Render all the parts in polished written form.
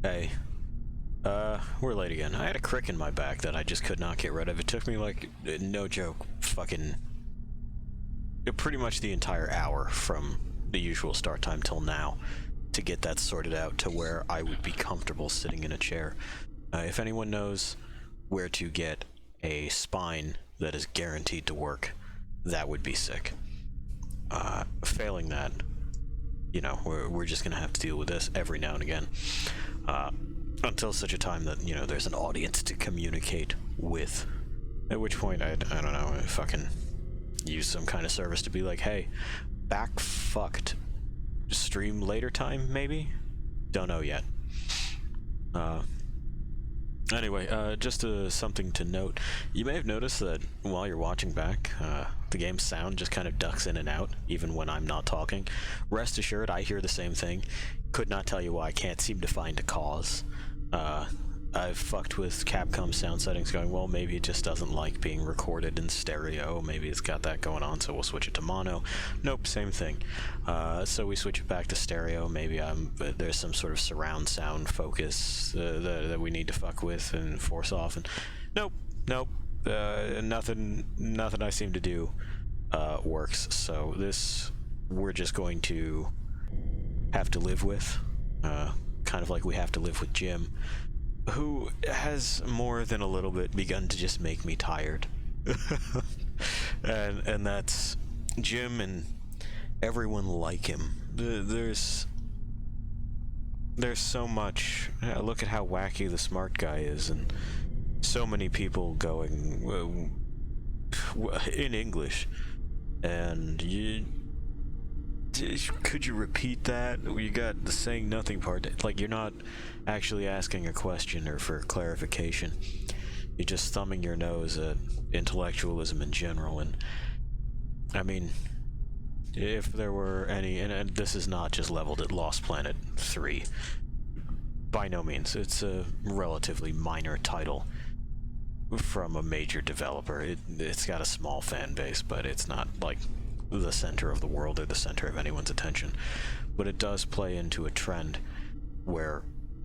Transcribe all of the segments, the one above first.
Hey, we're late again. I had a crick in my back that I just could not get rid of. It took me, like, no joke, fucking pretty much the entire hour from the usual start time till now to get that sorted out to where I would be comfortable sitting in a chair. If anyone knows where to get a spine that is guaranteed to work, that would be sick. Failing that, you know, we're just gonna have to deal with this every now and again. Until such a time that, you know, there's an audience to communicate with. At which point, I don't know, I fucking use some kind of service to be like, hey, back fucked. Stream later time, maybe? Don't know yet. Anyway, just something to note. You may have noticed that while you're watching back, the game's sound just kind of ducks in and out, even when I'm not talking. Rest assured, I hear the same thing. Could not tell you why. I can't seem to find a cause. I've fucked with Capcom sound settings going, well, maybe it just doesn't like being recorded in stereo. Maybe it's got that going on, so we'll switch it to mono. Nope, same thing. So we switch it back to stereo. Maybe there's some sort of surround sound focus that we need to fuck with and force off. And nope. Nothing I seem to do works. So this we're just going to have to live with. Kind of like we have to live with Jim, who has more than a little bit begun to just make me tired. and that's Jim and everyone like him. There's so much. Look at how wacky the smart guy is, and so many people going in English, and could you repeat that? You got the saying nothing part. Like, you're not actually asking a question or for clarification. You're just thumbing your nose at intellectualism in general. And I mean, if there were any, and this is not just leveled at Lost Planet 3. By no means. It's a relatively minor title from a major developer. It's got a small fan base, but it's not like the center of the world or the center of anyone's attention. But it does play into a trend where,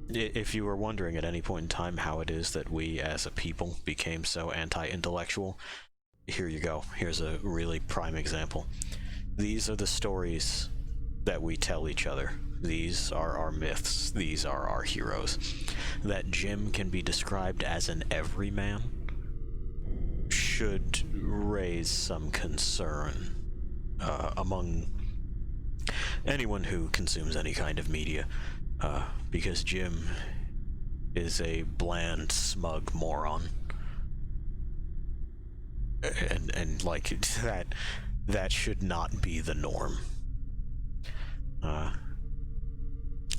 if you were wondering at any point in time how it is that we as a people became so anti-intellectual, here you go. Here's a really prime example. These are the stories that we tell each other. These are our myths. These are our heroes. That Jim can be described as an everyman should raise some concern among anyone who consumes any kind of media, because Jim is a bland, smug moron, and like that should not be the norm.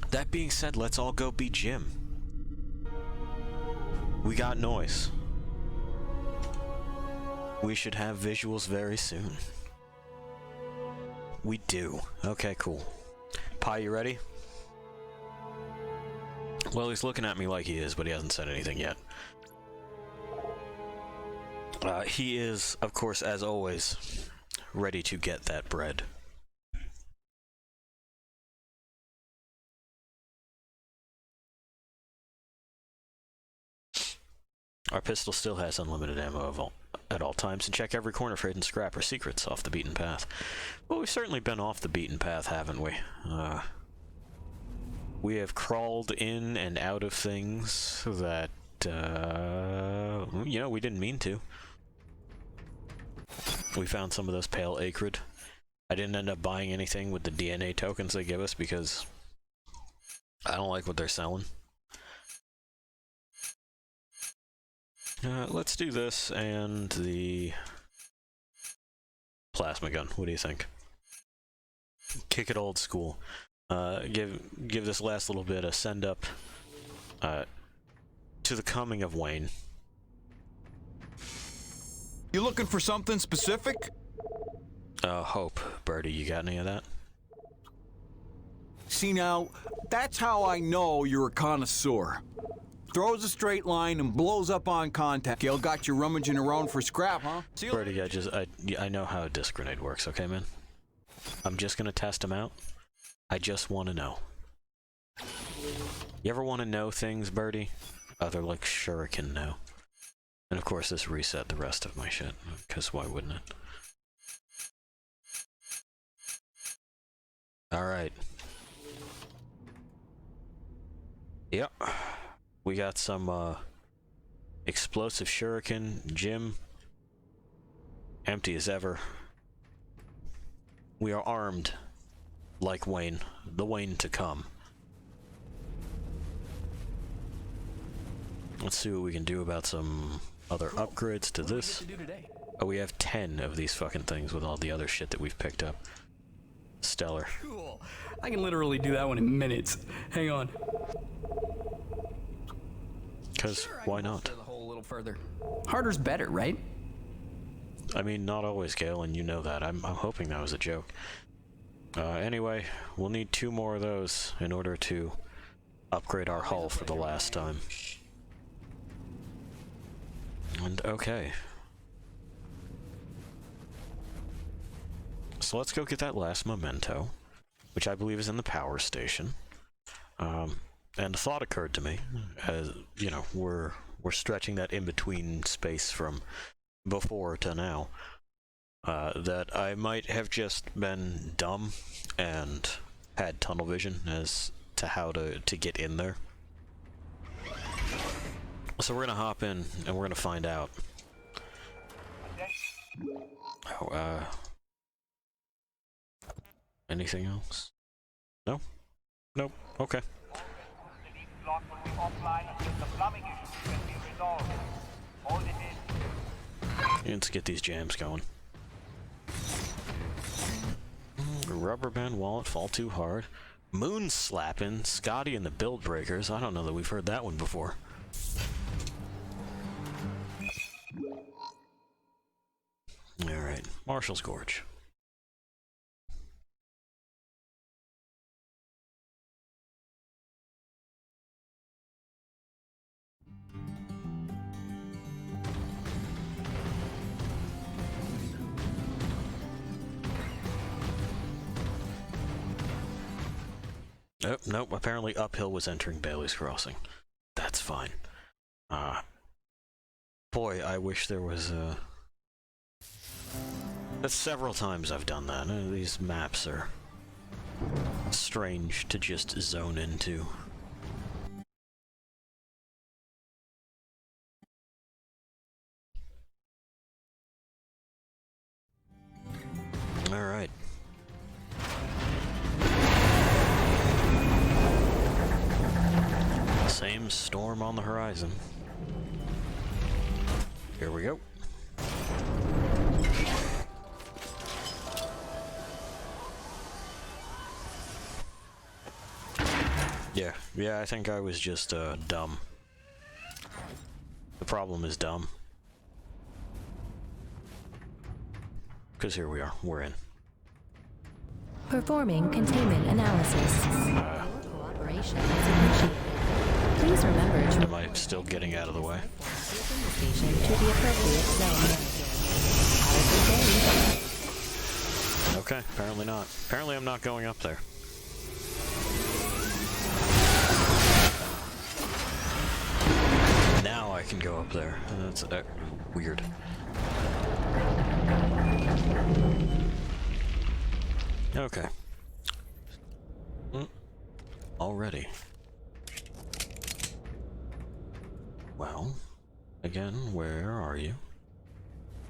That being said, let's all go be Jim. We got noise. We should have visuals very soon. We do. Okay, cool. Pi, you ready? Well, he's looking at me like he is, but he hasn't said anything yet. He is, of course, as always, ready to get that bread. Our pistol still has unlimited ammo at all times, and check every corner for hidden scrap or secrets off the beaten path. Well, we've certainly been off the beaten path, haven't we? We have crawled in and out of things that, you know, we didn't mean to. We found some of those pale acrid. I didn't end up buying anything with the DNA tokens they give us because I don't like what they're selling. Let's do this and the plasma gun. What do you think? Kick it old school. Give this last little bit a send up to the coming of Wayne. You looking for something specific? Hope. Birdie, you got any of that? See now, that's how I know you're a connoisseur. Throws a straight line and blows up on contact. Gail got you rummaging around for scrap, huh? Birdie, I know how a disc grenade works, okay, man? I'm just gonna test them out. I just want to know. You ever want to know things, Birdie? They're like shuriken now. And of course this reset the rest of my shit, because why wouldn't it? Alright. Yep. We got some, explosive shuriken. Jim. Empty as ever. We are armed. Like Wayne. The Wayne to come. Let's see what we can do about some other upgrades to this. Oh, we have 10 of these fucking things with all the other shit that we've picked up. Stellar. Cool. I can literally do that one in minutes. Hang on. Because why not? The hole a little further. Harder's better, right? I mean, not always, Gale, and you know that. I'm hoping that was a joke. Anyway, we'll need 2 more of those in order to upgrade our hull for the last time. And okay. So let's go get that last memento, which I believe is in the power station. And a thought occurred to me, as you know, we're stretching that in-between space from before to now, that I might have just been dumb and had tunnel vision as to how to get in there. So we're gonna hop in and we're gonna find out. Oh, anything else? No? Nope. Okay. Let's get these jams going. Rubber band wallet, fall too hard. Moon slapping, Scotty and the Build Breakers. I don't know that we've heard that one before. Alright, Marshall's Gorge. Oh, nope, apparently uphill was entering Bailey's Crossing. That's fine. Boy, I wish there was a... That's several times I've done that. These maps are strange to just zone into. Alright. Same storm on the horizon. Here we go. Yeah, I think I was just, dumb. The problem is dumb. Because here we are, we're in. Performing containment analysis. Cooperation is initiated. Please remember to... Am I still getting out of the way? Within the station to the appropriate zone. Have a good day. Okay, apparently not. Apparently I'm not going up there. Now I can go up there. That's weird. Okay. Already. Well, again, where are you?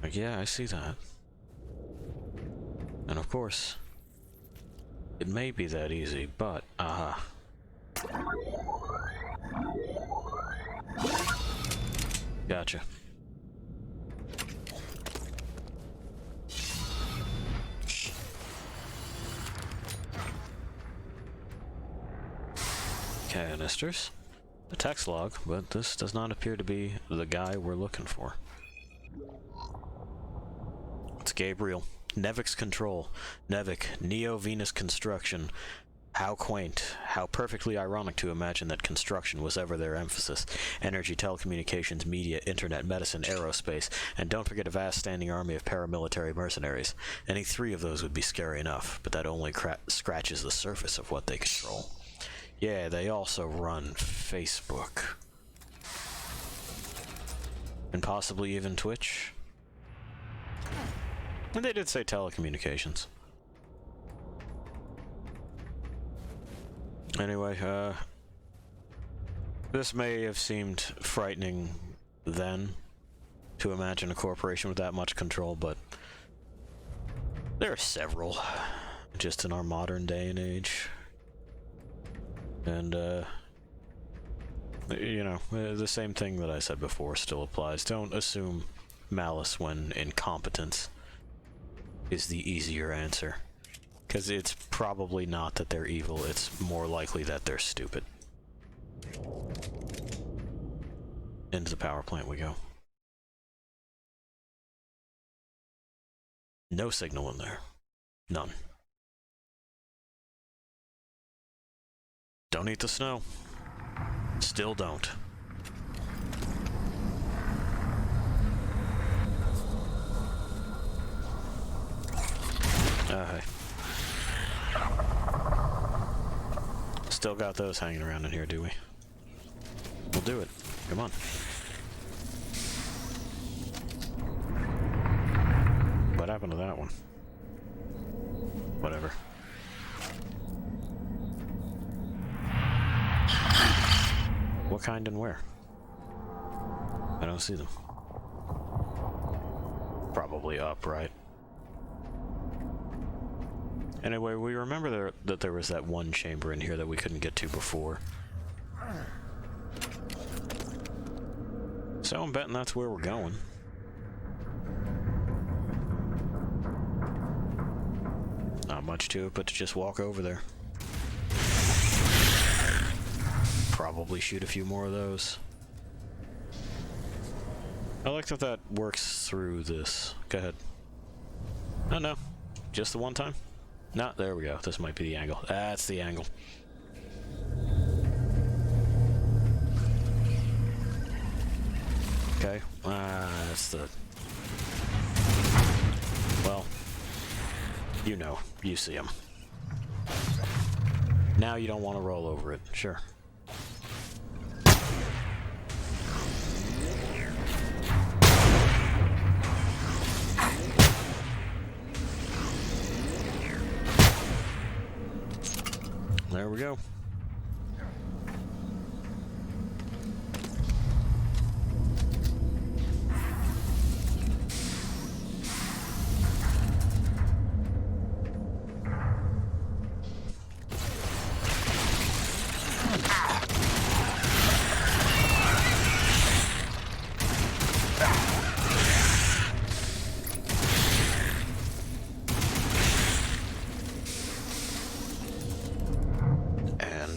Like, yeah, I see that. And of course, it may be that easy, but, aha. Gotcha. Canisters. A text log, but this does not appear to be the guy we're looking for. It's Gabriel. Nevik's control. Nevik, Neo-Venus construction. How quaint. How perfectly ironic to imagine that construction was ever their emphasis. Energy, telecommunications, media, internet, medicine, aerospace, and don't forget a vast standing army of paramilitary mercenaries. Any 3 of those would be scary enough, but that only scratches the surface of what they control. Yeah, they also run Facebook. And possibly even Twitch. And they did say telecommunications. Anyway, this may have seemed frightening then, to imagine a corporation with that much control, but there are several, just in our modern day and age. And, you know, the same thing that I said before still applies. Don't assume malice when incompetence is the easier answer. Because it's probably not that they're evil, it's more likely that they're stupid. Into the power plant we go. No signal in there. None. Don't eat the snow. Still don't. Hey. Still got those hanging around in here, do we? We'll do it. Come on. What happened to that one? Whatever. What kind and where? I don't see them. Probably up, right? Anyway, we remember that there was that one chamber in here that we couldn't get to before. So I'm betting that's where we're going. Not much to it, but to just walk over there. Probably shoot a few more of those. I like that that works through this. Go ahead. Oh no, just the one time? No, there we go. This might be the angle. That's the angle. Okay. That's the... Well, you know. You see him. Now you don't want to roll over it. Sure. There we go.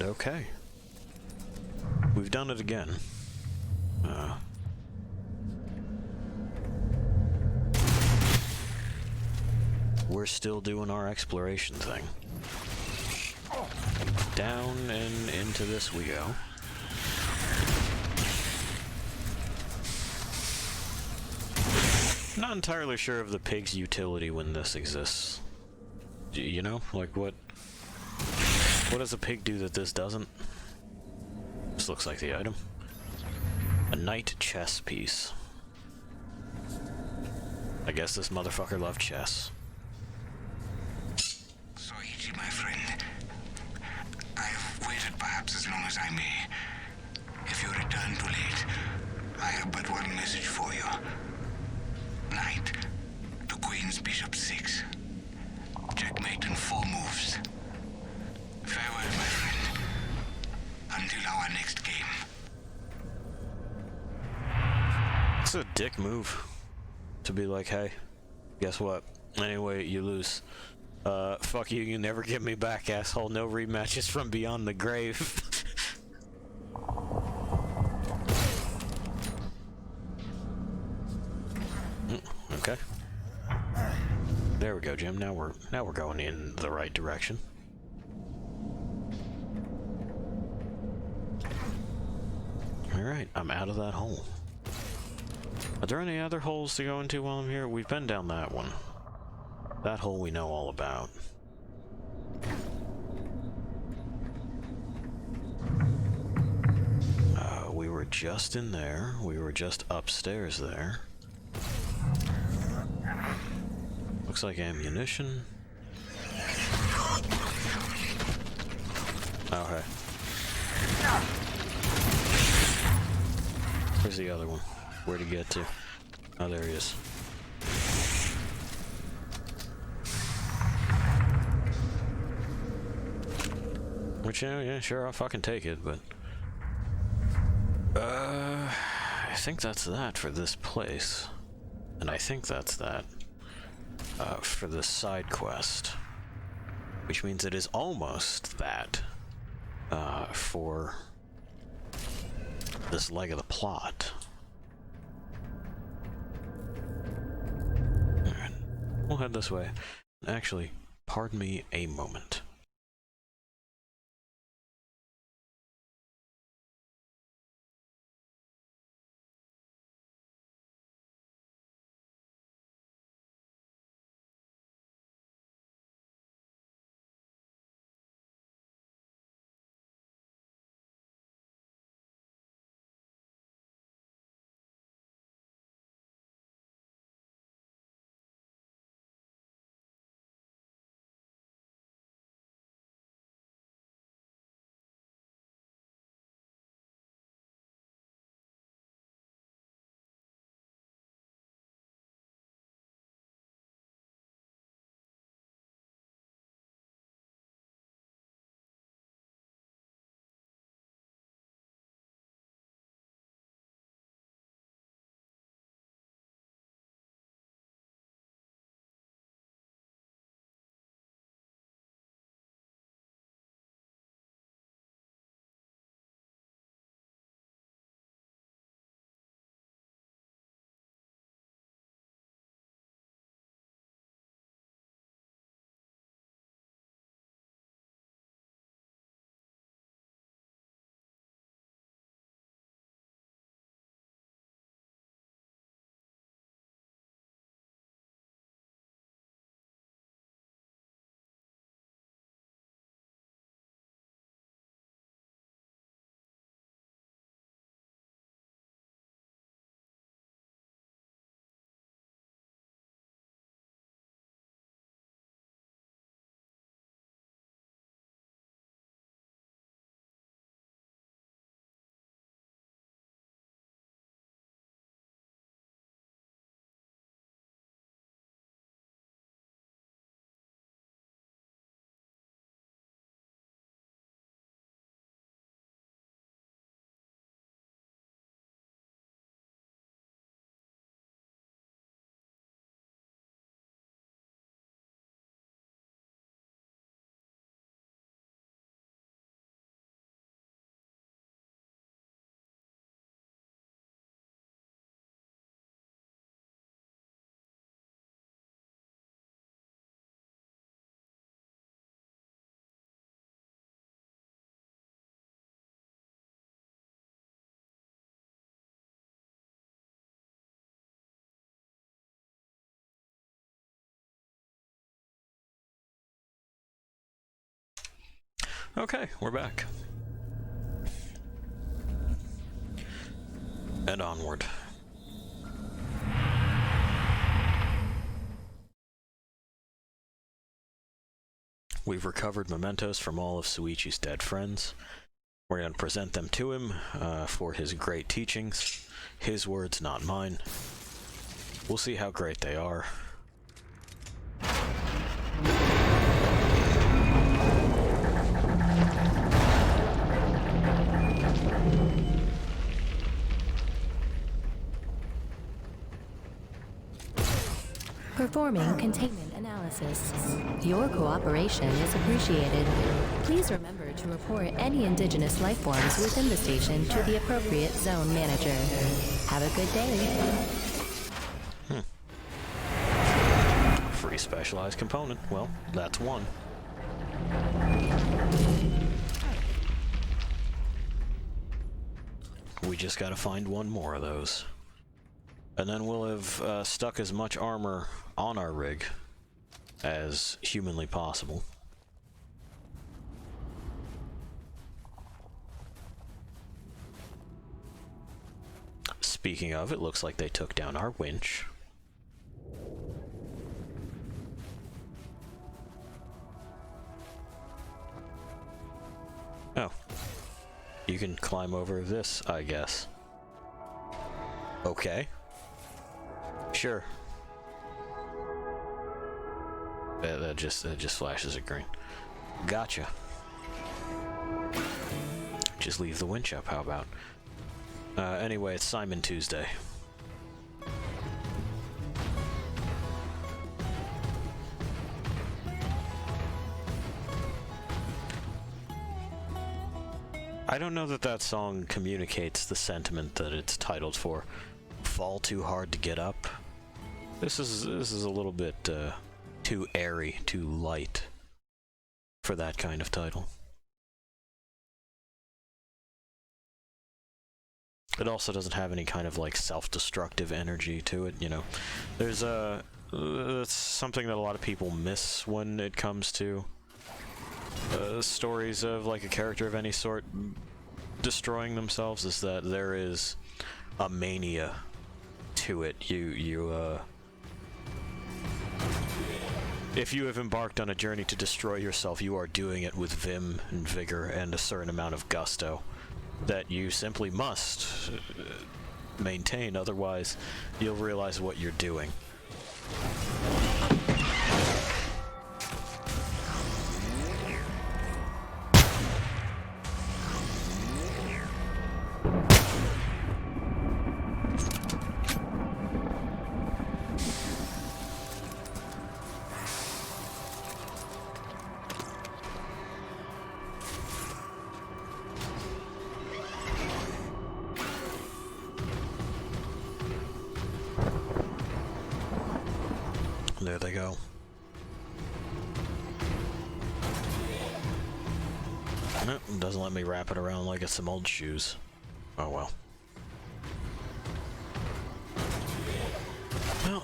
Okay. We've done it again. We're still doing our exploration thing. Down and into this we go. Not entirely sure of the pig's utility when this exists. You know, like what does a pig do that this doesn't? This looks like the item. A knight chess piece. I guess this motherfucker loved chess. So easy, my friend. I have waited perhaps as long as I may. If you return too late, I have but one message for you. Knight to Queen's Bishop 6. Checkmate in 4 moves. Farewell, my friend. Until our next game. It's a dick move. To be like, hey, guess what? Anyway, you lose. Fuck you never get me back, asshole. No rematches from beyond the grave. Okay. There we go, Jim. Now we're going in the right direction. Alright, I'm out of that hole. Are there any other holes to go into while I'm here? We've been down that one. That hole we know all about. just in there. We were just upstairs there. Looks like ammunition. Okay. Where's the other one? Where'd he get to? Oh, there he is. Which, yeah, sure, I'll fucking take it, but... I think that's that for this place. And I think that's that for the side quest. Which means it is almost that for this leg of the plot. Alright, we'll head this way. Actually, pardon me a moment. Okay, we're back. And onward. We've recovered mementos from all of Suichi's dead friends. We're going to present them to him for his great teachings. His words, not mine. We'll see how great they are. Performing containment analysis. Your cooperation is appreciated. Please remember to report any indigenous life forms within the station to the appropriate zone manager. Have a good day. Free specialized component. Well, that's one. We just gotta find one more of those. And then we'll have stuck as much armor on our rig as humanly possible. speaking of, it looks like they took down our winch. Oh. You can climb over this, I guess. Okay. Sure. That just flashes a green. Gotcha. Just leave the winch up, how about? Anyway, it's Simon Tuesday. I don't know that that song communicates the sentiment that it's titled for. Fall too hard to get up. This is a little bit too airy, too light for that kind of title. It also doesn't have any kind of like self-destructive energy to it, you know. There's that's something that a lot of people miss when it comes to stories of like a character of any sort destroying themselves, is that there is a mania to it. If you have embarked on a journey to destroy yourself, you are doing it with vim and vigor and a certain amount of gusto that you simply must maintain, otherwise you'll realize what you're doing. There they go. Nope, doesn't let me wrap it around like it's some old shoes. Oh well. Well,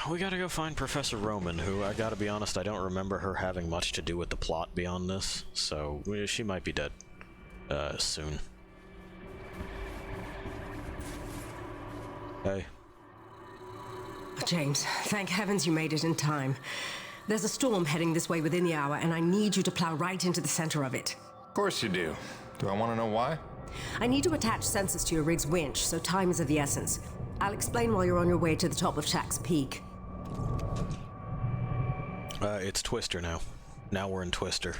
we gotta go find Professor Roman, who, I gotta be honest, I don't remember her having much to do with the plot beyond this, so she might be dead soon. Hey. James, thank heavens you made it in time. There's a storm heading this way within the hour, and I need you to plow right into the center of it. Of course you do. Do I want to know why? I need to attach sensors to your rig's winch, so time is of the essence. I'll explain while you're on your way to the top of Shack's Peak. It's Twister now. Now we're in Twister.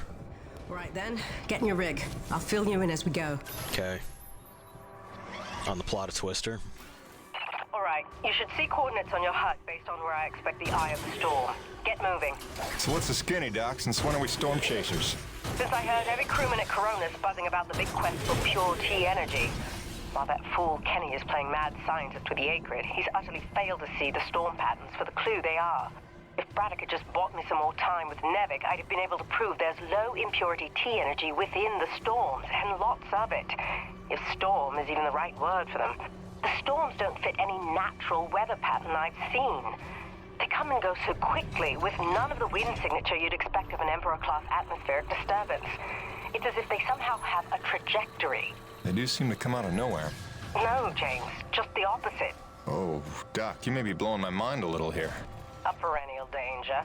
Right then, get in your rig. I'll fill you in as we go. Okay. On the plot of Twister. Alright, you should see coordinates on your HUD based on where I expect the eye of the storm. Get moving. So what's the skinny, Doc? Since when are we storm chasers? Since I heard every crewman at Corona's buzzing about the big quest for pure T energy. While that fool Kenny is playing mad scientist with the A-grid, he's utterly failed to see the storm patterns for the clue they are. If Braddock had just bought me some more time with Nevik, I'd have been able to prove there's low impurity T energy within the storms, and lots of it. If storm is even the right word for them. The storms don't fit any natural weather pattern I've seen. They come and go so quickly, with none of the wind signature you'd expect of an Emperor-class atmospheric disturbance. It's as if they somehow have a trajectory. They do seem to come out of nowhere. No, James, just the opposite. Oh, Doc, you may be blowing my mind a little here. A perennial danger.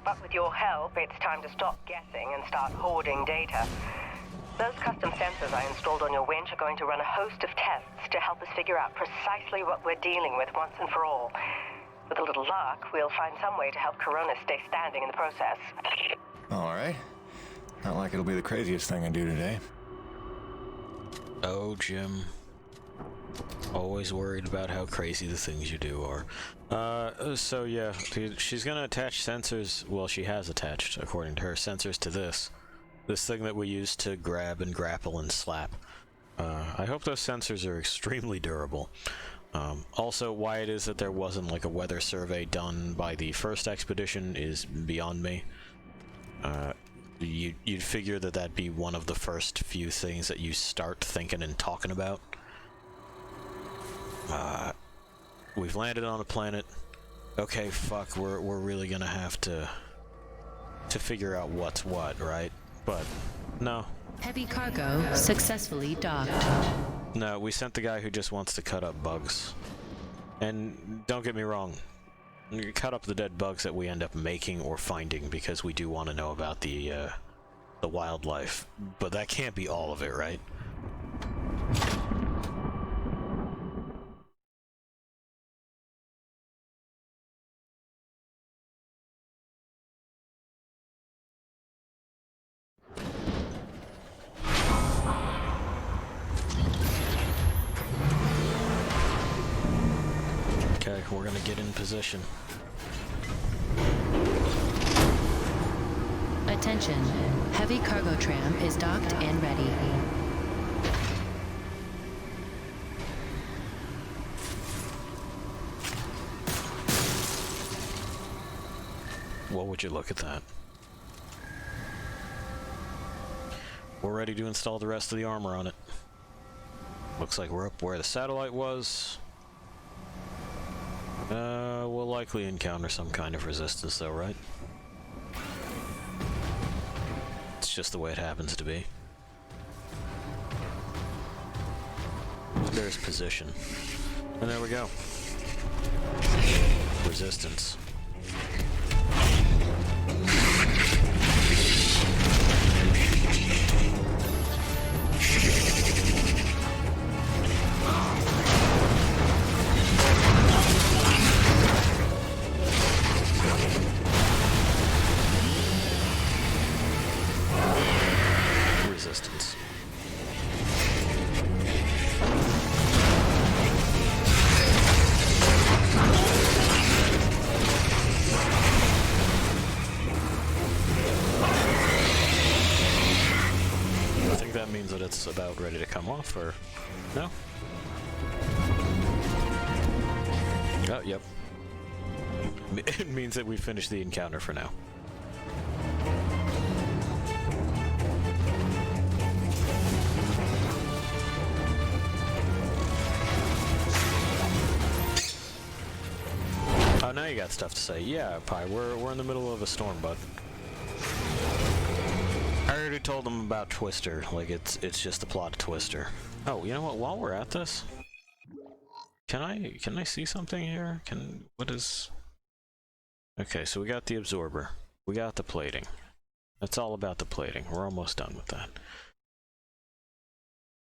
But with your help, it's time to stop guessing and start hoarding data. Those custom sensors I installed on your winch are going to run a host of tests to help us figure out precisely what we're dealing with once and for all. With a little luck, we'll find some way to help Corona stay standing in the process. All right. Not like it'll be the craziest thing I do today. Oh, Jim. Always worried about how crazy the things you do are. So yeah, she's gonna attach sensors, well, she has attached, according to her, sensors to this thing that we use to grab and grapple and slap. I hope those sensors are extremely durable. Also, why it is that there wasn't like a weather survey done by the first expedition is beyond me. You'd figure that that'd be one of the first few things that you start thinking and talking about. We've landed on a planet. Okay, fuck, we're really gonna have to figure out what's what, right? But no. Heavy cargo successfully docked. No, we sent the guy who just wants to cut up bugs. And don't get me wrong, you cut up the dead bugs that we end up making or finding because we do want to know about the wildlife. But that can't be all of it, right? Okay, we're gonna get in position. Attention. Heavy cargo tram is docked and ready. What would you look at that? We're ready to install the rest of the armor on it. Looks like we're up where the satellite was. We'll likely encounter some kind of resistance though, right? It's just the way it happens to be. There's position. And there we go. Resistance. Resistance. I think that means that it's about ready to come off, or no? Oh, yep. It means that we finished the encounter for now. Oh, now you got stuff to say. Yeah, Pi, we're in the middle of a storm, bud. I already told them about Twister. Like, it's just the plot of Twister. Oh, you know what? While we're at this, can I see something here? What is? Okay, so we got the absorber. We got the plating. That's all about the plating. We're almost done with that.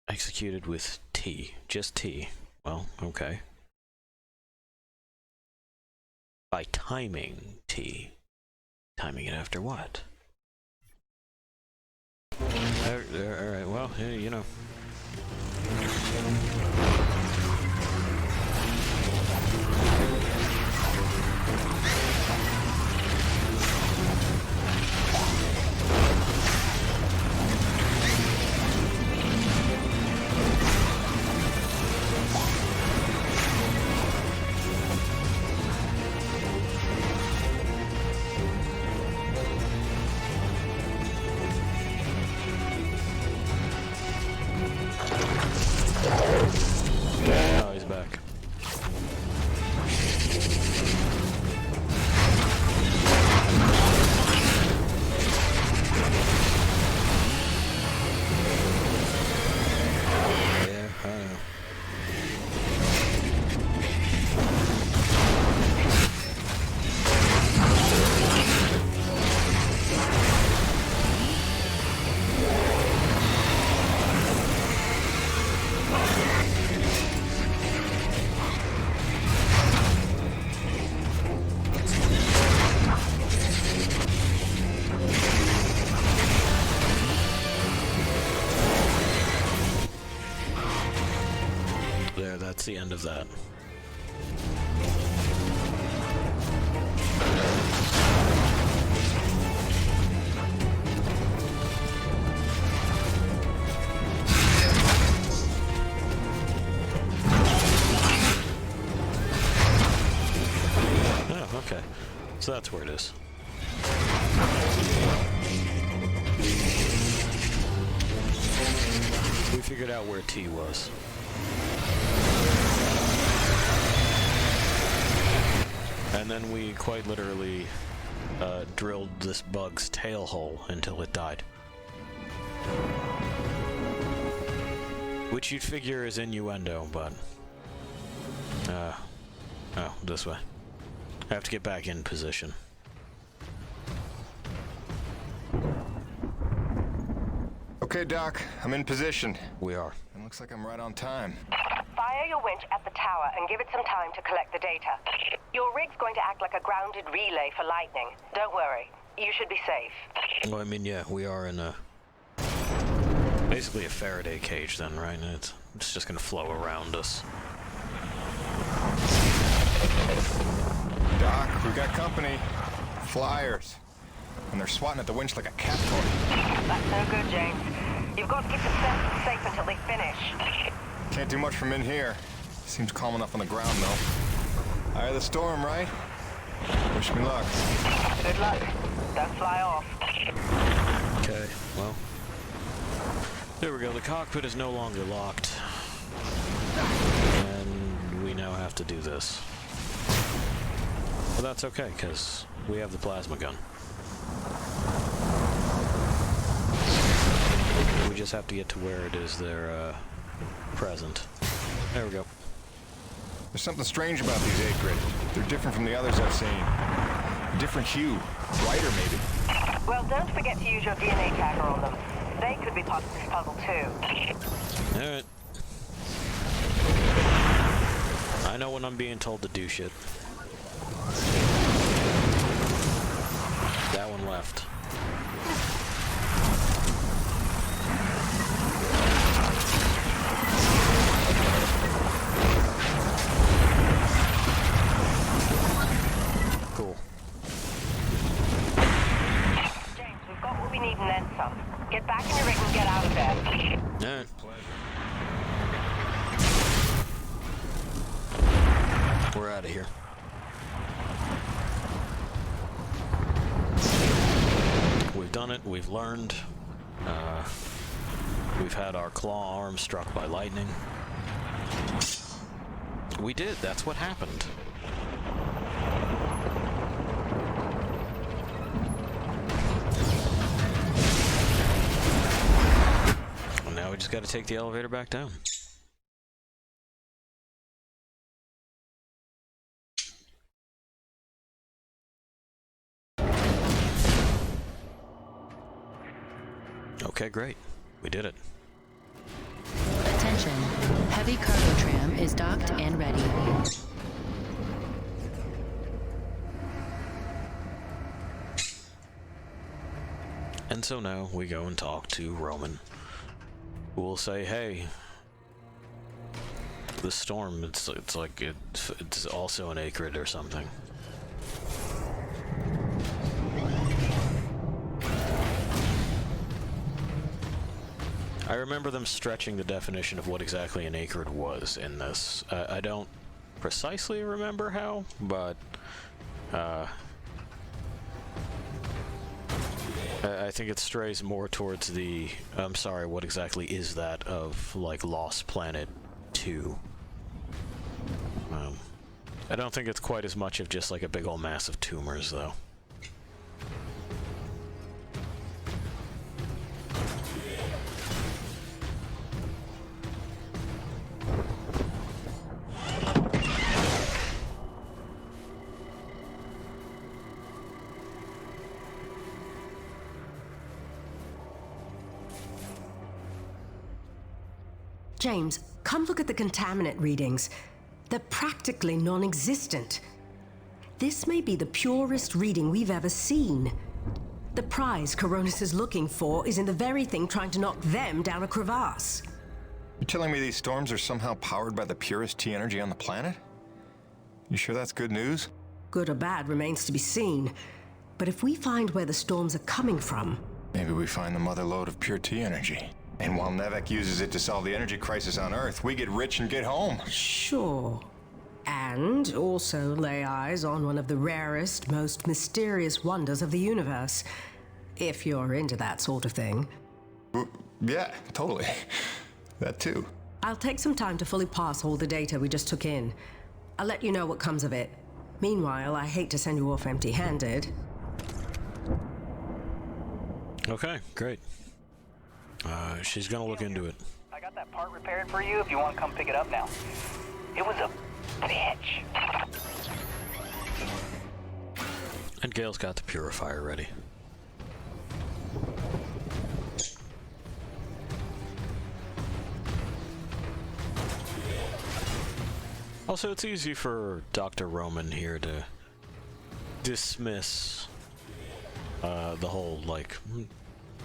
Executed with T. Just T. Well, okay. By timing T. Timing it after what? Alright, well, yeah, you know. Oh, he's back. Yeah, I know. There, that's the end of that. Oh, okay. So that's where it is. We figured out where T was. And then we quite literally drilled this bug's tail hole until it died. Which you'd figure is innuendo, but... oh, this way. I have to get back in position. Okay, Doc, I'm in position. We are. It looks like I'm right on time. Fire your winch at the tower and give it some time to collect the data. Your rig's going to act like a grounded relay for lightning. Don't worry. You should be safe. Well, I mean, yeah, we are in a... basically a Faraday cage then, right? And it's just gonna flow around us. Doc, we've got company. Flyers. And they're swatting at the winch like a cat toy. That's no good, James. You've got to keep the sensors safe until they finish. Can't do much from in here. Seems calm enough on the ground, though. Eye of the storm, right? Wish me luck. Good luck. Don't fly off. Okay, well... there we go, the cockpit is no longer locked. And we now have to do this. But that's okay, because we have the plasma gun. We just have to get to where it is they're present. There we go. There's something strange about these 8-grid. They're different from the others I've seen. Different hue. Brighter, maybe. Well, don't forget to use your DNA tagger on them. They could be part of this puzzle, too. Alright. I know when I'm being told to do shit. That one left. Cool. James, we've got what we need and then some. Get back in your rig and get out of there. Alright. We're out of here. We've done it, we've learned. We've had our claw arm struck by lightning. We did, that's what happened. And now we just gotta take the elevator back down. Okay, great. We did it. Attention. Heavy cargo tram is docked and ready. And so now we go and talk to Roman, who will say, hey, the storm, it's like it's also an acrid or something. I remember them stretching the definition of what exactly an acrid was in this. I don't precisely remember how, but I think it strays more towards the, I'm sorry, what exactly is that of, like, Lost Planet 2. I don't think it's quite as much of just like a big old mass of tumors, though. James, come look at the contaminant readings. They're practically non-existent. This may be the purest reading we've ever seen. The prize Coronis is looking for is in the very thing trying to knock them down a crevasse. You're telling me these storms are somehow powered by the purest T energy on the planet? You sure that's good news? Good or bad remains to be seen. But if we find where the storms are coming from... Maybe we find the mother lode of pure T energy. And while Nevek uses it to solve the energy crisis on Earth, we get rich and get home. Sure. And also lay eyes on one of the rarest, most mysterious wonders of the universe. If you're into that sort of thing. Yeah, totally. That too. I'll take some time to fully parse all the data we just took in. I'll let you know what comes of it. Meanwhile, I hate to send you off empty-handed. Okay, great. She's gonna look into it. Are I got that part repaired for you if you want to come pick it up now. It was a bitch. And Gail's got the purifier ready. Also, it's easy for Dr. Roman here to dismiss the whole, like,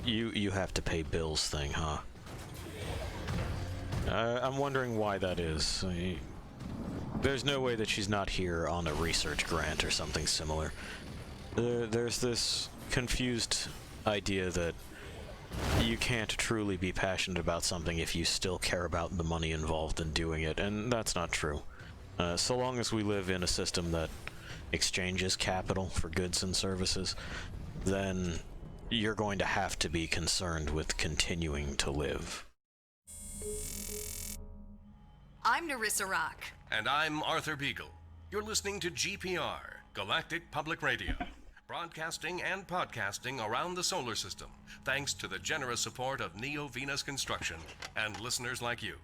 you have to pay bills thing, huh? I'm wondering why that is. There's no way that she's not here on a research grant or something similar. There's this confused idea that you can't truly be passionate about something if you still care about the money involved in doing it, and that's not true. So long as we live in a system that exchanges capital for goods and services, then you're going to have to be concerned with continuing to live. I'm Narissa Rock. And I'm Arthur Beagle. You're listening to GPR, Galactic Public Radio, broadcasting and podcasting around the solar system, thanks to the generous support of Neo Venus Construction and listeners like you.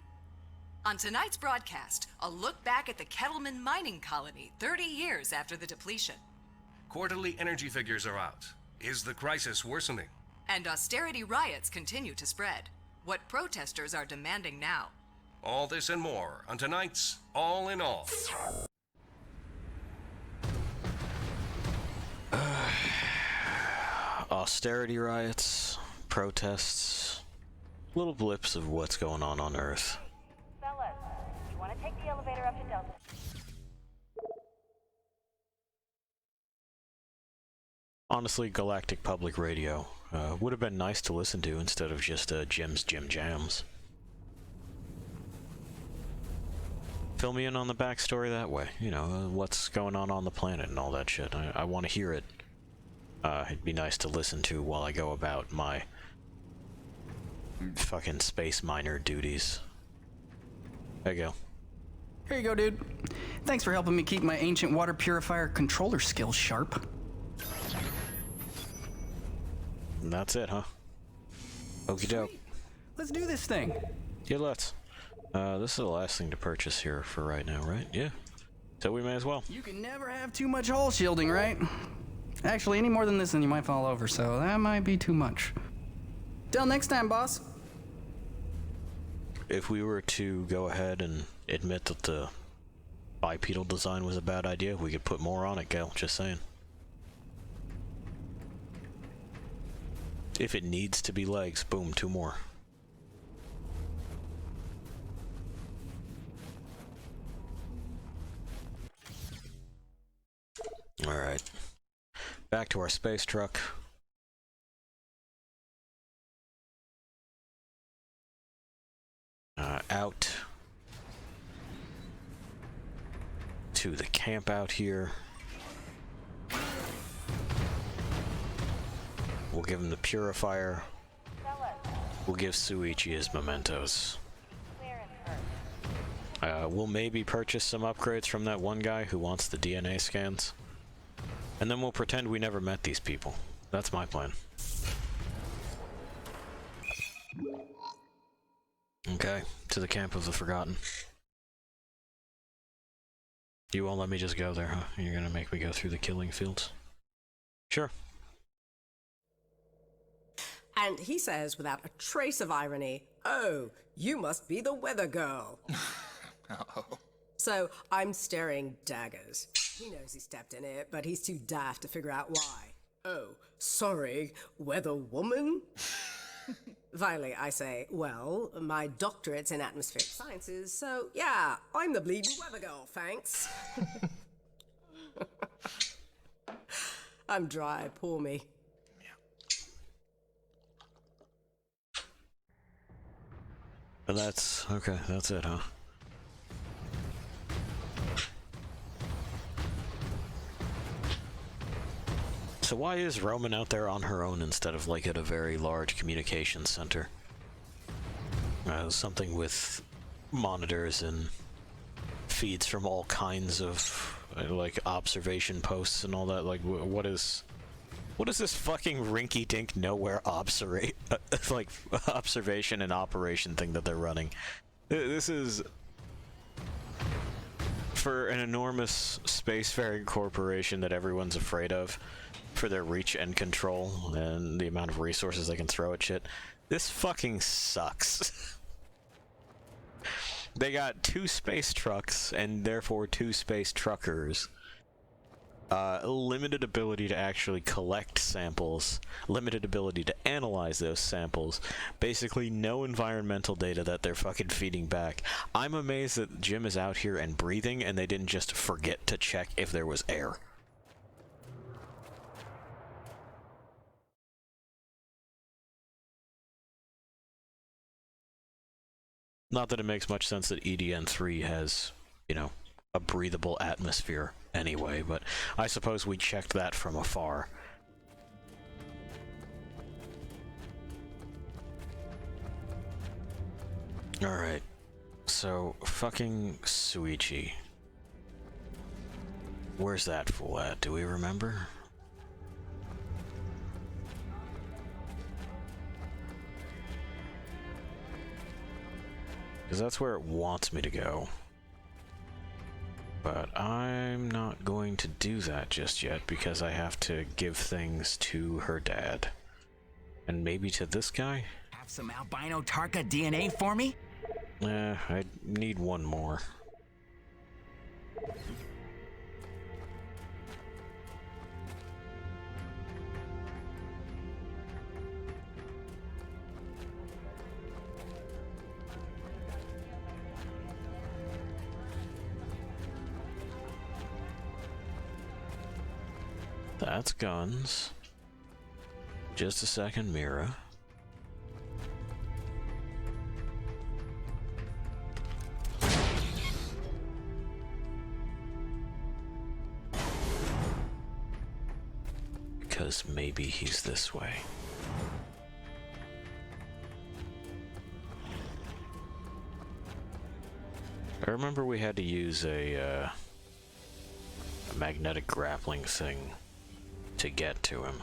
On tonight's broadcast, a look back at the Kettleman mining colony 30 years after the depletion. Quarterly energy figures are out. Is the crisis worsening? And austerity riots continue to spread. What protesters are demanding now. All this and more on tonight's All in All. Austerity riots, protests, little blips of what's going on Earth. Fellas, you want to take the elevator up to Delta? Honestly, Galactic Public Radio would have been nice to listen to instead of just Jim's Jim Jams. Fill me in on the backstory that way, you know, what's going on the planet and all that shit. I want to hear it. It'd be nice to listen to while I go about my fucking space miner duties. There you go. Here you go, dude. Thanks for helping me keep my ancient water purifier controller skills sharp. And that's it, huh? Okie doke. Let's do this thing. Yeah, let's. This is the last thing to purchase here for right now, right? Yeah. So we may as well. You can never have too much hull shielding, right? Actually, any more than this and you might fall over, so that might be too much. Till next time, boss. If we were to go ahead and admit that the bipedal design was a bad idea, we could put more on it, Gil. Just saying. If it needs to be legs, boom, 2 more. Alright. Back to our space truck. Out to the camp out here. We'll give him the purifier. We'll give Suichi his mementos. We'll maybe purchase some upgrades from that one guy who wants the DNA scans. And then we'll pretend we never met these people. That's my plan. Okay, to the camp of the Forgotten. You won't let me just go there, huh? You're gonna make me go through the killing fields? Sure. And he says, without a trace of irony, "Oh, you must be the weather girl." Oh. So I'm staring daggers. He knows he stepped in it, but he's too daft to figure out why. "Oh, sorry, weather woman?" Finally, I say, "Well, my doctorate's in atmospheric sciences, so yeah, I'm the bleeding weather girl, thanks." I'm dry, poor me. And that's okay, that's it, huh? So why is Roman out there on her own instead of like at a very large communications center? Something with monitors and feeds from all kinds of like observation posts and all that. Like, what's What is this fucking rinky-dink nowhere like observation and operation thing that they're running? This is for an enormous spacefaring corporation that everyone's afraid of for their reach and control and the amount of resources they can throw at shit. This fucking sucks. They got 2 space trucks and therefore 2 space truckers. Limited ability to actually collect samples, limited ability to analyze those samples, basically no environmental data that they're fucking feeding back. I'm amazed that Jim is out here and breathing and they didn't just forget to check if there was air. Not that it makes much sense that EDN3 has, you know, a breathable atmosphere anyway, but I suppose we checked that from afar. Alright, so fucking Suichi. Where's that fool at? Do we remember? Because that's where it wants me to go. But I'm not going to do that just yet because I have to give things to her dad. And maybe to this guy? Have some albino Tarka DNA for me? I need one more. That's guns. Just a second, Mira. Because maybe he's this way. I remember we had to use a magnetic grappling thing to get to him.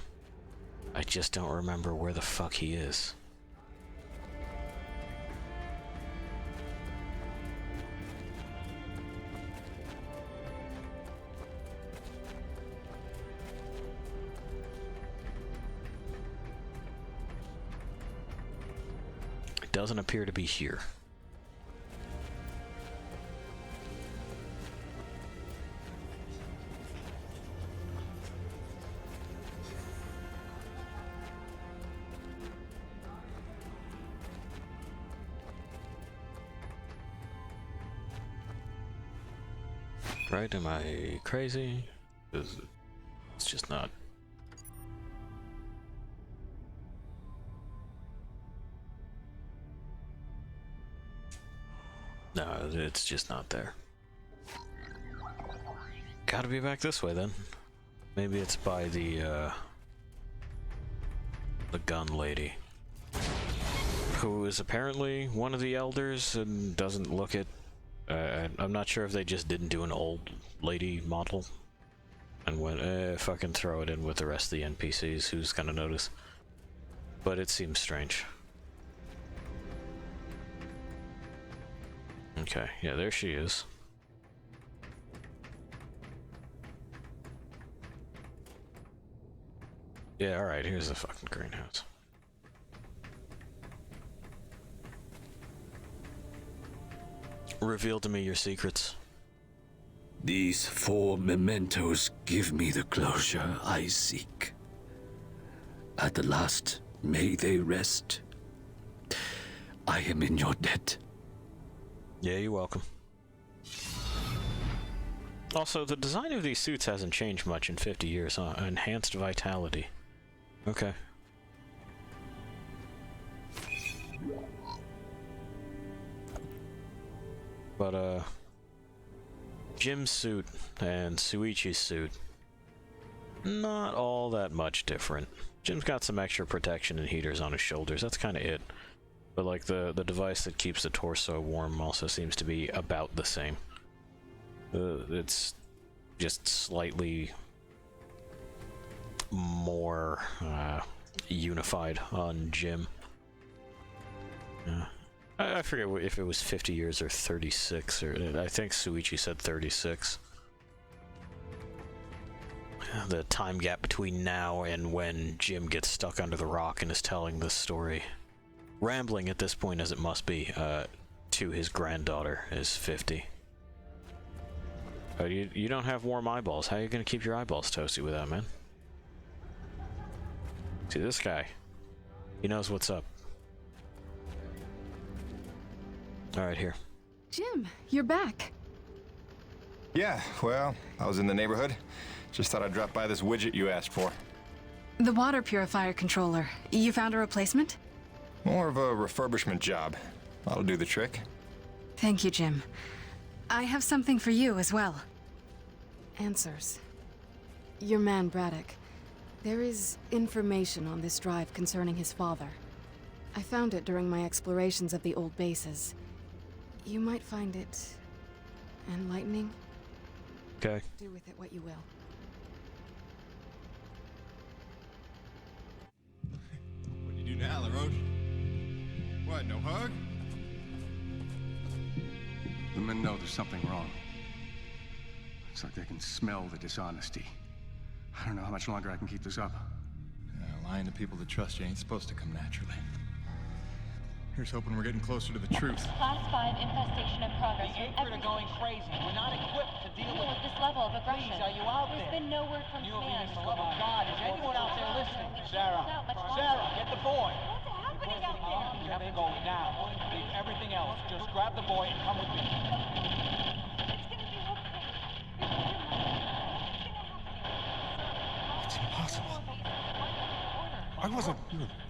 I just don't remember where the fuck he is. It doesn't appear to be here. Right? Am I crazy? It's just not. No, it's just not there. Gotta be back this way then. Maybe it's by the gun lady, who is apparently one of the elders and doesn't look it. I'm not sure if they just didn't do an old lady model and went, fucking throw it in with the rest of the NPCs, who's gonna notice? But it seems strange. Okay, yeah, there she is. Yeah, alright, here's the fucking greenhouse. Reveal to me your secrets. These 4 mementos give me the closure I seek. At the last, may they rest. I am in your debt. Yeah, you're welcome. Also, the design of these suits hasn't changed much in 50 years, huh? Enhanced vitality. Okay. But, Jim's suit and Suichi's suit, not all that much different. Jim's got some extra protection and heaters on his shoulders, that's kind of it. But, like, the device that keeps the torso warm also seems to be about the same. It's just slightly more unified on Jim. I forget if it was 50 years or 36, or I think Suichi said 36. The time gap between now and when Jim gets stuck under the rock and is telling this story, rambling at this point as it must be, to his granddaughter is 50. You don't have warm eyeballs. How are you going to keep your eyeballs toasty with that, man? See, this guy, he knows what's up. Alright, here. Jim, you're back. Yeah, well, I was in the neighborhood. Just thought I'd drop by this widget you asked for. The water purifier controller. You found a replacement? More of a refurbishment job. That'll do the trick. Thank you, Jim. I have something for you as well. Answers. Your man, Braddock. There is information on this drive concerning his father. I found it during my explorations of the old bases. You might find it enlightening. Okay. Do with it what you will. What do you do now, LaRoche? What, no hug? The men know there's something wrong. It's like they can smell the dishonesty. I don't know how much longer I can keep this up. Lying to people that trust you ain't supposed to come naturally. Here's hoping we're getting closer to the truth. Class 5 infestation in progress. The Acrid are going crazy. We're not equipped to deal with this level of aggression. Please, are you out There's there? been no word from command. For the love of God, is anyone out there listening? Sarah, get the boy. What's happening out there? You have to go now. Leave everything else. Just grab the boy and come with me. It's impossible. I wasn't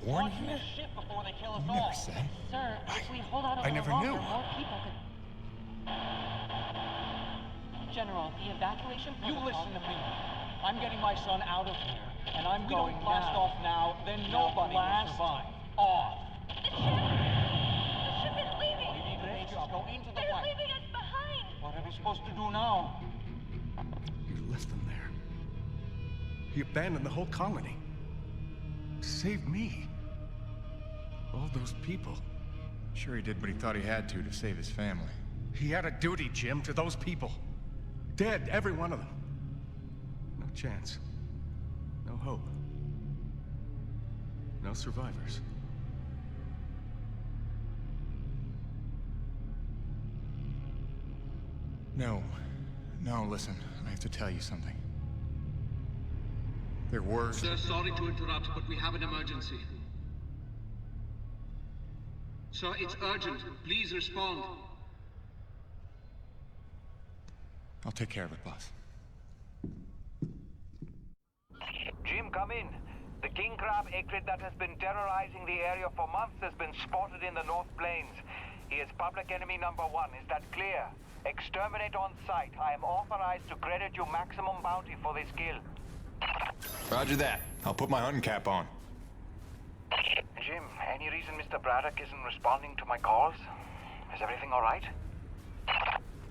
born here. Shit before they kill us You all. never said. Sir, if we hold out a I little never longer, knew. more people could... General, the evacuation You protocol... listen to me. I'm getting my son out of here, and I'm going don't blast now. off now, then nobody will survive. Off. The ship is leaving! Just go into the They're fight. leaving us behind! What are we supposed to do now? You left them there. He abandoned the whole colony. Saved me. All those people. Sure he did what he thought he had to save his family. He had a duty, Jim, to those people. Dead, every one of them. No chance. No hope. No survivors. No, listen. I have to tell you something. There were... Sir, sorry to interrupt, but we have an emergency. Sir, it's urgent. Please respond. I'll take care of it, boss. Jim, come in. The king crab acrid that has been terrorizing the area for months has been spotted in the North Plains. He is public enemy number 1. Is that clear? Exterminate on sight. I am authorized to credit you maximum bounty for this kill. Roger that. I'll put my hunting cap on. Jim, any reason Mr. Braddock isn't responding to my calls? Is everything all right?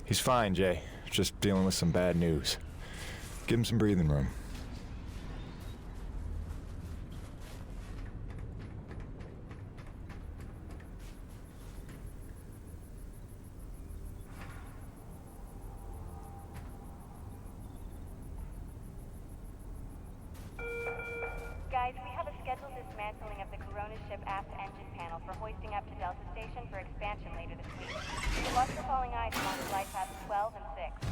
He's fine, Jay. Just dealing with some bad news. Give him some breathing room. Guys, we have a scheduled dismantling of the Corona ship aft engine panel for hoisting up to Delta Station for expansion later this week. We watch for falling ice along flight paths 12 and 6.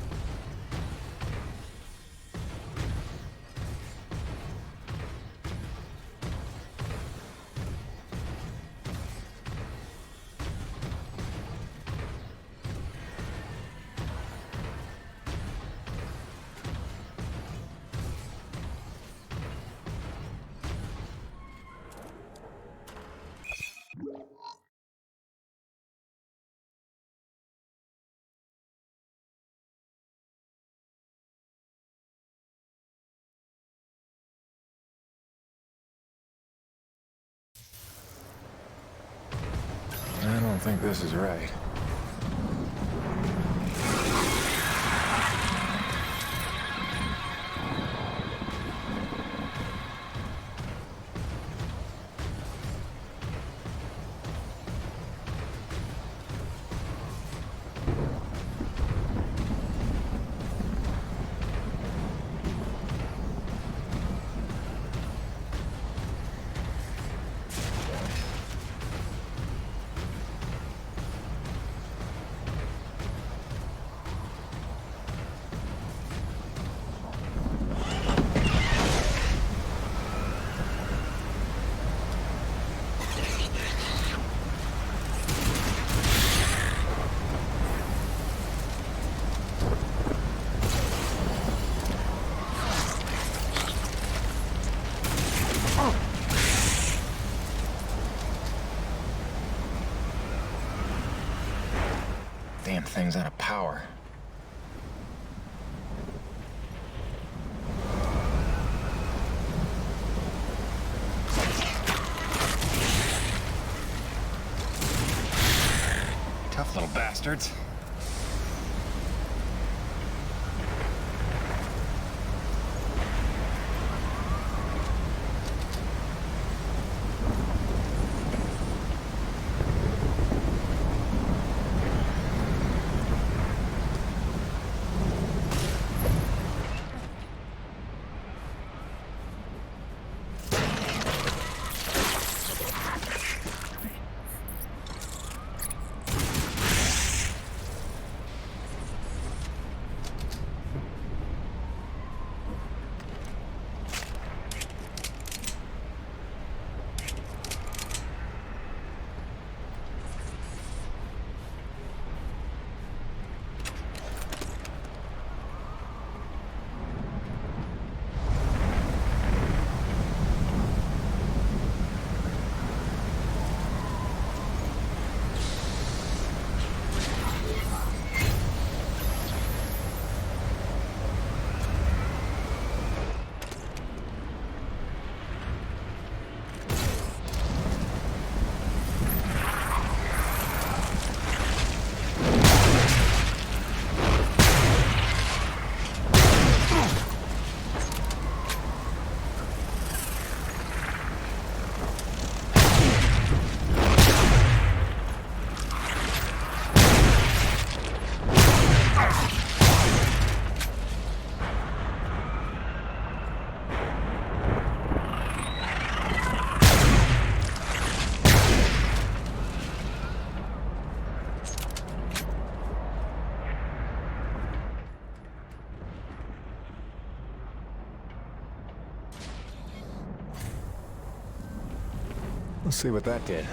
I don't think this is right. thing's out of power. Tough little bastards. Let's see what that did.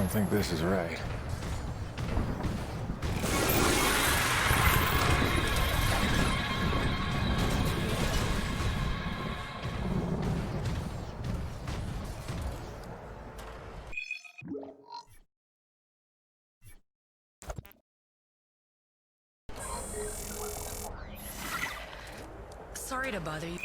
don't think this is right. Sorry to bother you.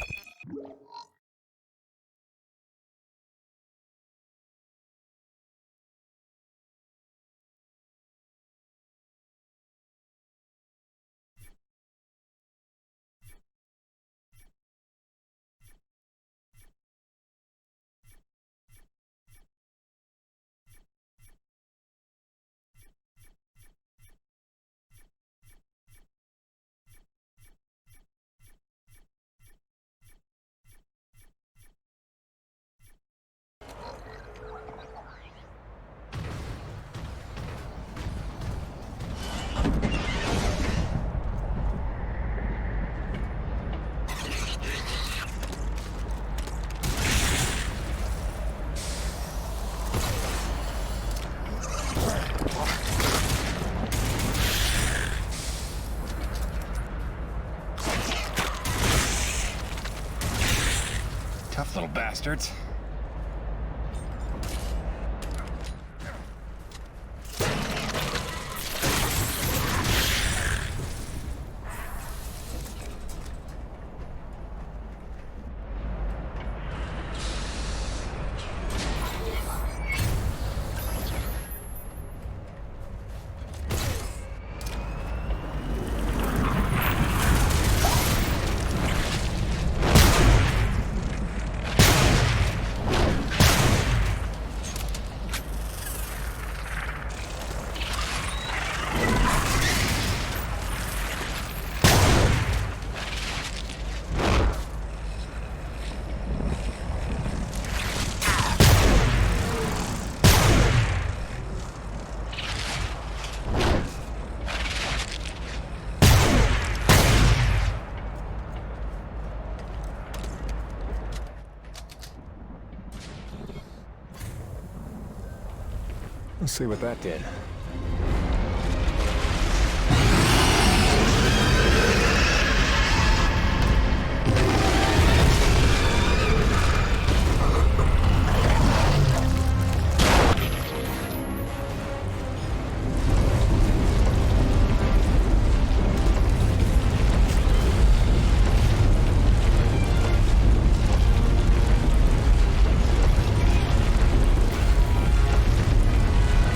Tough little bastards. Let's see what that did.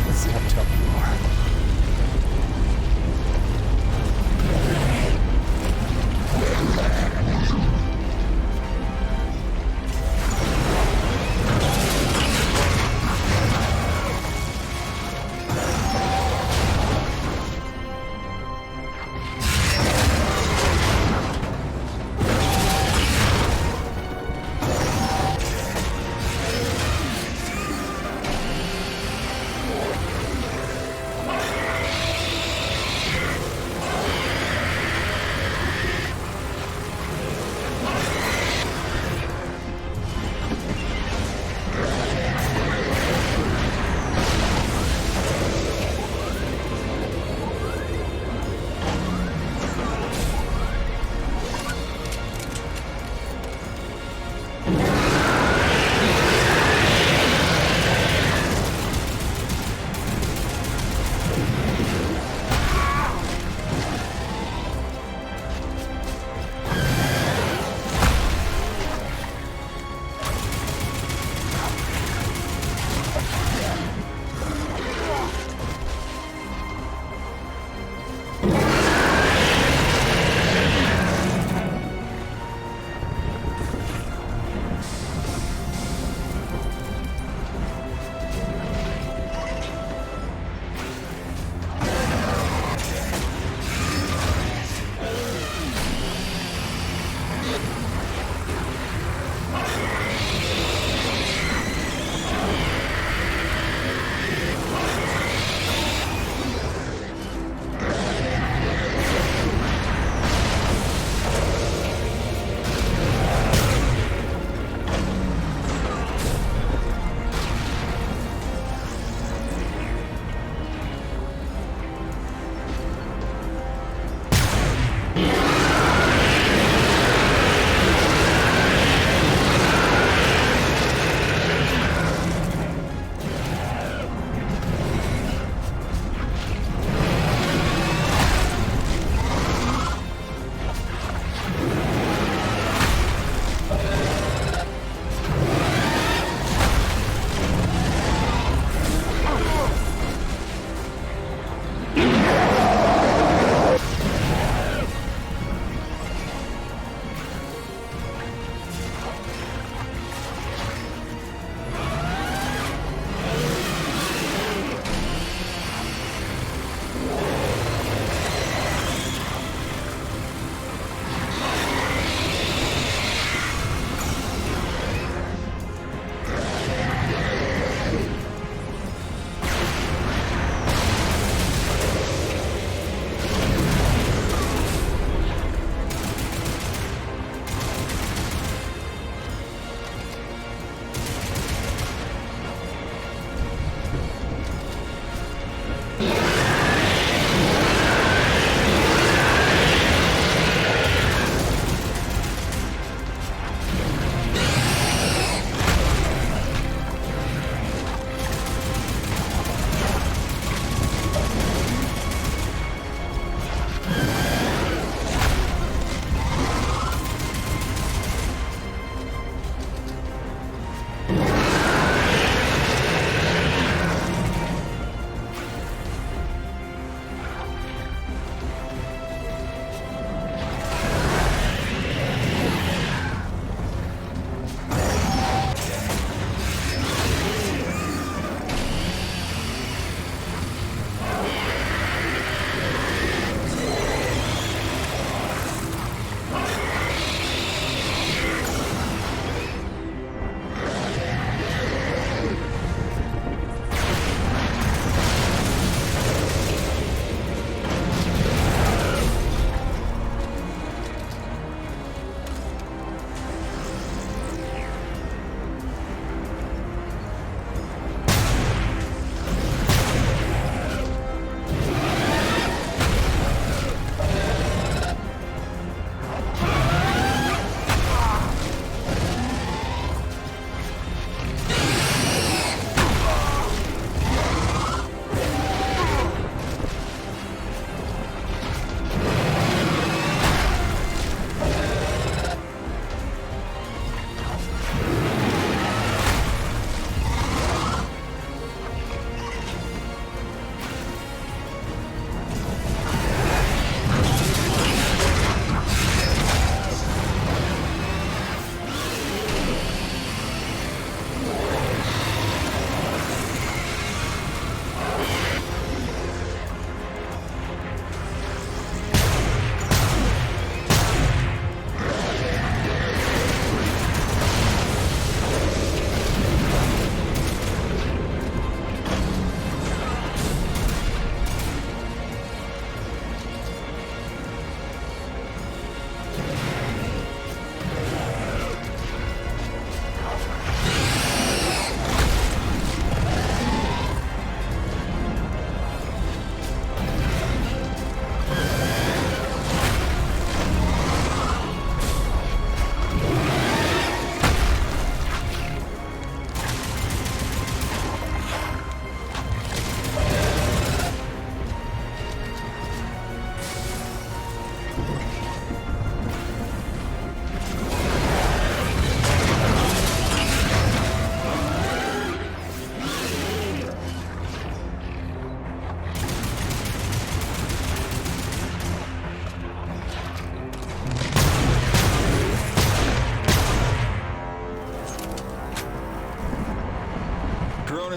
Let's see how tough you are.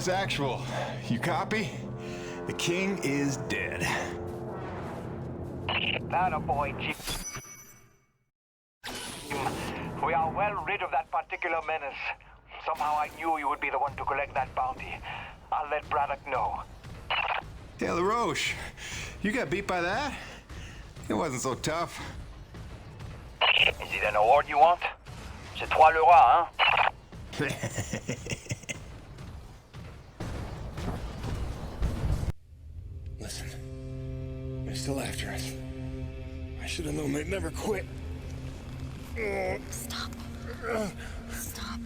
Yes, actual. You copy? The king is dead. Attaboy, Jim. We are well rid of that particular menace. Somehow I knew you would be the one to collect that bounty. I'll let Braddock know. Hey, LaRoche, you got beat by that? It wasn't so tough. Is it an award you want? C'est toi le roi, hein? Listen, they're still after us. I should have known they'd never quit. Stop. Stop.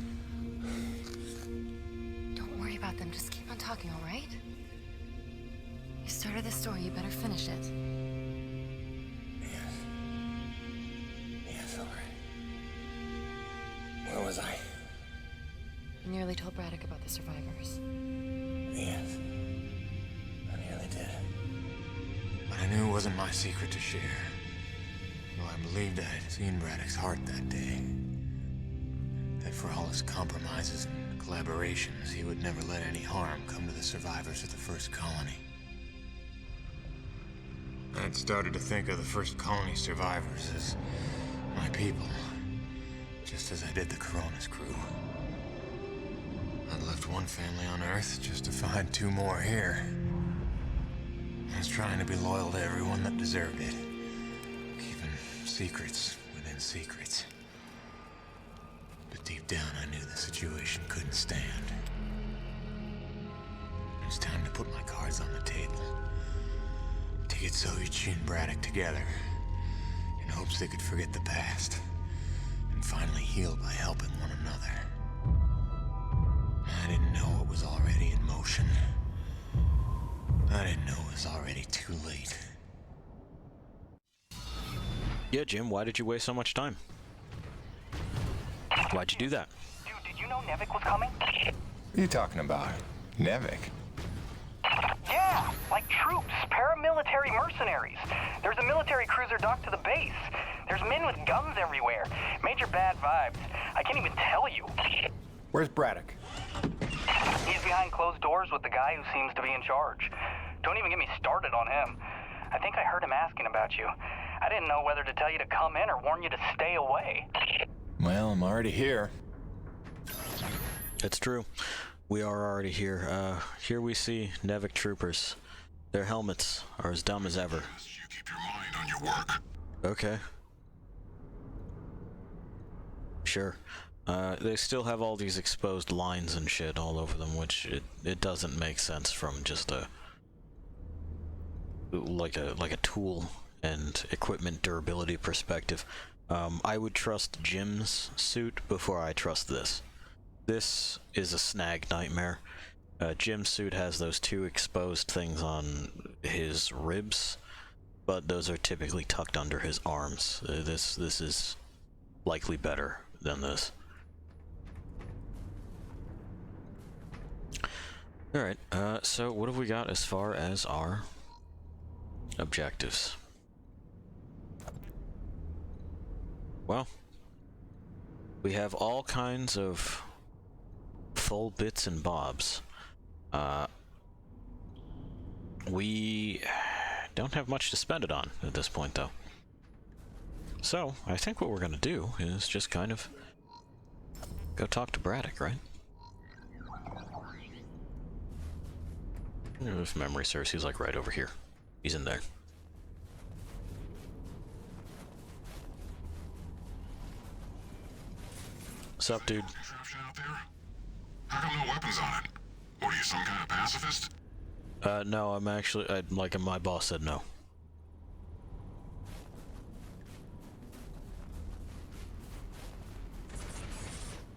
Don't worry about them. Just keep on talking, all right? You started the story. You better finish it. Yes, all right. Where was I? You nearly told Braddock about the survivors. Yes. I nearly did. But I knew it wasn't my secret to share. Though I believed I had seen Braddock's heart that day. That for all his compromises and collaborations, he would never let any harm come to the survivors of the first colony. I had started to think of the first colony survivors as my people, just as I did the Coronas crew. I'd left one family on Earth just to find two more here. I was trying to be loyal to everyone that deserved it. Keeping secrets within secrets. But deep down, I knew the situation couldn't stand. It was time to put my cards on the table. To get Soyuchi and Braddock together, in hopes they could forget the past, and finally heal by helping one another. I didn't know it was already in motion. I didn't know it was already too late. Yeah, Jim, why did you waste so much time? Why'd you do that? Dude, did you know Nevik was coming? What are you talking about? Nevik? Yeah, like troops, paramilitary mercenaries. There's a military cruiser docked to the base. There's men with guns everywhere. Major bad vibes. I can't even tell you. Where's Braddock? He's behind closed doors with the guy who seems to be in charge. Don't even get me started on him. I think I heard him asking about you. I didn't know whether to tell you to come in or warn you to stay away. Well, I'm already here. It's true. We are already here. Here we see Nevik troopers. Their helmets are as dumb as ever. You keep your mind on your work. Okay. Sure. They still have all these exposed lines and shit all over them, which it doesn't make sense from just a tool and equipment durability perspective. I would trust Jim's suit before I trust this. This is a snag nightmare. Jim's suit has those two exposed things on his ribs, but those are typically tucked under his arms. This is likely better than this. Alright, so what have we got as far as our objectives? Well, we have all kinds of full bits and bobs. We don't have much to spend it on at this point, though. So, I think what we're gonna do is just kind of go talk to Braddock, right? If memory serves, he's like right over here. He's in there. What's up, dude? How come no weapons on it? What are you, some kind of pacifist? No, I'm actually, my boss said no.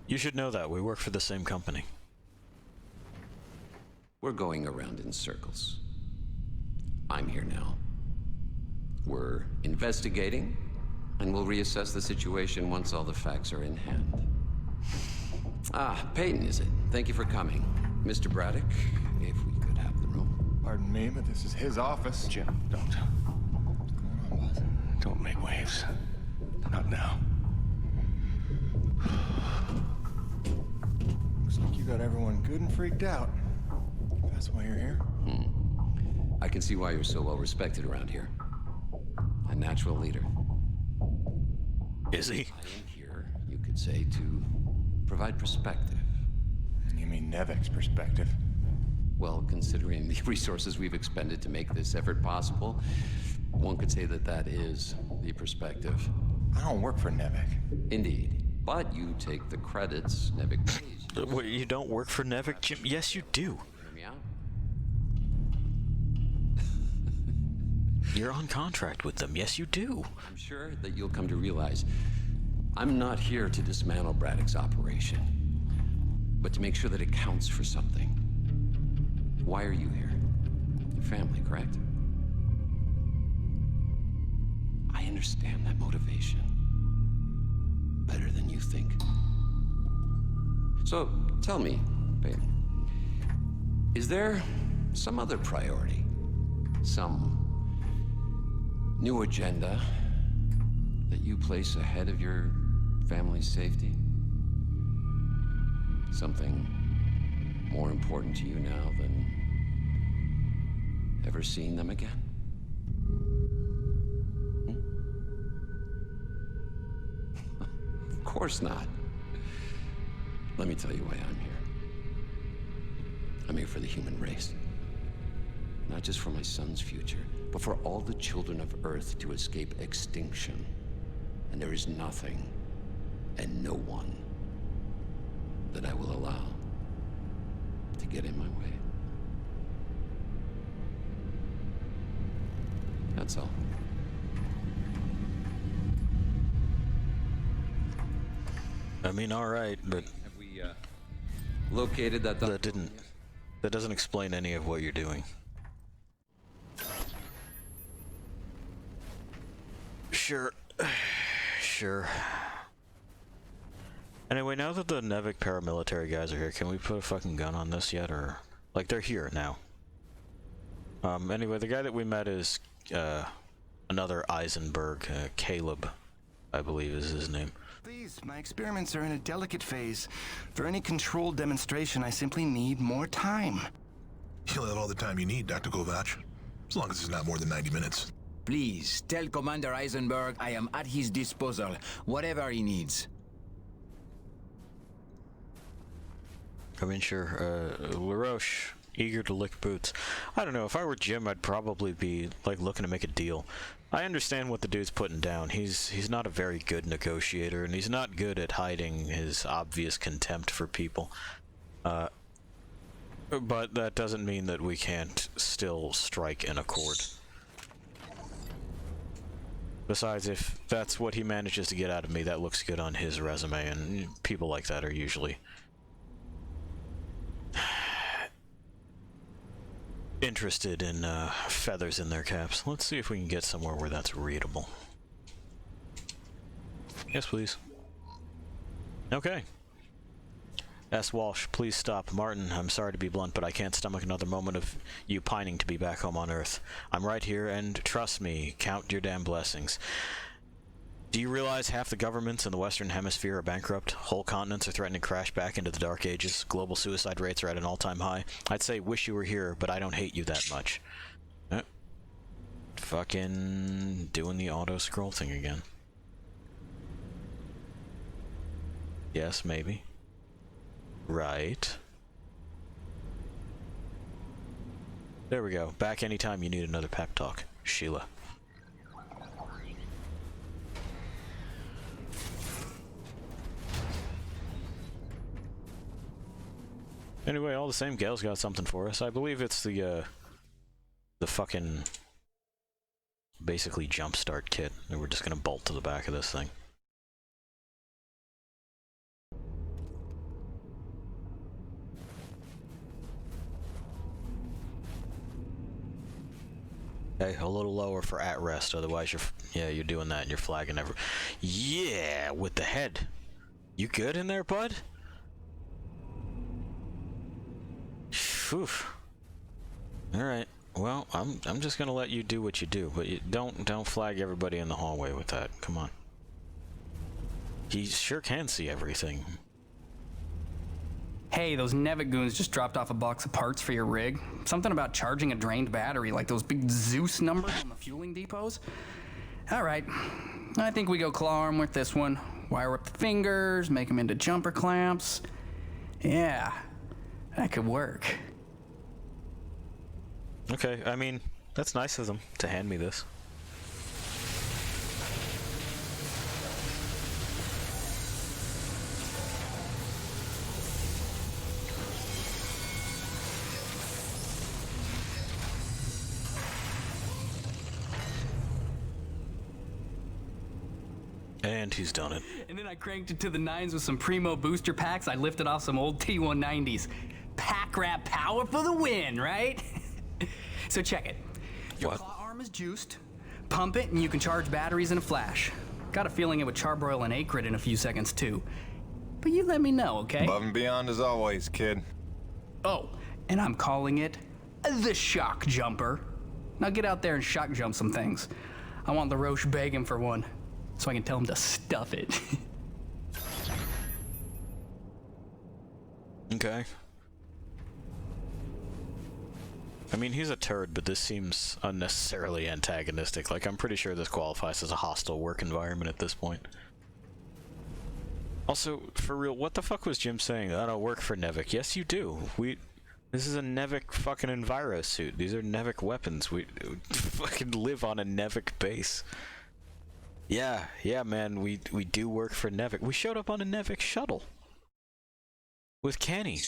You should know that. We work for the same company. We're going around in circles. I'm here now. We're investigating, and we'll reassess the situation once all the facts are in hand. Ah, Peyton, is it? Thank you for coming. Mr. Braddock, if we could have the room. Pardon me, but this is his office. Jim, don't. What's going on, boss? Don't make waves. Not now. Looks like you got everyone good and freaked out. That's why you're here? I can see why you're so well respected around here. A natural leader. Is he? I am here, you could say, to provide perspective. You mean Nevik's perspective? Well, considering the resources we've expended to make this effort possible, one could say that that is the perspective. I don't work for Nevik. Indeed. But you take the credits Nevik pays you. Wait, you don't work for Nevik, Jim? Yes, you do. Hear me out? You're on contract with them. Yes, you do. I'm sure that you'll come to realize I'm not here to dismantle Braddock's operation, but to make sure that it counts for something. Why are you here? Your family, correct? I understand that motivation better than you think. So, tell me, babe, is there some other priority? Some new agenda that you place ahead of your family's safety? Something more important to you now than ever seeing them again? Of course not. Let me tell you why I'm here. I'm here for the human race. Not just for my son's future, but for all the children of Earth to escape extinction. And there is nothing and no one that I will allow to get in my way. That's all. I mean, all right, but have we located that? That doesn't explain any of what you're doing. Sure. Sure. Anyway, now that the Nevik paramilitary guys are here, can we put a fucking gun on this yet, or... Like, they're here now. Anyway, the guy that we met is, another Eisenberg, Caleb, I believe is his name. Please, my experiments are in a delicate phase. For any controlled demonstration, I simply need more time. You'll have all the time you need, Dr. Kovac. As long as it's not more than 90 minutes. Please, tell Commander Eisenberg I am at his disposal, whatever he needs. I mean, sure, LaRoche, eager to lick boots. I don't know, if I were Jim, I'd probably be, like, looking to make a deal. I understand what the dude's putting down. He's not a very good negotiator, and he's not good at hiding his obvious contempt for people. But that doesn't mean that we can't still strike an accord. Besides, if that's what he manages to get out of me, that looks good on his resume, and people like that are usually interested in feathers in their caps. Let's see if we can get somewhere where that's readable. Yes, please. Okay. S. Walsh, please stop. Martin, I'm sorry to be blunt, but I can't stomach another moment of you pining to be back home on Earth. I'm right here, and trust me, count your damn blessings. Do you realize half the governments in the Western Hemisphere are bankrupt? Whole continents are threatening to crash back into the Dark Ages. Global suicide rates are at an all-time high. I'd say wish you were here, but I don't hate you that much. Fucking doing the auto-scroll thing again. Yes, maybe. Right. There we go. Back anytime you need another pep talk. Sheila. Anyway, all the same, Gail's got something for us. I believe it's the fucking basically jumpstart kit, and we're just gonna bolt to the back of this thing. Okay, a little lower for at rest, otherwise you're doing that and you're flagging every... Yeah, with the head. You good in there, bud? Oof. Alright, well, I'm just gonna let you do what you do, but you don't flag everybody in the hallway with that. Come on. He sure can see everything. Hey, those Nevik goons just dropped off a box of parts for your rig. Something about charging a drained battery, like those big Zeus numbers on the fueling depots. Alright, I think we go claw arm with this one. Wire up the fingers, make them into jumper clamps. Yeah, that could work. Okay, I mean, that's nice of them to hand me this. And he's done it. And then I cranked it to the nines with some primo booster packs. I lifted off some old T190s. Pack rat power for the win, right? So check it. Your claw arm is juiced. Pump it and you can charge batteries in a flash. Got a feeling it would charbroil an acrid in a few seconds too. But you let me know, okay? Above and beyond as always, kid. Oh, and I'm calling it the shock jumper. Now get out there and shock jump some things. I want LaRoche begging for one, so I can tell him to stuff it. Okay. I mean, he's a turd, but this seems unnecessarily antagonistic. Like, I'm pretty sure this qualifies as a hostile work environment at this point. Also, for real, what the fuck was Jim saying? I don't work for Nevik. Yes, you do. This is a Nevik fucking Enviro suit. These are Nevik weapons. We fucking live on a Nevik base. Yeah, man, we do work for Nevik. We showed up on a Nevik shuttle. With Kenny.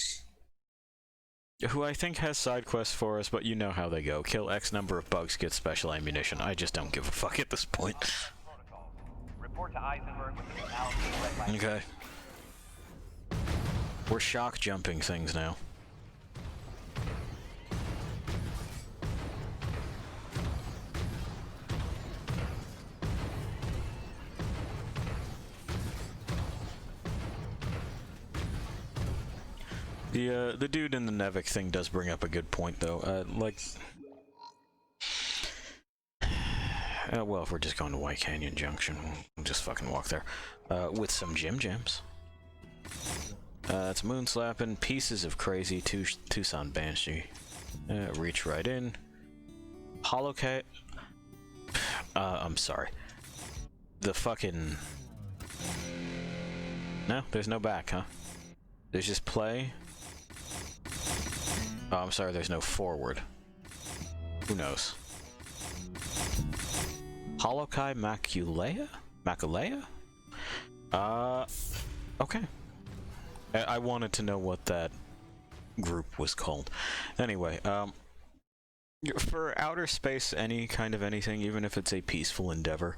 Who I think has side quests for us, but you know how they go. Kill X number of bugs, get special ammunition. I just don't give a fuck at this point. Report to Eisenberg with the analysis led by... Okay. We're shock jumping things now. The dude in the Nevik thing does bring up a good point, though. Well, if we're just going to White Canyon Junction, we'll just fucking walk there. With some Jim Jams. It's moon slapping, pieces of crazy, Tucson Banshee. Reach right in. Hollow I'm sorry. The fucking... No, there's no back, huh? There's just play. Oh, I'm sorry, there's no forward. Who knows? Holokai Maculea? Maculea? Okay. I wanted to know what that group was called. Anyway, for outer space, any kind of anything, even if it's a peaceful endeavor,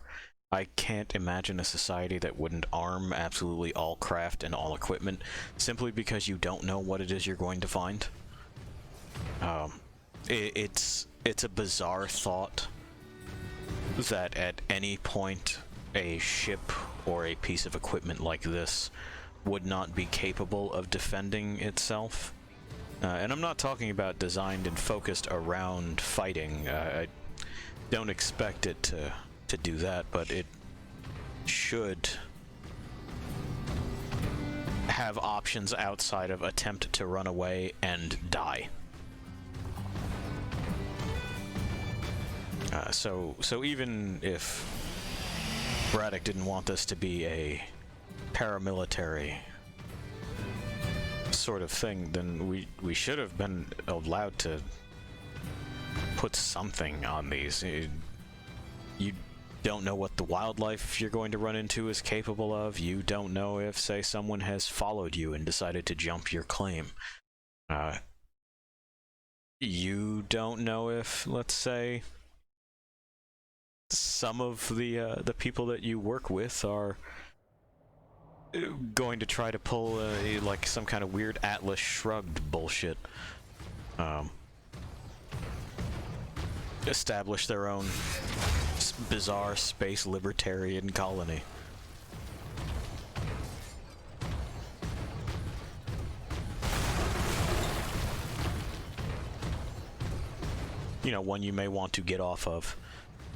I can't imagine a society that wouldn't arm absolutely all craft and all equipment simply because you don't know what it is you're going to find. It's a bizarre thought that at any point a ship or a piece of equipment like this would not be capable of defending itself. And I'm not talking about designed and focused around fighting. I don't expect it to do that, but it should have options outside of attempt to run away and die. So even if Braddock didn't want this to be a paramilitary sort of thing, then we should have been allowed to put something on these. You don't know what the wildlife you're going to run into is capable of. You don't know if, say, someone has followed you and decided to jump your claim. You don't know if, let's say, some of the people that you work with are going to try to pull like some kind of weird Atlas Shrugged bullshit. Establish their own bizarre space libertarian colony. You know, one you may want to get off of.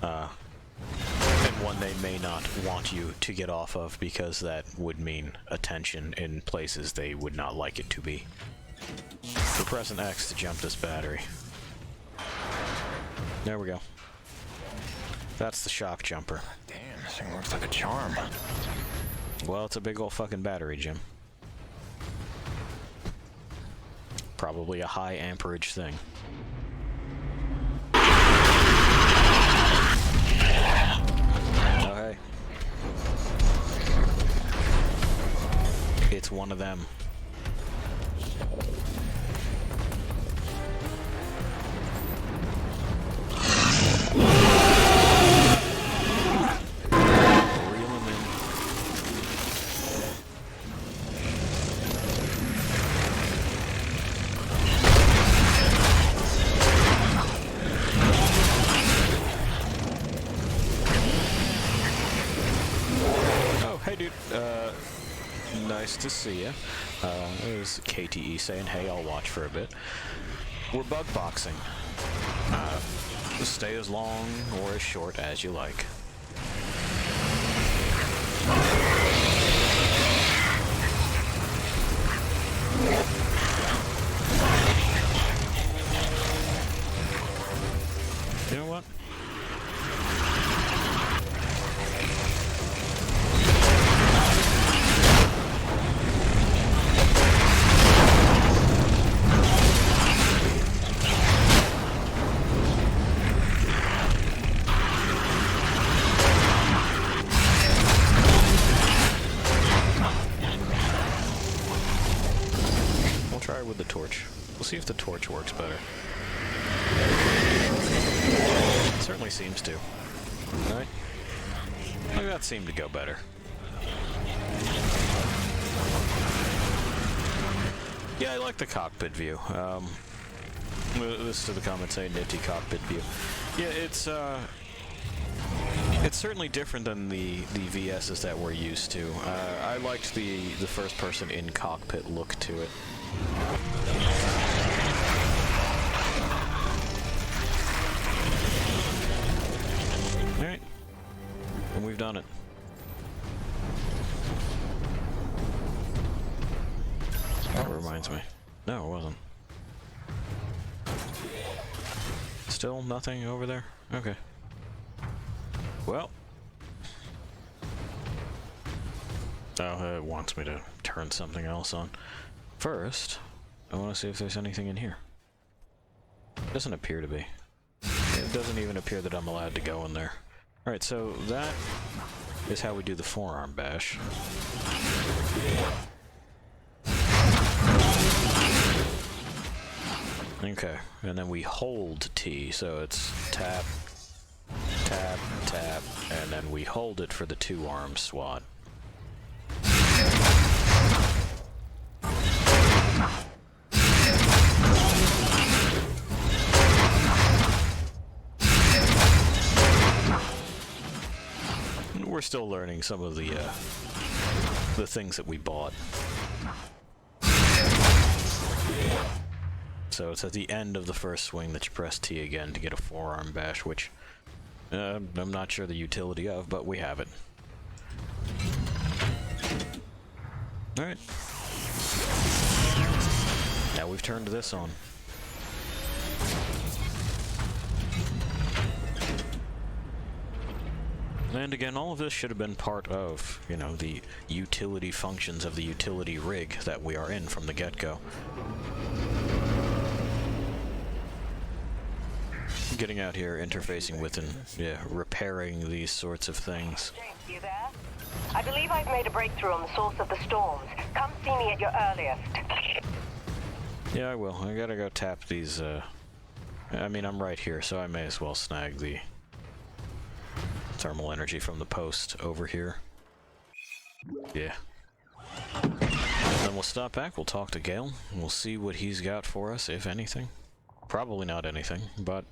And one they may not want you to get off of, because that would mean attention in places they would not like it to be. So press an X to jump this battery. There we go. That's the shock jumper. Damn, this thing looks like a charm. Well, it's a big old fucking battery, Jim. Probably a high amperage thing. Oh, hey. It's one of them. Nice to see ya. It was KTE saying, hey, I'll watch for a bit. We're bug boxing. Stay as long or as short as you like. You know what? With the torch. We'll see if the torch works better. It certainly seems to. Right? Like that seemed to go better. Yeah, I like the cockpit view. This to the comments saying nifty cockpit view. Yeah, it's certainly different than the VSs that we're used to. I liked the first person in cockpit look to it. Alright. And we've done it. That reminds me. No, it wasn't. Still nothing over there? Okay. Well. Oh, it wants me to turn something else on. First, I want to see if there's anything in here. Doesn't appear to be. It doesn't even appear that I'm allowed to go in there. Alright, so that is how we do the forearm bash. Okay, and then we hold T, so it's tap, tap, tap, and then we hold it for the two-arm swat. We're still learning some of the things that we bought. So it's at the end of the first swing that you press T again to get a forearm bash, which I'm not sure the utility of, but we have it. Alright. Now we've turned this on. And again, all of this should have been part of, you know, the utility functions of the utility rig that we are in from the get-go. Getting out here, interfacing with and, yeah, repairing these sorts of things. James, you there? I believe I've made a breakthrough on the source of the storms. Come see me at your earliest. Yeah, I will. I gotta go tap these, I mean, I'm right here, so I may as well snag the thermal energy from the post over here. Yeah. Then we'll stop back, we'll talk to Gale, and we'll see what he's got for us, if anything. Probably not anything, but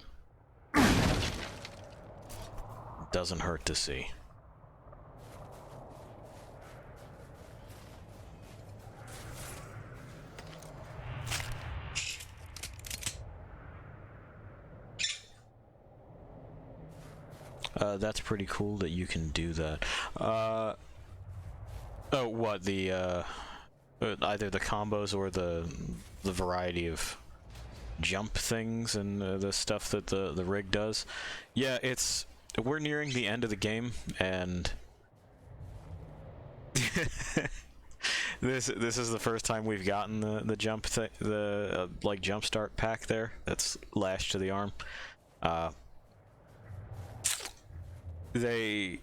doesn't hurt to see. That's pretty cool that you can do that. Oh, what, the, either the combos or the variety of jump things and the stuff that the rig does? Yeah, we're nearing the end of the game, and this is the first time we've gotten the jump like jump start pack there that's lashed to the arm. They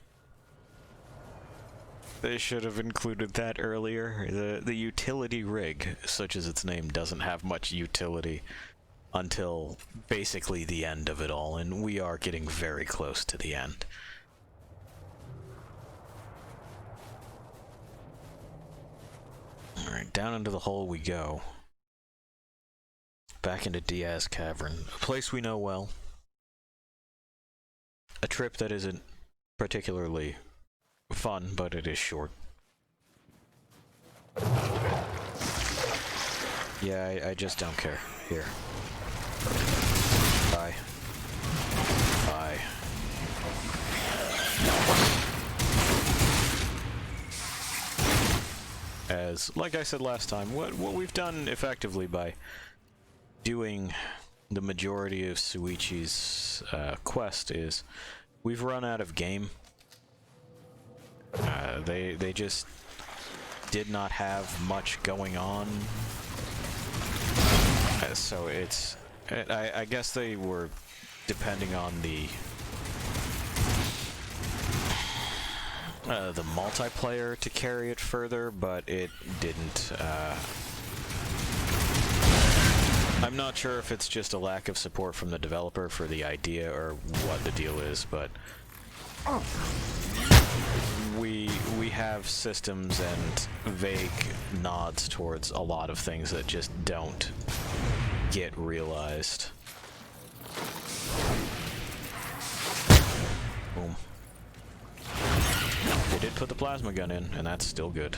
should have included that earlier. The utility rig, such as its name, doesn't have much utility until basically the end of it all, and we are getting very close to the end. Alright, down into the hole we go. Back into Diaz Cavern, a place we know well. A trip that isn't particularly fun, but it is short. Yeah, I just don't care. Here. Bye. Bye. As, like I said last time, what we've done effectively by doing the majority of Suichi's quest is we've run out of game. They just did not have much going on. So it's... I guess they were depending on the multiplayer to carry it further, but it didn't. I'm not sure if it's just a lack of support from the developer for the idea or what the deal is, but we have systems and vague nods towards a lot of things that just don't get realized. Boom. They did put the plasma gun in, and that's still good.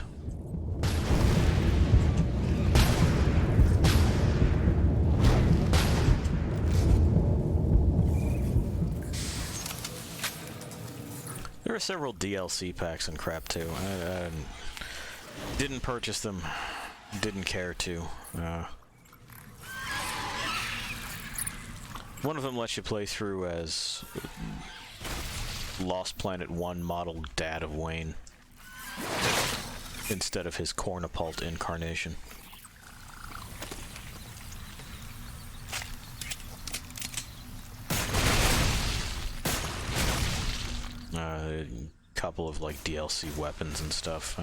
There are several DLC packs and crap too. I didn't purchase them, didn't care to. One of them lets you play through as Lost Planet 1 modeled Dad of Wayne instead of his cornapult incarnation. A couple of like DLC weapons and stuff.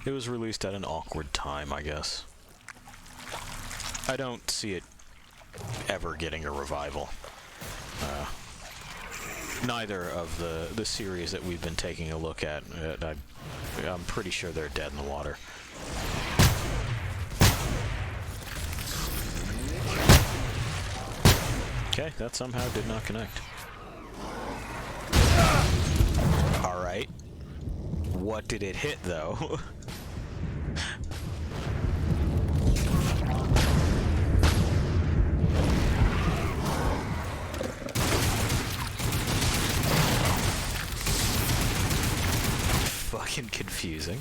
It was released at an awkward time, I guess. I don't see it ever getting a revival. Neither of the series that we've been taking a look at. I'm pretty sure they're dead in the water. Okay, that somehow did not connect. Alright. What did it hit, though? Fucking confusing.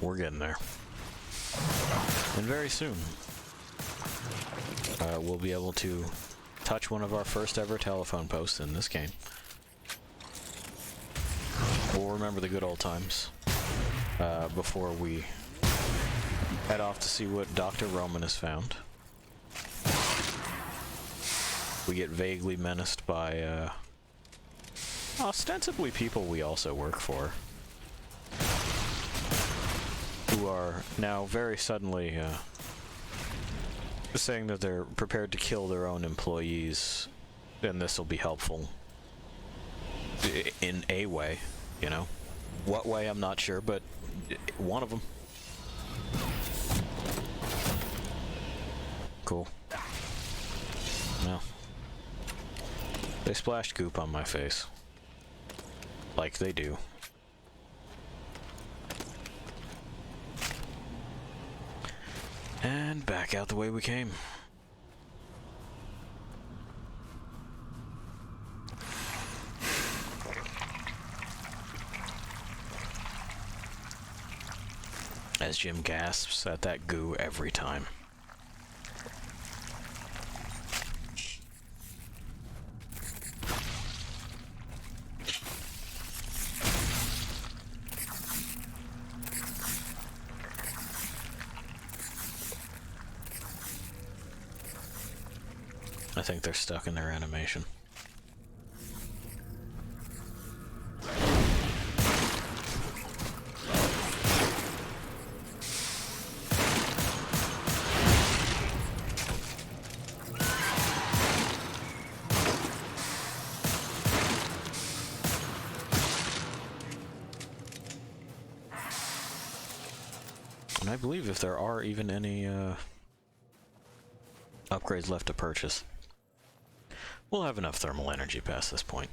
We're getting there. And very soon, we'll be able to touch one of our first ever telephone posts in this game. We'll remember the good old times before we head off to see what Dr. Roman has found. We get vaguely menaced by, ostensibly people we also work for, who are now very suddenly, saying that they're prepared to kill their own employees, and this will be helpful in a way, you know? What way, I'm not sure, but one of them. Cool. No. They splashed goop on my face. Like they do. And back out the way we came. As Jim gasps at that goo every time. I think they're stuck in their animation. And I believe if there are even any upgrades left to purchase, we'll have enough thermal energy past this point.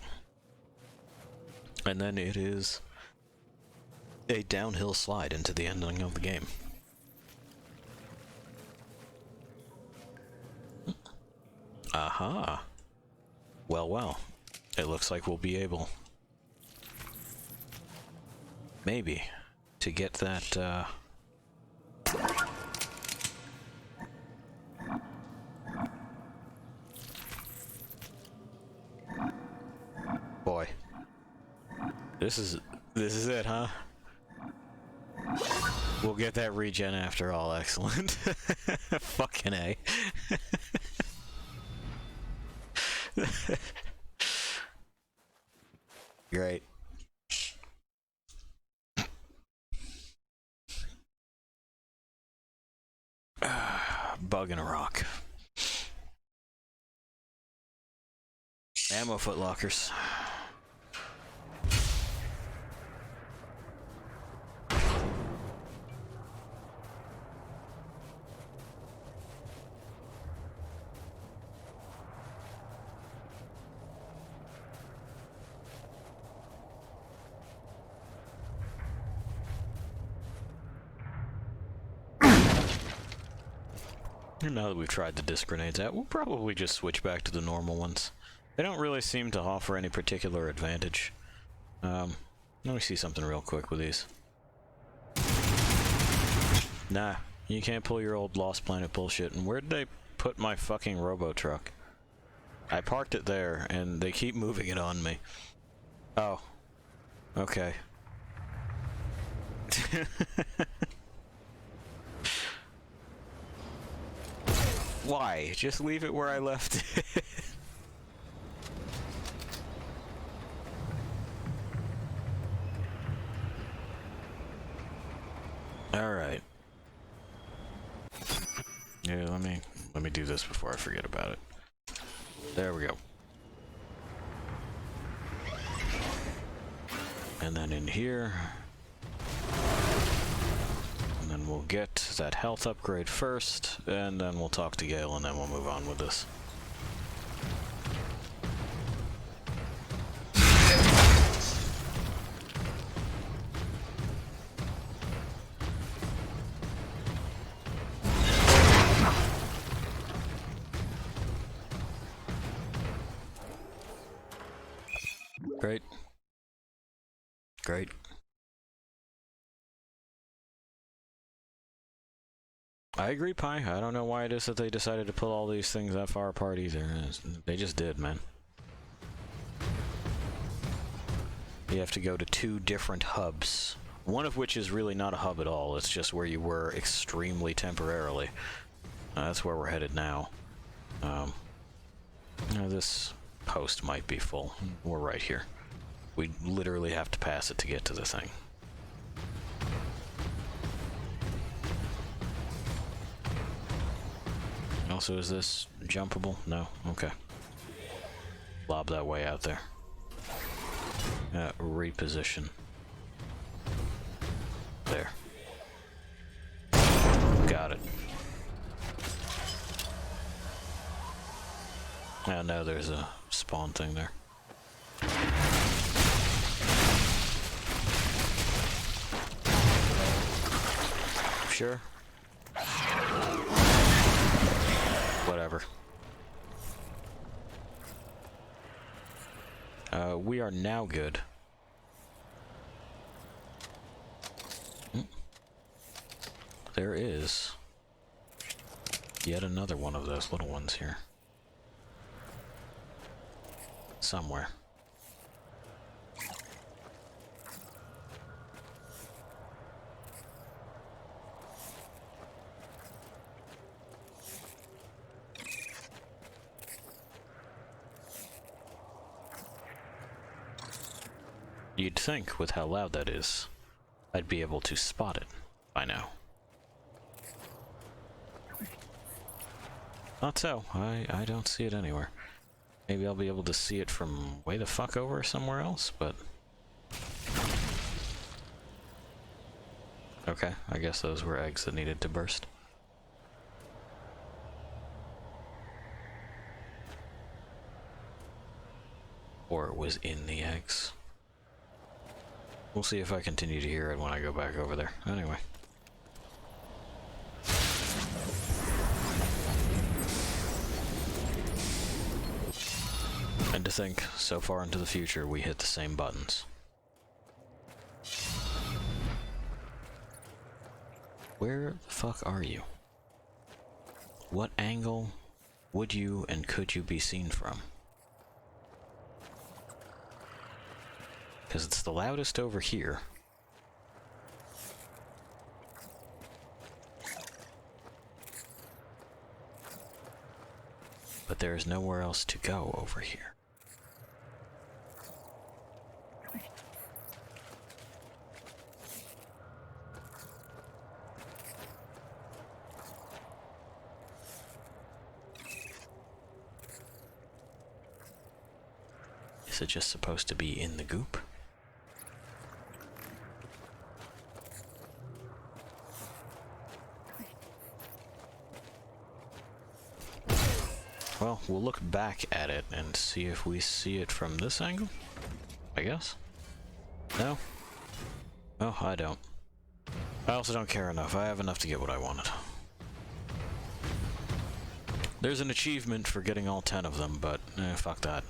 And then it is a downhill slide into the ending of the game. Aha. Well, well. It looks like we'll be able, maybe, to get that, boy. This is it, huh? We'll get that regen after all, excellent. Fucking A. Great. Bug in a rock. Ammo footlockers. And now that we've tried the disc grenades out, we'll probably just switch back to the normal ones. They don't really seem to offer any particular advantage. Let me see something real quick with these. Nah, you can't pull your old Lost Planet bullshit. And where did they put my fucking robo-truck? I parked it there, and they keep moving it on me. Oh. Okay. Why? Just leave it where I left it. Alright. Yeah, let me do this before I forget about it. There we go. And then in here. And then we'll get that health upgrade first, and then we'll talk to Gale, and then we'll move on with this. Great. Great. I agree, Pi. I don't know why it is that they decided to pull all these things that far apart either. They just did, man. You have to go to 2 different hubs. One of which is really not a hub at all. It's just where you were extremely temporarily. That's where we're headed now. Now this post might be full. We're right here. We literally have to pass it to get to the thing. Also, is this jumpable? No? Okay. Lob that way out there. Reposition. There. Got it. And now there's a spawn thing there. Sure. Whatever. We are now good. There is yet another one of those little ones here. Somewhere. You'd think, with how loud that is, I'd be able to spot it by now. Not so. I don't see it anywhere. Maybe I'll be able to see it from way the fuck over somewhere else, but... Okay, I guess those were eggs that needed to burst. Or it was in the eggs. We'll see if I continue to hear it when I go back over there. Anyway. And to think, so far into the future, we hit the same buttons. Where the fuck are you? What angle would you and could you be seen from? Because it's the loudest over here. But there is nowhere else to go over here. Is it just supposed to be in the goop? Well, we'll look back at it and see if we see it from this angle, I guess? No? Oh, I don't. I also don't care enough. I have enough to get what I wanted. There's an achievement for getting all 10 of them, but fuck that.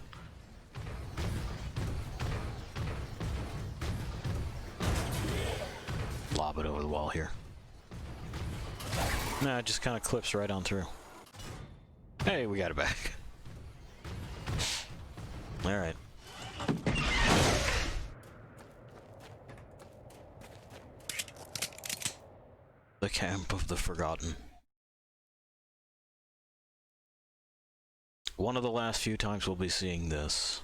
Lob it over the wall here. Nah, it just kind of clips right on through. Hey, we got it back. Alright. The Camp of the Forgotten. One of the last few times we'll be seeing this.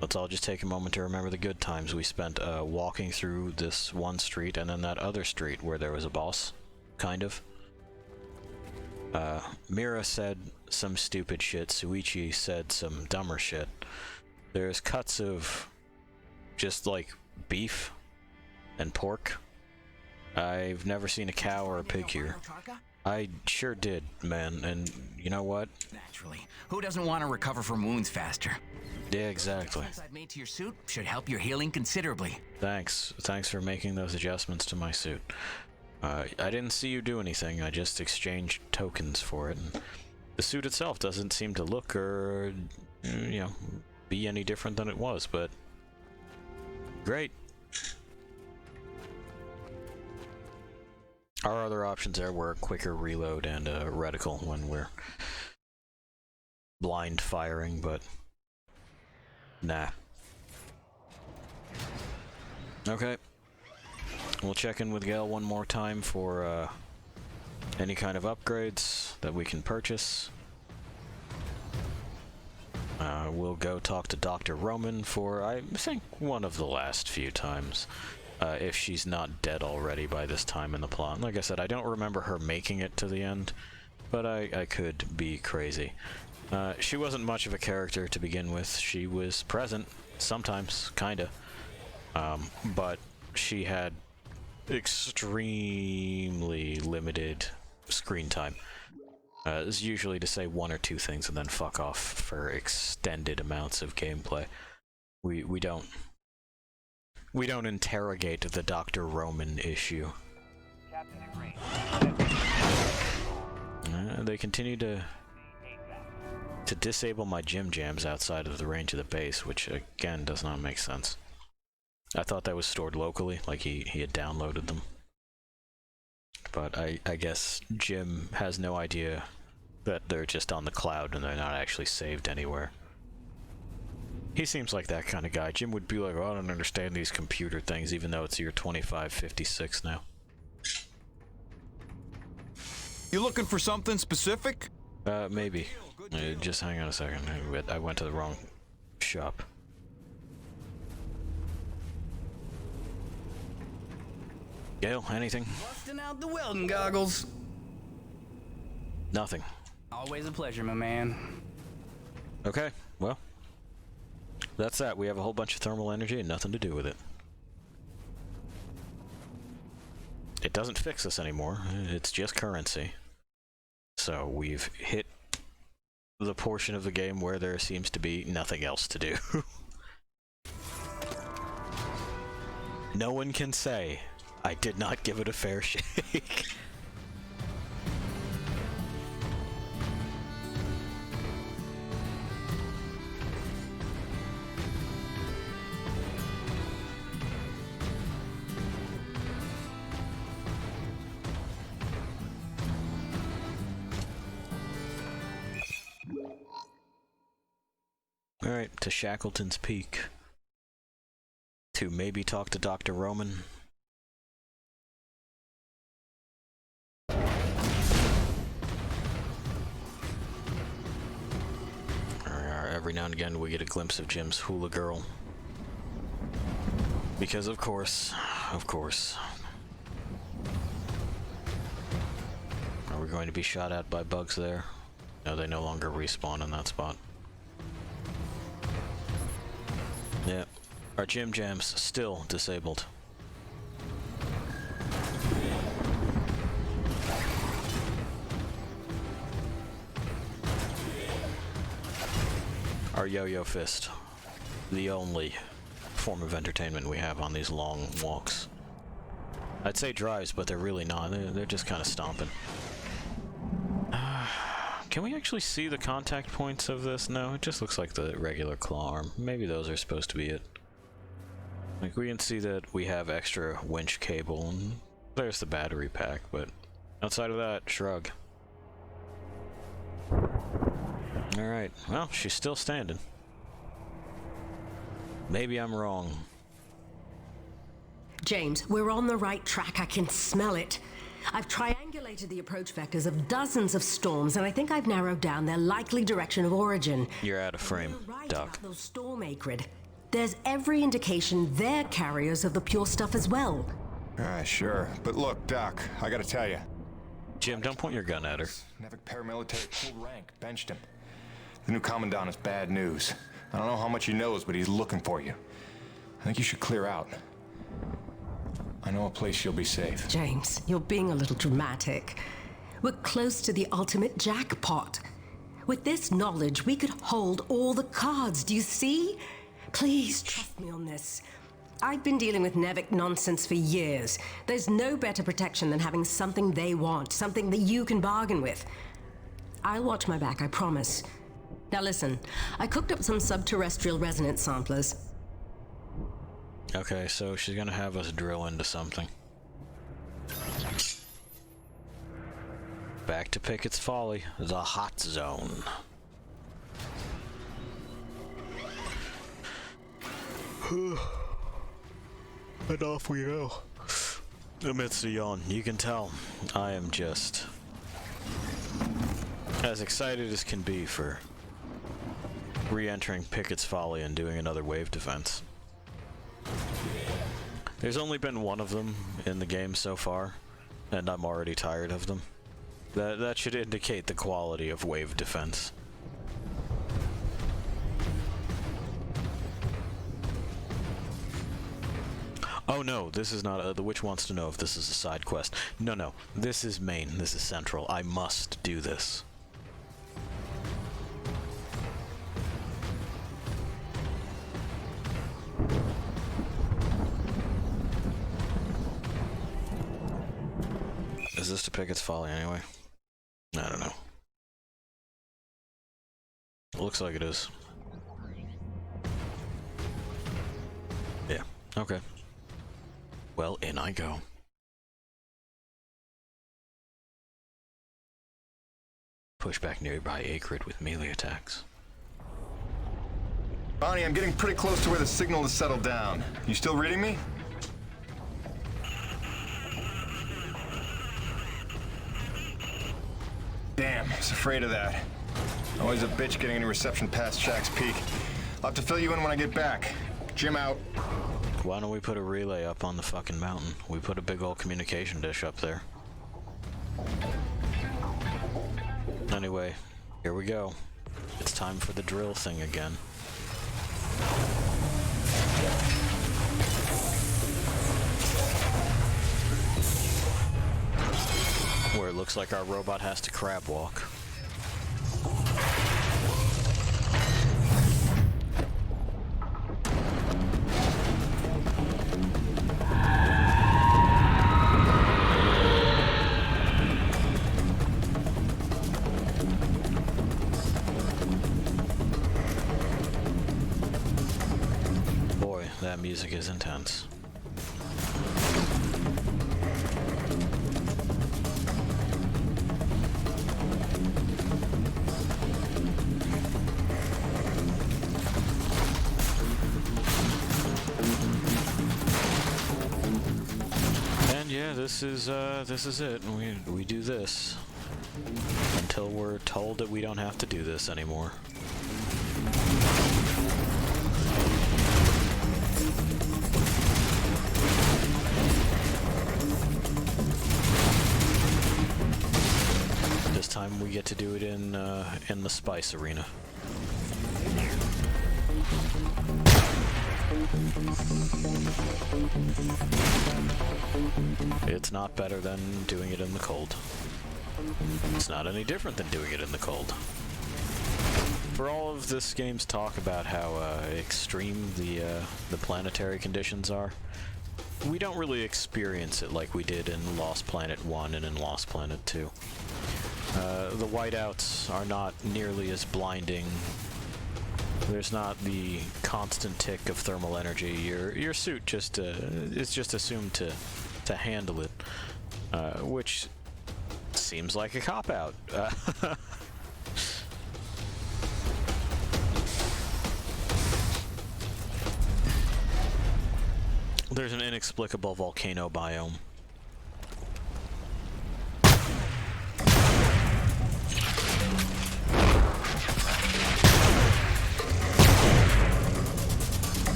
Let's all just take a moment to remember the good times we spent walking through this one street and then that other street where there was a boss, kind of. Mira said some stupid shit, Suichi said some dumber shit. There's cuts of just like beef and pork. I've never seen a cow or a pig here. I sure did, man, and you know what? Naturally. Who doesn't want to recover from wounds faster? Yeah, exactly. The I've made to your suit should help your healing considerably. Thanks. Thanks for making those adjustments to my suit. I didn't see you do anything. I just exchanged tokens for it. And the suit itself doesn't seem to look or, you know, be any different than it was, but great. Our other options there were quicker reload and reticle when we're blind firing, but nah. Okay. We'll check in with Gale one more time for any kind of upgrades that we can purchase. We'll go talk to Dr. Roman for, I think, one of the last few times. If she's not dead already by this time in the plot. Like I said, I don't remember her making it to the end, but I could be crazy. She wasn't much of a character to begin with. She was present, sometimes, kinda. But she had extremely limited screen time. It's usually to say one or two things and then fuck off for extended amounts of gameplay. We don't interrogate the Dr. Roman issue. They continue to disable my gym jams outside of the range of the base, which again does not make sense. I thought that was stored locally, like he had downloaded them. But I guess Jim has no idea that they're just on the cloud and they're not actually saved anywhere. He seems like that kind of guy. Jim would be like, oh, I don't understand these computer things, even though it's year 2556 now. You looking for something specific? Maybe. Just hang on a second. I went to the wrong shop. Gale, anything? Busting out the welding goggles. Nothing. Always a pleasure, my man. Okay, well. That's that. We have a whole bunch of thermal energy and nothing to do with it. It doesn't fix us anymore. It's just currency. So we've hit the portion of the game where there seems to be nothing else to do. No one can say I did not give it a fair shake. Alright, to Shackleton's Peak. To maybe talk to Dr. Roman. Every now and again we get a glimpse of Jim's hula girl. Because of course. Are we going to be shot at by bugs there? No, they no longer respawn in that spot. Yep. Our gym jam's still disabled. Our yo-yo fist. The only form of entertainment we have on these long walks. I'd say drives, but they're really not. They're just kind of stomping. Can we actually see the contact points of this? No, it just looks like the regular claw arm. Maybe those are supposed to be it. Like, we can see that we have extra winch cable, and there's the battery pack, but outside of that, shrug. Alright, well, she's still standing. Maybe I'm wrong. James, we're on the right track. I can smell it. I've triangulated the approach vectors of dozens of storms, and I think I've narrowed down their likely direction of origin. You're out of frame, Doc. Those storm acrid. There's every indication they're carriers of the pure stuff as well. Sure. But look, Doc, I gotta tell you. Jim, don't point your gun at her. Navik paramilitary pulled rank, benched him. The new commandant is bad news. I don't know how much he knows, but he's looking for you. I think you should clear out. I know a place you'll be safe. James, you're being a little dramatic. We're close to the ultimate jackpot. With this knowledge, we could hold all the cards, do you see? Please trust me on this. I've been dealing with Navik nonsense for years. There's no better protection than having something they want, something that you can bargain with. I'll watch my back, I promise. Now listen, I cooked up some subterrestrial resonance samplers. Okay, so she's gonna have us drill into something. Back to Pickett's Folly, the hot zone. And off we go. Amidst a yawn, you can tell I am just as excited as can be for re-entering Pickett's Folly and doing another wave defense. There's only been one of them in the game so far, and I'm already tired of them. That should indicate the quality of wave defense. Oh no, this is not the witch wants to know if this is a side quest. No, this is main, this is central. I must do this. Is this to Pickett's Folly anyway? I don't know. Looks like it is. Yeah, okay. Well, in I go. Push back nearby Acrid with melee attacks. Bonnie, I'm getting pretty close to where the signal has settled down. You still reading me? Damn, I was afraid of that. Always a bitch getting any reception past Shack's Peak. I'll have to fill you in when I get back. Jim out. Why don't we put a relay up on the fucking mountain? We put a big old communication dish up there. Anyway, here we go. It's time for the drill thing again. Where it looks like our robot has to crab walk. Boy, that music is intense. This is it. We do this until we're told that we don't have to do this anymore. This time we get to do it in the spice arena. It's not better than doing it in the cold. It's not any different than doing it in the cold. For all of this game's talk about how extreme the planetary conditions are, we don't really experience it like we did in Lost Planet 1 and in Lost Planet 2. The whiteouts are not nearly as blinding. There's not the constant tick of thermal energy. Your suit just is just assumed to handle it, which seems like a cop-out. There's an inexplicable volcano biome.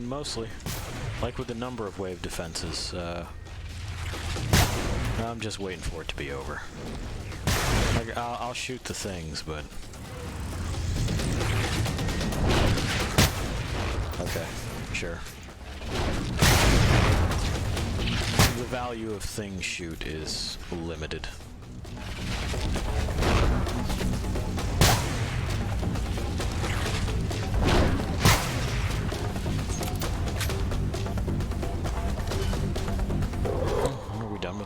Mostly, like with the number of wave defenses, I'm just waiting for it to be over. Like, I'll shoot the things, but... Okay, sure. The value of things shoot is limited.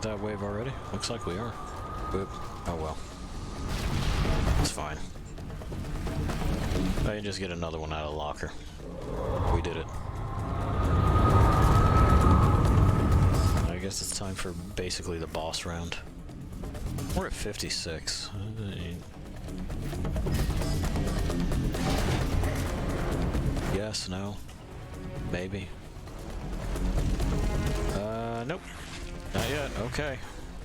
That wave already? Looks like we are. Boop. Oh well. It's fine. I can just get another one out of the locker. We did it. I guess it's time for basically the boss round. We're at 56. Yes, no, maybe. Nope. Not yet. Okay.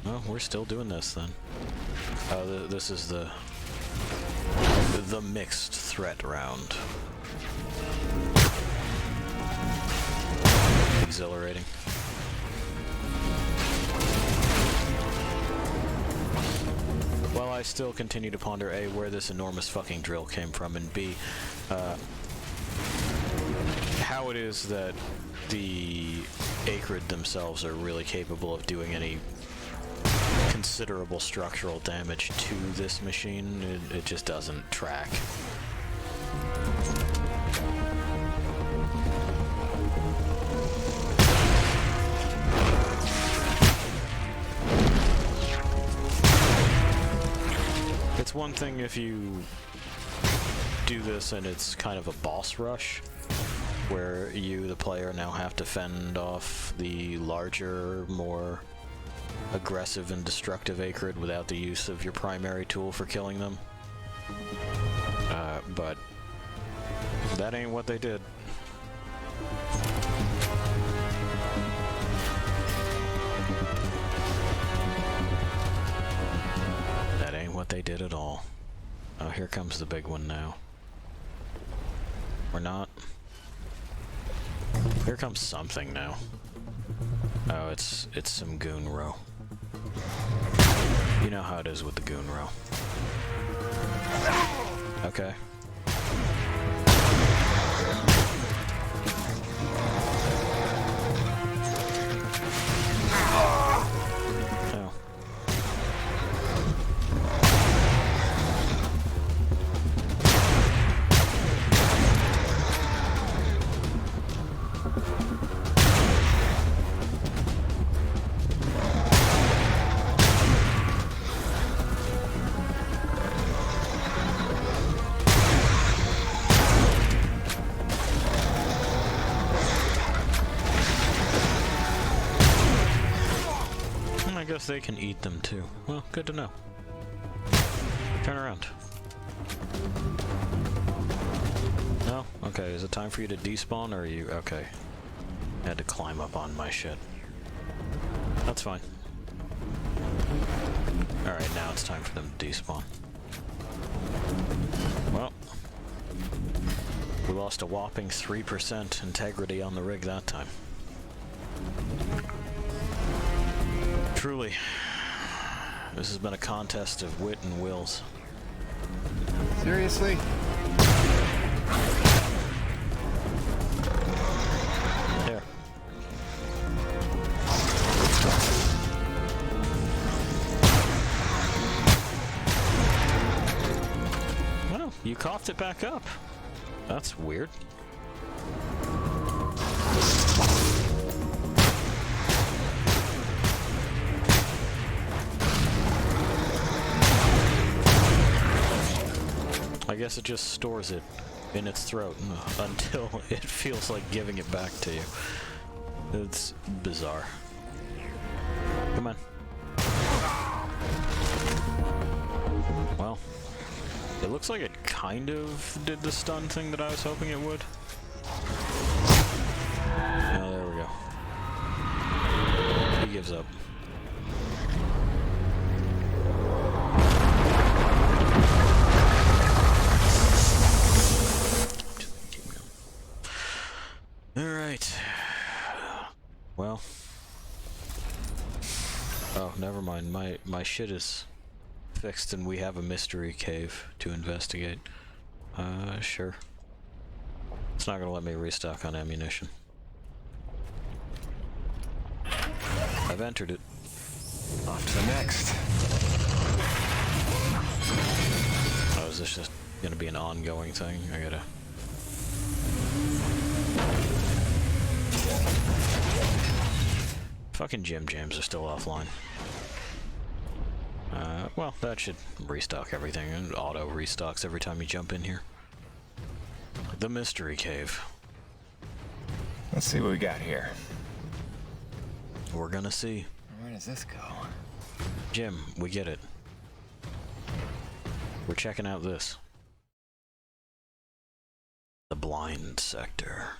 Well, we're still doing this then. This is the mixed threat round. Exhilarating. Well, I still continue to ponder A, where this enormous fucking drill came from, and B, how it is that the Acrid themselves are really capable of doing any considerable structural damage to this machine. It just doesn't track. It's one thing if you do this and it's kind of a boss rush, where you, the player, now have to fend off the larger, more aggressive and destructive Acrid without the use of your primary tool for killing them. But that ain't what they did. That ain't what they did at all. Oh, here comes the big one now. Or not. Here comes something now. Oh, it's some goon row. You know how it is with the goon row. Okay. Oh. I guess they can eat them too. Well, good to know. Turn around. No? Okay, is it time for you to despawn, or are you... Okay. I had to climb up on my shit. That's fine. Alright, now it's time for them to despawn. Well. We lost a whopping 3% integrity on the rig that time. Truly, this has been a contest of wit and wills. Seriously? There. Well, you coughed it back up. That's weird. I guess it just stores it in its throat until it feels like giving it back to you. It's bizarre. Come on. Well, it looks like it kind of did the stun thing that I was hoping it would. Oh, there we go. He gives up. Alright. Well. Oh, never mind. My shit is fixed and we have a mystery cave to investigate. Sure. It's not gonna let me restock on ammunition. I've entered it. Off to the next. Oh, is this just gonna be an ongoing thing? I gotta... Fucking gym jams are still offline. Well, that should restock everything, and auto restocks every time you jump in here. The mystery cave. Let's see what we got here. We're gonna see. Where does this go? Jim, we get it. We're checking out this. The blind sector.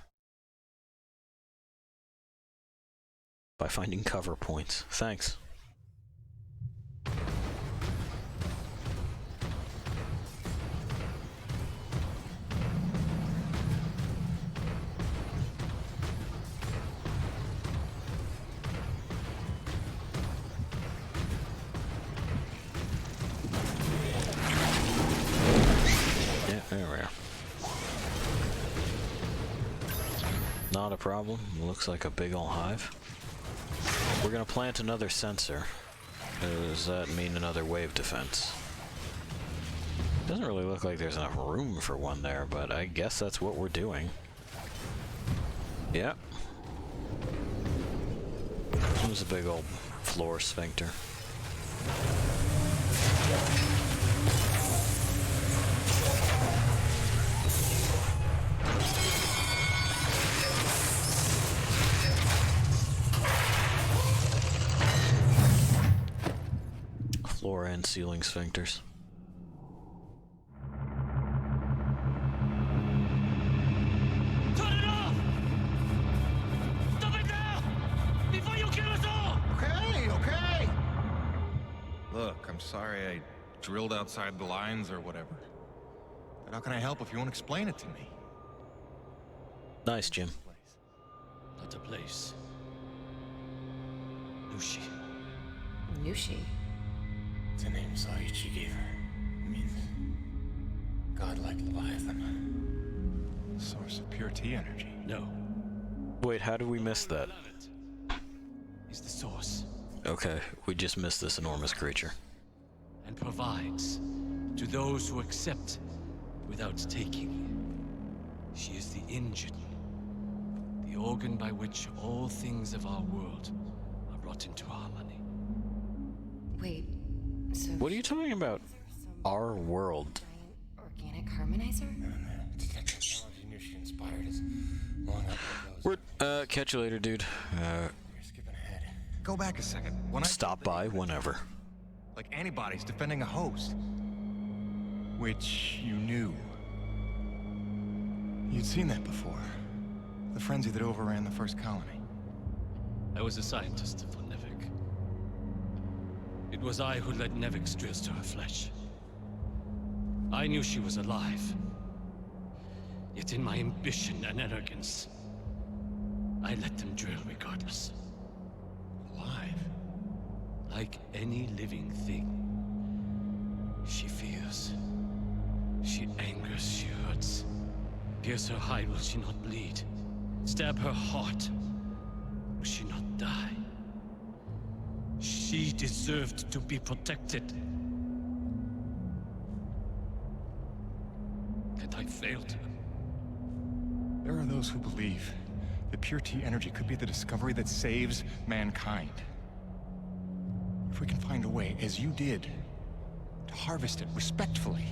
By finding cover points. Thanks. Yeah, there we are. Not a problem. Looks like a big ol' hive. We're gonna plant another sensor. Does that mean another wave defense? Doesn't really look like there's enough room for one there, but I guess that's what we're doing. Yep. There's a big old floor sphincter. Floor and ceiling sphincters. Turn it off! Stop it now! Before you kill us all! Okay. Look, I'm sorry I drilled outside the lines or whatever. But how can I help if you won't explain it to me? Nice, Jim. Not a place. Nushi. Nushi? It's a name Saichi gave her. It means godlike Leviathan. Source of pure T energy. No. Wait, how did we miss that? Is the source. Okay, we just missed this enormous creature. And provides to those who accept without taking. She is the engine, the organ by which all things of our world are brought into harmony. Wait, so... What are you talking about? Our world. Organic harmonizer? Technology Nushi inspired is long up We're, catch you later, dude. Go back a second. Stop by whenever. Like antibodies defending a host. Which you knew. You'd seen that before. The frenzy that overran the first colony. I was a scientist for Nevik. It was I who led Nevik's drills to her flesh. I knew she was alive. Yet in my ambition and arrogance, I let them drill regardless. Alive? Like any living thing. She fears. She angers, she hurts. Pierce her hide, will she not bleed? Stab her heart, will she not die? She deserved to be protected. And I failed her. There are those who believe that pure T energy could be the discovery that saves mankind. If we can find a way, as you did, to harvest it respectfully.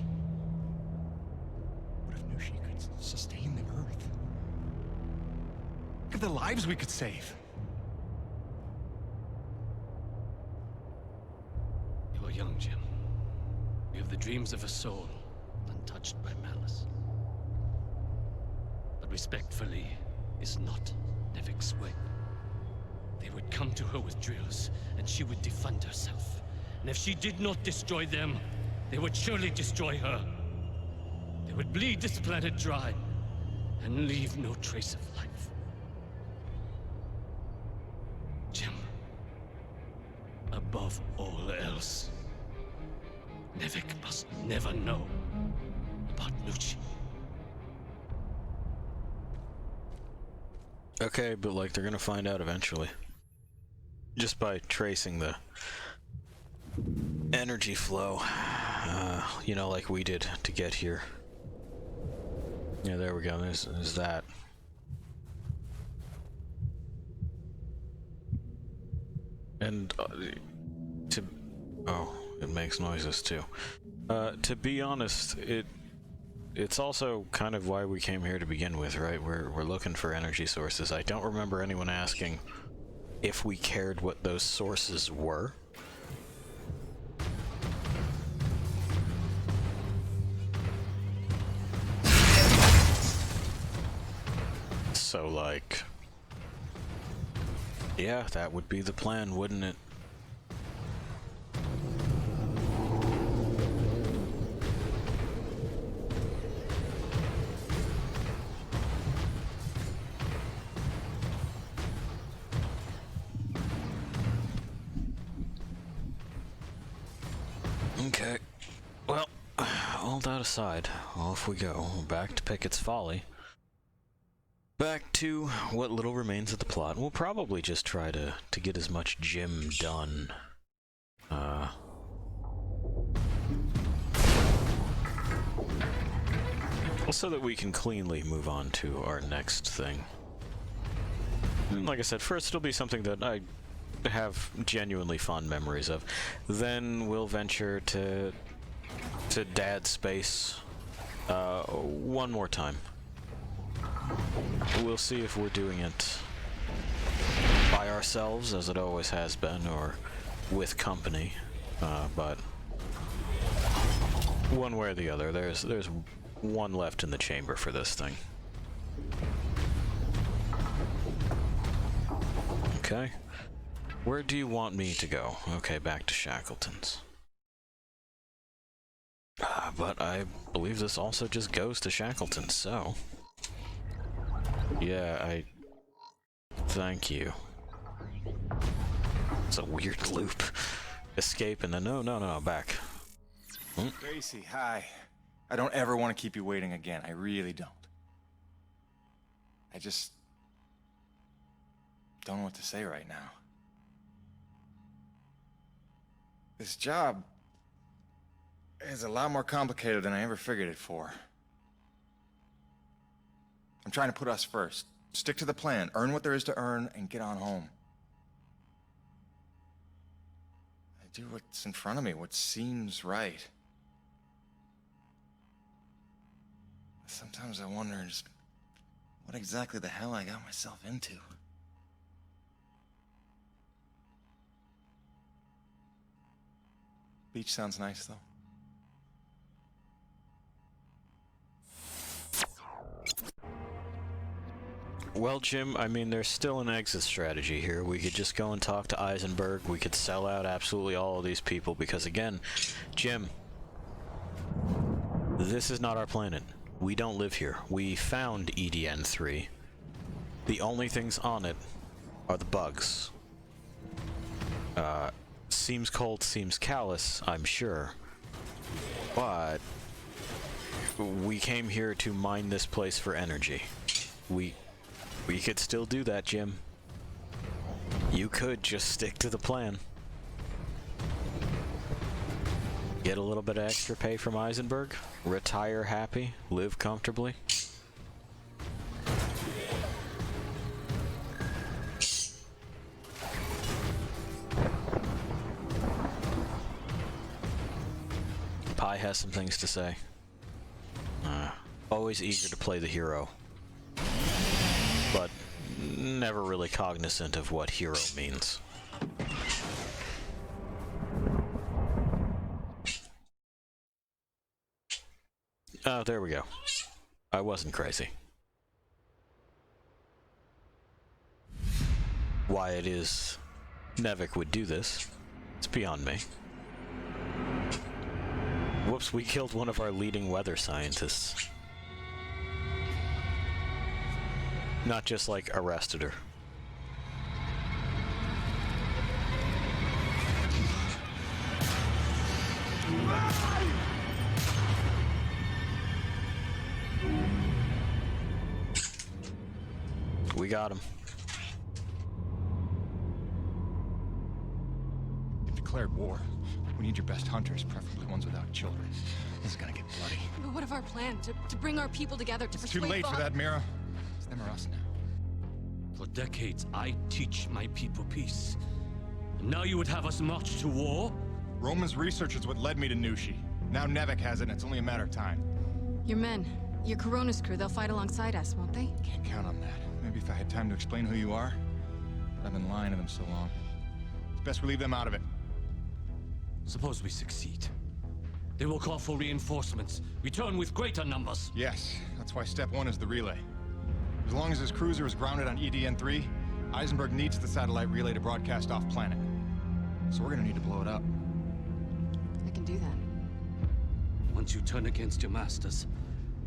What if Nushi could sustain the Earth? Look at the lives we could save. You are young, Jim. You have the dreams of a soul, untouched by malice. But respectfully is not Nevik's way. They would come to her with drills, and she would defend herself. And if she did not destroy them, they would surely destroy her. They would bleed this planet dry, and leave no trace of life. Jim, above all else, Nevik must never know about Nushi. Okay, but like they're gonna find out eventually. Just by tracing the energy flow, you know, like we did to get here. Yeah, there we go. There's that. And it makes noises too. To be honest, it's also kind of why we came here to begin with, right? We're looking for energy sources. I don't remember anyone asking if we cared what those sources were. So, like, yeah, that would be the plan, wouldn't it? Okay, well, all that aside, off we go, back to Pickett's Folly. Back to what little remains of the plot. We'll probably just try to get as much Jim done. So that we can cleanly move on to our next thing. And like I said, first it'll be something that I have genuinely fond memories of. Then we'll venture to Dad's space one more time. We'll see if we're doing it by ourselves, as it always has been, or with company. But one way or the other, there's one left in the chamber for this thing. Okay. Where do you want me to go? Okay, back to Shackleton's. But I believe this also just goes to Shackleton's, so... Yeah, thank you. It's a weird loop. Escape and then no, back. Gracie, hi. I don't ever want to keep you waiting again. I really don't. I just don't know what to say right now. This job is a lot more complicated than I ever figured it for. I'm trying to put us first. Stick to the plan, earn what there is to earn, and get on home. I do what's in front of me, what seems right. Sometimes I wonder just what exactly the hell I got myself into. Beach sounds nice, though. Well, Jim, I mean, there's still an exit strategy here. We could just go and talk to Eisenberg. We could sell out absolutely all of these people because, again, Jim, this is not our planet. We don't live here. We found EDN-3. The only things on it are the bugs. Seems cold, seems callous, I'm sure. But we came here to mine this place for energy. We could still do that, Jim. You could just stick to the plan. Get a little bit of extra pay from Eisenberg, retire happy, live comfortably. Pi has some things to say. Always eager to play the hero, but never really cognizant of what hero means. Oh, there we go. I wasn't crazy. Why it is Nevik would do this, it's beyond me. Whoops, we killed one of our leading weather scientists. Not just, like, arrested her. We got him. You've declared war. We need your best hunters, preferably ones without children. This is gonna get bloody. But what of our plan? To bring our people together, to persuade Too late for that, Mira. It's them or us now. For decades, I teach my people peace. And now you would have us march to war? Roman's research is what led me to Nushi. Now Nevik has it, and it's only a matter of time. Your men, your Coronis crew, they'll fight alongside us, won't they? Can't count on that. Maybe if I had time to explain who you are. I've been lying to them so long. It's best we leave them out of it. Suppose we succeed. They will call for reinforcements. Return with greater numbers. Yes, that's why step one is the relay. As long as his cruiser is grounded on EDN-3, Eisenberg needs the satellite relay to broadcast off planet. So we're gonna need to blow it up. I can do that. Once you turn against your masters,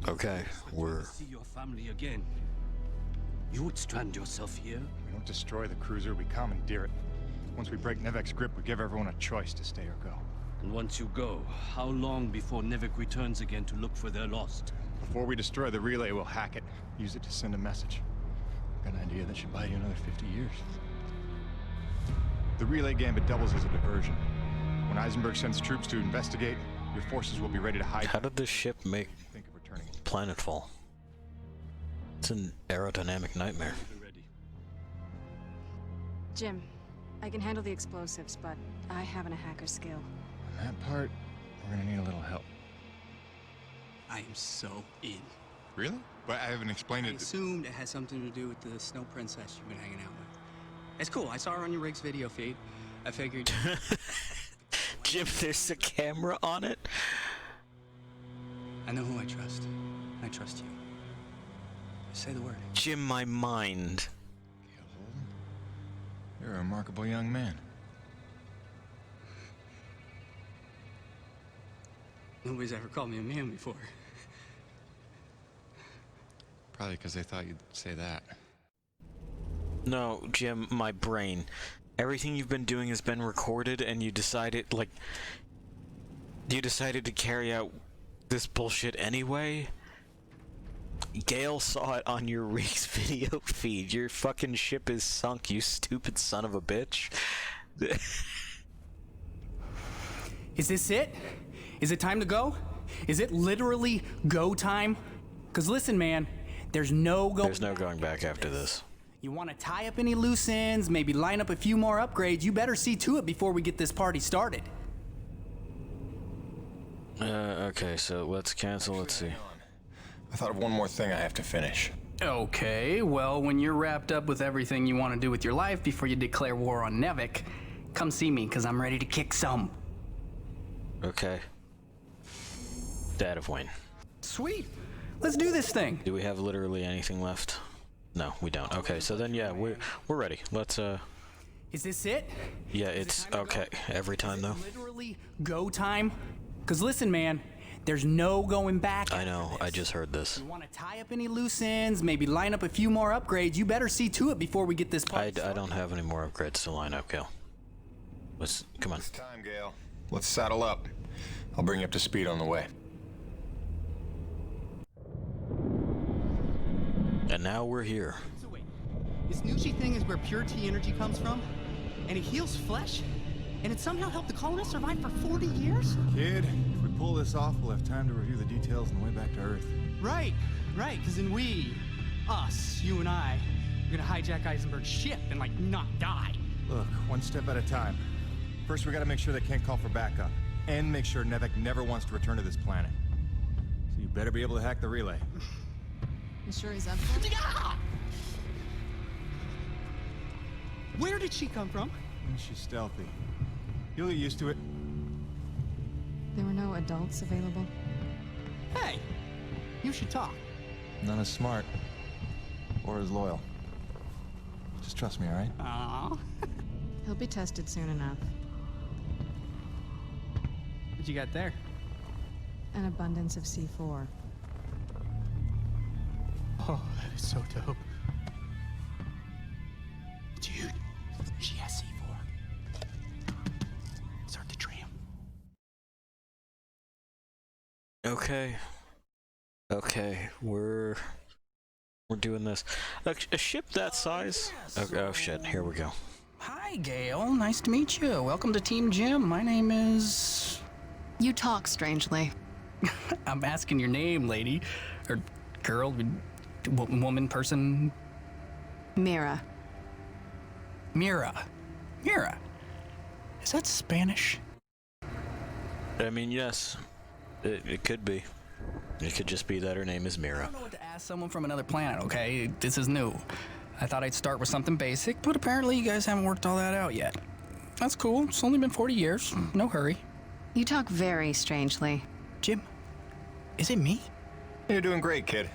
okay, we're... see your family again. You would strand yourself here? We don't destroy the cruiser, we commandeer it. Once we break Nevek's grip, we give everyone a choice to stay or go. And once you go, how long before Nevek returns again to look for their lost? Before we destroy the relay, we'll hack it. Use it to send a message. Got an idea that should buy you another 50 years. The relay gambit doubles as a diversion. When Eisenberg sends troops to investigate, your forces will be ready to hide. How did this ship make planetfall? It's an aerodynamic nightmare. Jim, I can handle the explosives, but I haven't a hacker's skill. On that part, we're gonna need a little help. I am so in. Really? But I haven't explained I it. assumed it has something to do with the snow princess you've been hanging out with. It's cool. I saw her on your Riggs video feed. I figured... Jim, there's a camera on it? I know who I trust. I trust you. Say the word. Jim, my mind. You're a remarkable young man. Nobody's ever called me a man before. Probably because they thought you'd say that. No, Jim, my brain. Everything you've been doing has been recorded, and you decided, like... You decided to carry out this bullshit anyway? Gale saw it on your Riggs video feed. Your fucking ship is sunk, you stupid son of a bitch. Is this it? Is it time to go? Is it literally go time? Because listen, man, there's no going back after this. You want to tie up any loose ends, maybe line up a few more upgrades, you better see to it before we get this party started. Okay, so let's cancel, let's see. I thought of one more thing I have to finish. Okay, well, when you're wrapped up with everything you want to do with your life before you declare war on Nevek, come see me, because I'm ready to kick some. Okay. Dad of Wayne. Sweet. Let's do this thing. Do we have literally anything left? No, we don't. Okay, so then yeah, we're ready. Let's Is this it? Yeah, it's okay. Every time though. Literally go time? Because listen, man, there's no going back. I know, I just heard this. You want to tie up any loose ends, maybe line up a few more upgrades, you better see to it before we get this party I don't have any more upgrades to line up, Gale. Come on. It's time, Gale. Let's saddle up. I'll bring you up to speed on the way. And now we're here. So wait, this Nushi thing is where pure T energy comes from? And it heals flesh? And it somehow helped the colonists survive for 40 years? Kid, if we pull this off, we'll have time to review the details on the way back to Earth. Right, because then us, you and I, we're gonna hijack Eisenberg's ship and, like, not die. Look, one step at a time. First, we gotta make sure they can't call for backup. And make sure Nevek never wants to return to this planet. So you better be able to hack the relay. You sure he's up for it? Where did she come from? She's stealthy. You'll get used to it. There were no adults available? Hey, you should talk. Not as smart. Or as loyal. Just trust me, alright? Aww. He'll be tested soon enough. What you got there? An abundance of C4. Oh, that is so dope. Dude, she has C4. Start the tram. Okay, we're doing this. A ship that size? Oh shit, here we go. Hi, Gale. Nice to meet you. Welcome to Team Jim. My name is... You talk strangely. I'm asking your name, lady. Or girl, woman, person. Mira. Mira. Is that Spanish? I mean, yes. It could be. It could just be that her name is Mira. I don't know what to ask someone from another planet, okay? This is new. I thought I'd start with something basic, but apparently you guys haven't worked all that out yet. That's cool. It's only been 40 years. No hurry. You talk very strangely. Jim, is it me? You're doing great, kid.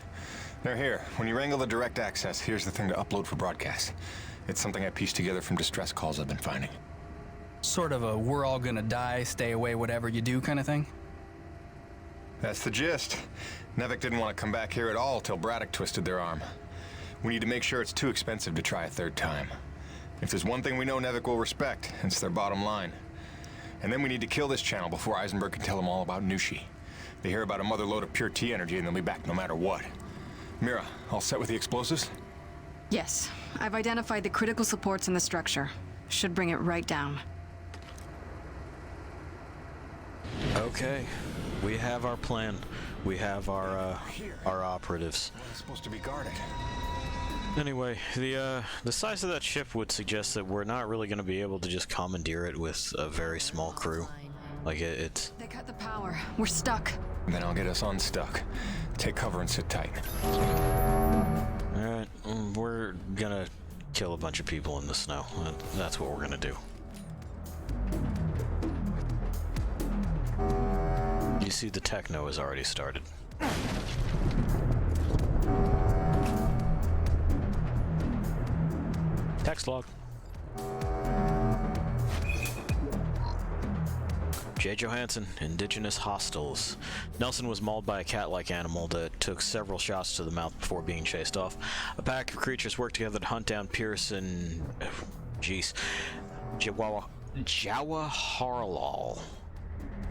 Now here, when you wrangle the direct access, here's the thing to upload for broadcast. It's something I pieced together from distress calls I've been finding. Sort of a we're all gonna die, stay away, whatever you do kind of thing? That's the gist. Nevik didn't want to come back here at all till Braddock twisted their arm. We need to make sure it's too expensive to try a third time. If there's one thing we know Nevik will respect, it's their bottom line. And then we need to kill this channel before Eisenberg can tell them all about Nushi. They hear about a mother load of pure T energy and they'll be back no matter what. Mira, all set with the explosives? Yes, I've identified the critical supports in the structure. Should bring it right down. Okay, we have our plan. We have our operatives. Well, it's supposed to be guarded. Anyway, the size of that ship would suggest that we're not really going to be able to just commandeer it with a very small crew. Like it's. They cut the power. We're stuck. Then I'll get us unstuck. Take cover and sit tight. Alright, we're gonna kill a bunch of people in the snow. That's what we're gonna do. You see, the techno has already started. Text log. J. Johansson, indigenous hostiles. Nelson was mauled by a cat-like animal that took several shots to the mouth before being chased off. A pack of creatures worked together to hunt down Pierce and... Jawaharlal.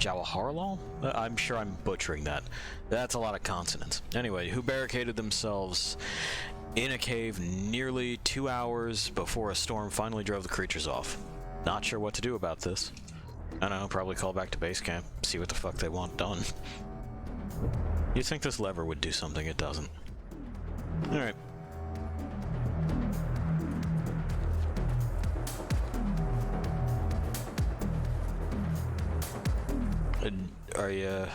Jawaharlal? I'm sure I'm butchering that. That's a lot of consonants. Anyway, who barricaded themselves in a cave nearly 2 hours before a storm finally drove the creatures off. Not sure what to do about this. I don't know, probably call back to base camp, see what the fuck they want done. You'd think this lever would do something, it doesn't. Alright. Are you...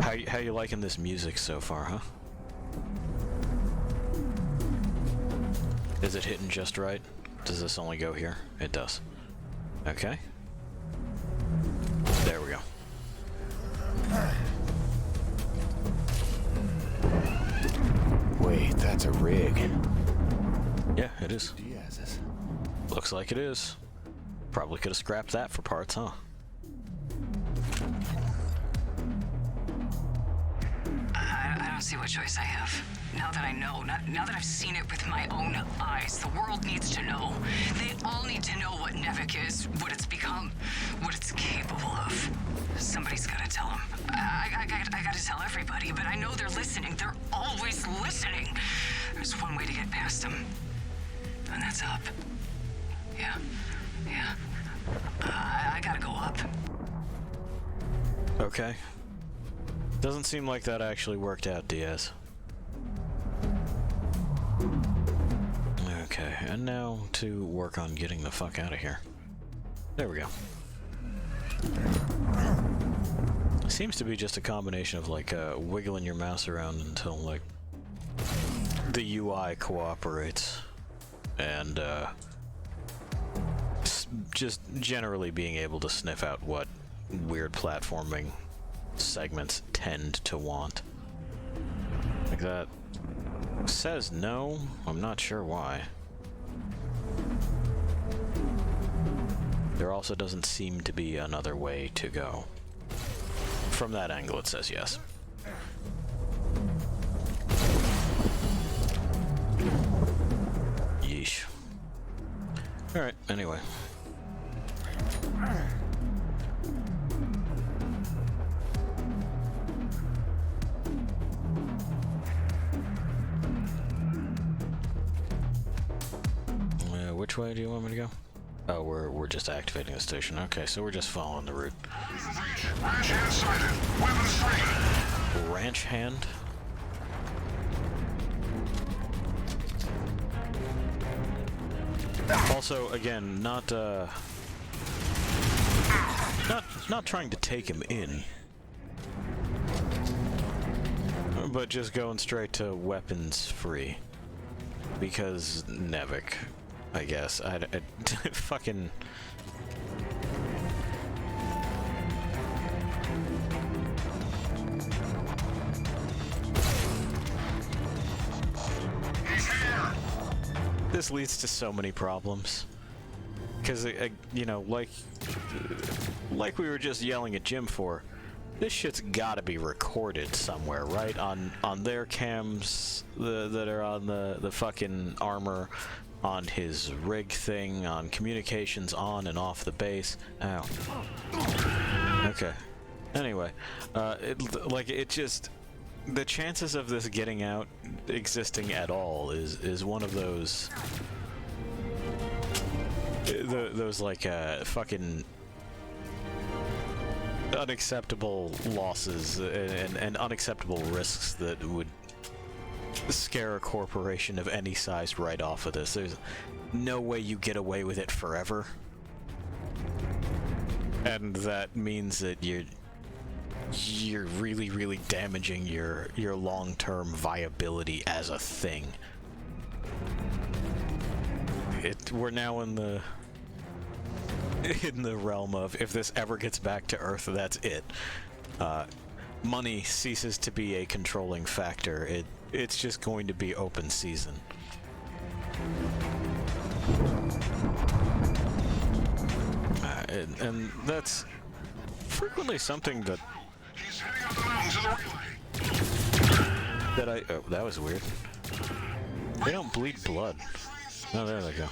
How you liking this music so far, huh? Is it hitting just right? Does this only go here? It does. Okay. There we go. Wait, that's a rig. Yeah, it is. Diaz's. Looks like it is. Probably could have scrapped that for parts, huh? I don't see what choice I have. Now that I know, now that I've seen it with my own eyes, the world needs to know. They all need to know what Nevik is, what it's become, what it's capable of. Somebody's gotta tell them. I gotta tell everybody, but I know they're listening. They're always listening. There's one way to get past them, and that's up. Yeah. I gotta go up. Okay. Doesn't seem like that actually worked out, Diaz. Okay, and now to work on getting the fuck out of here. There we go. Seems to be just a combination of like wiggling your mouse around until like the UI cooperates and just generally being able to sniff out what weird platforming segments tend to want. Like that says no, I'm not sure why. There also doesn't seem to be another way to go. From that angle it says yes. Yeesh. Alright, anyway. Which way do you want me to go? Oh, we're just activating the station. Okay, so we're just following the route. Ranch hand sighted. Weapons ready. Ranch hand? Also, again, not trying to take him in, but just going straight to weapons free. Because Nevik, I guess. I fucking... This leads to so many problems. Because, you know, like we were just yelling at Jim for, this shit's gotta be recorded somewhere, right? On their cams that are on the fucking armor, on his rig thing, on communications on and off the base. Ow. Okay. Anyway, it just... The chances of this getting out, existing at all, is one of those... Those like fucking unacceptable losses and unacceptable risks that would scare a corporation of any size right off of this. There's no way you get away with it forever, and that means that you're really damaging your long-term viability as a thing. We're now in the realm of, if this ever gets back to Earth, that's it. Money ceases to be a controlling factor. It's just going to be open season. And that's frequently something that oh, that was weird. They don't bleed blood. Oh, there they go.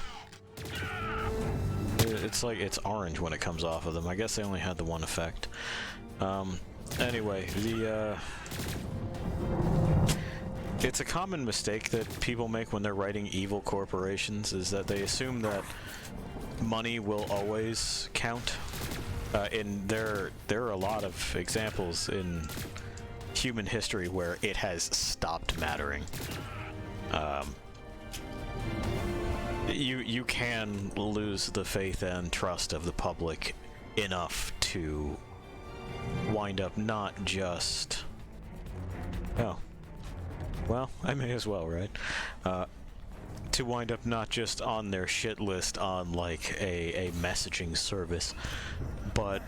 It's like it's orange when it comes off of them. I guess they only had the one effect. Anyway, it's a common mistake that people make when they're writing evil corporations, is that they assume that money will always count. There are a lot of examples in human history where it has stopped mattering. You can lose the faith and trust of the public enough to wind up not just... Oh. Well, I may as well, right? To wind up not just on their shit list on, like, a messaging service, but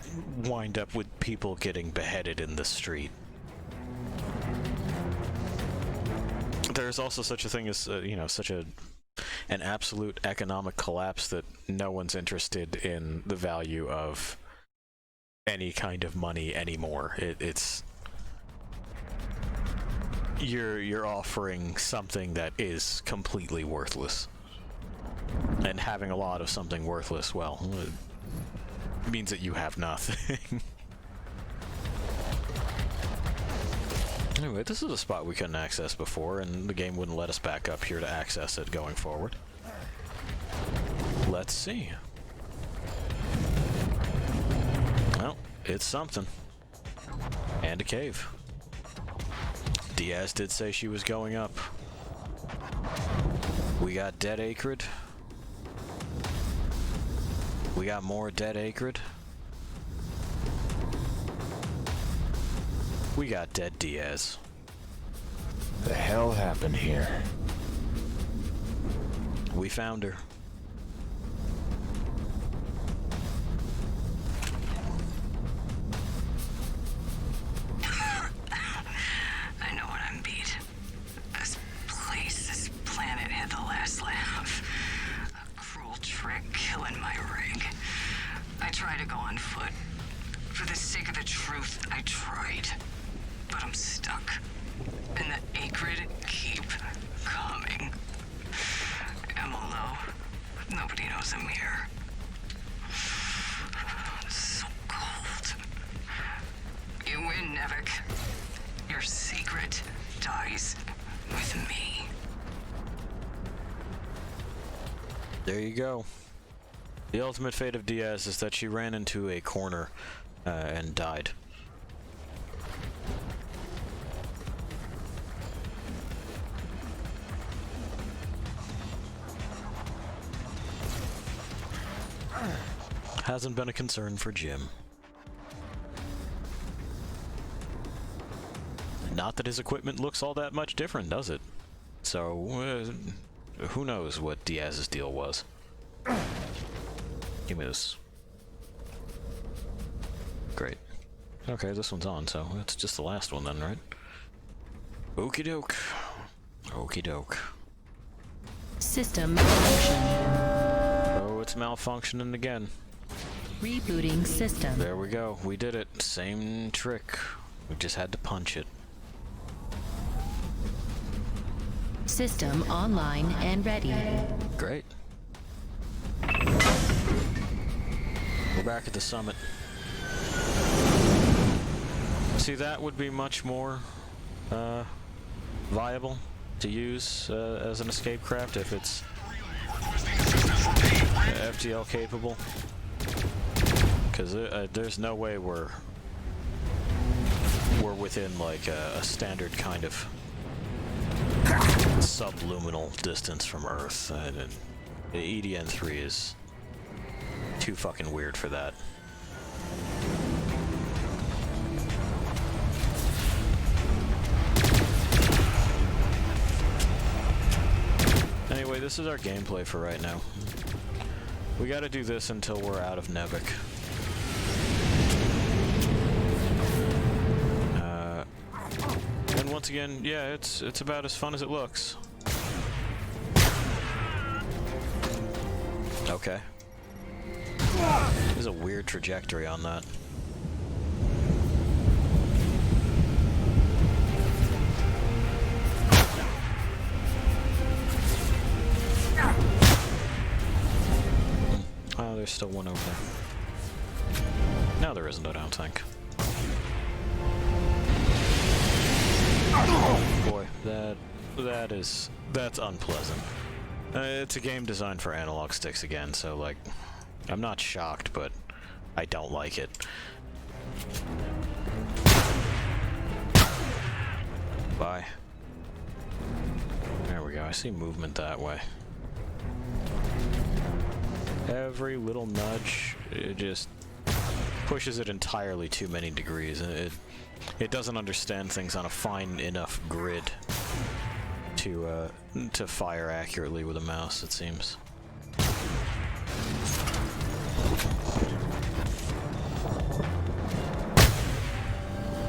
wind up with people getting beheaded in the street. There's also such a thing as, you know, such an absolute economic collapse that no one's interested in the value of any kind of money anymore. It's you're offering something that is completely worthless, and having a lot of something worthless, well, it means that you have nothing. Anyway, this is a spot we couldn't access before, and the game wouldn't let us back up here to access it going forward. Let's see. Well, it's something. And a cave. Diaz did say she was going up. We got dead Acrid. We got more dead Acrid. We got dead Diaz. The hell happened here? We found her. I know what I'm beat. This place, this planet had the last laugh. A cruel trick killing my rig. I tried to go on foot. For the sake of the truth, I tried. But I'm stuck. And the Acrid keep coming. Emma, nobody knows I'm here. It's so cold. You win, Nevik. Your secret dies with me. There you go. The ultimate fate of Diaz is that she ran into a corner and died. Hasn't been a concern for Jim. not that his equipment looks all that much different, does it? So, who knows what Diaz's deal was. Give me this. Great. Okay, this one's on, so it's just the last one then, right? Okie doke. Okie doke. System malfunction. Oh, it's malfunctioning again. Rebooting system. There we go. We did it. Same trick. We just had to punch it. System online and ready. Great. We're back at the summit. See, that would be much more viable to use as an escape craft if it's FTL capable. Because there's no way we're within like a standard kind of subluminal distance from Earth. The EDN-3 is too fucking weird for that. Anyway, this is our gameplay for right now. We gotta do this until we're out of Nevik. And once again, yeah, it's about as fun as it looks. Okay. There's a weird trajectory on that. Oh, there's still one over there. No, there isn't, I don't think. Oh boy, that's unpleasant. It's a game designed for analog sticks again, so like, I'm not shocked, but I don't like it. Bye. There we go, I see movement that way. Every little nudge, it just pushes it entirely too many degrees. It doesn't understand things on a fine enough grid to fire accurately with a mouse, it seems.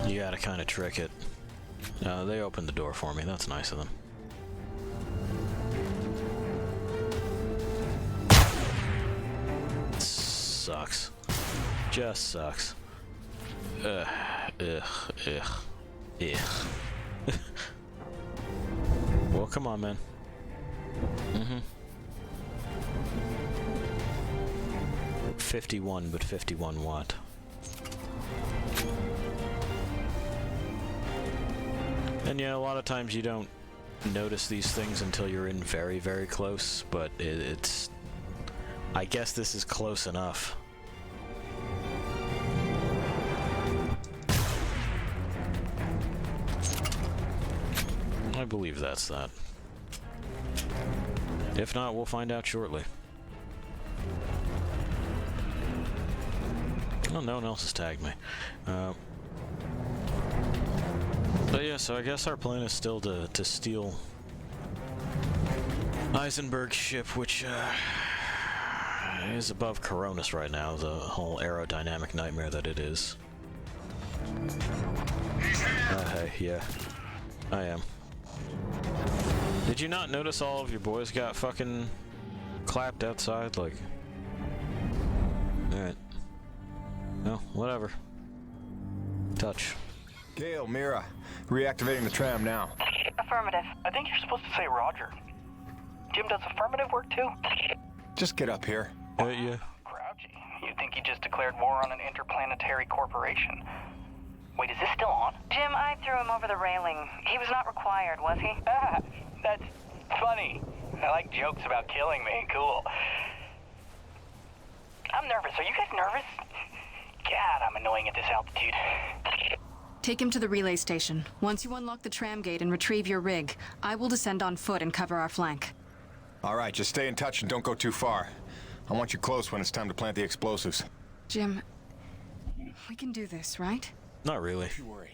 You gotta kind of trick it. They opened the door for me, that's nice of them. Sucks. Just sucks. Ugh. Well, come on, man. 51, but 51 watt. And yeah, a lot of times you don't notice these things until you're in very, very close, but it's... I guess this is close enough. I believe that's that. If not, we'll find out shortly. Oh, no one else has tagged me. But yeah, so I guess our plan is still to steal Eisenberg's ship, which is above Coronis right now, the whole aerodynamic nightmare that it is. Hey, yeah. I am. Did you not notice all of your boys got fucking clapped outside? Like... Alright. No, whatever. Touch. Gale, Mira, reactivating the tram now. Affirmative. I think you're supposed to say Roger. Jim does affirmative work too? Just get up here. Yeah. Grouchy. You'd think he just declared war on an interplanetary corporation. Wait, is this still on? Jim, I threw him over the railing. He was not required, was he? Ah, that's funny. I like jokes about killing me. Cool. I'm nervous. Are you guys nervous? God, I'm annoying at this altitude. Take him to the relay station. Once you unlock the tram gate and retrieve your rig, I will descend on foot and cover our flank. All right, just stay in touch and don't go too far. I want you close when it's time to plant the explosives. Jim, we can do this, right? Not really. Don't you worry.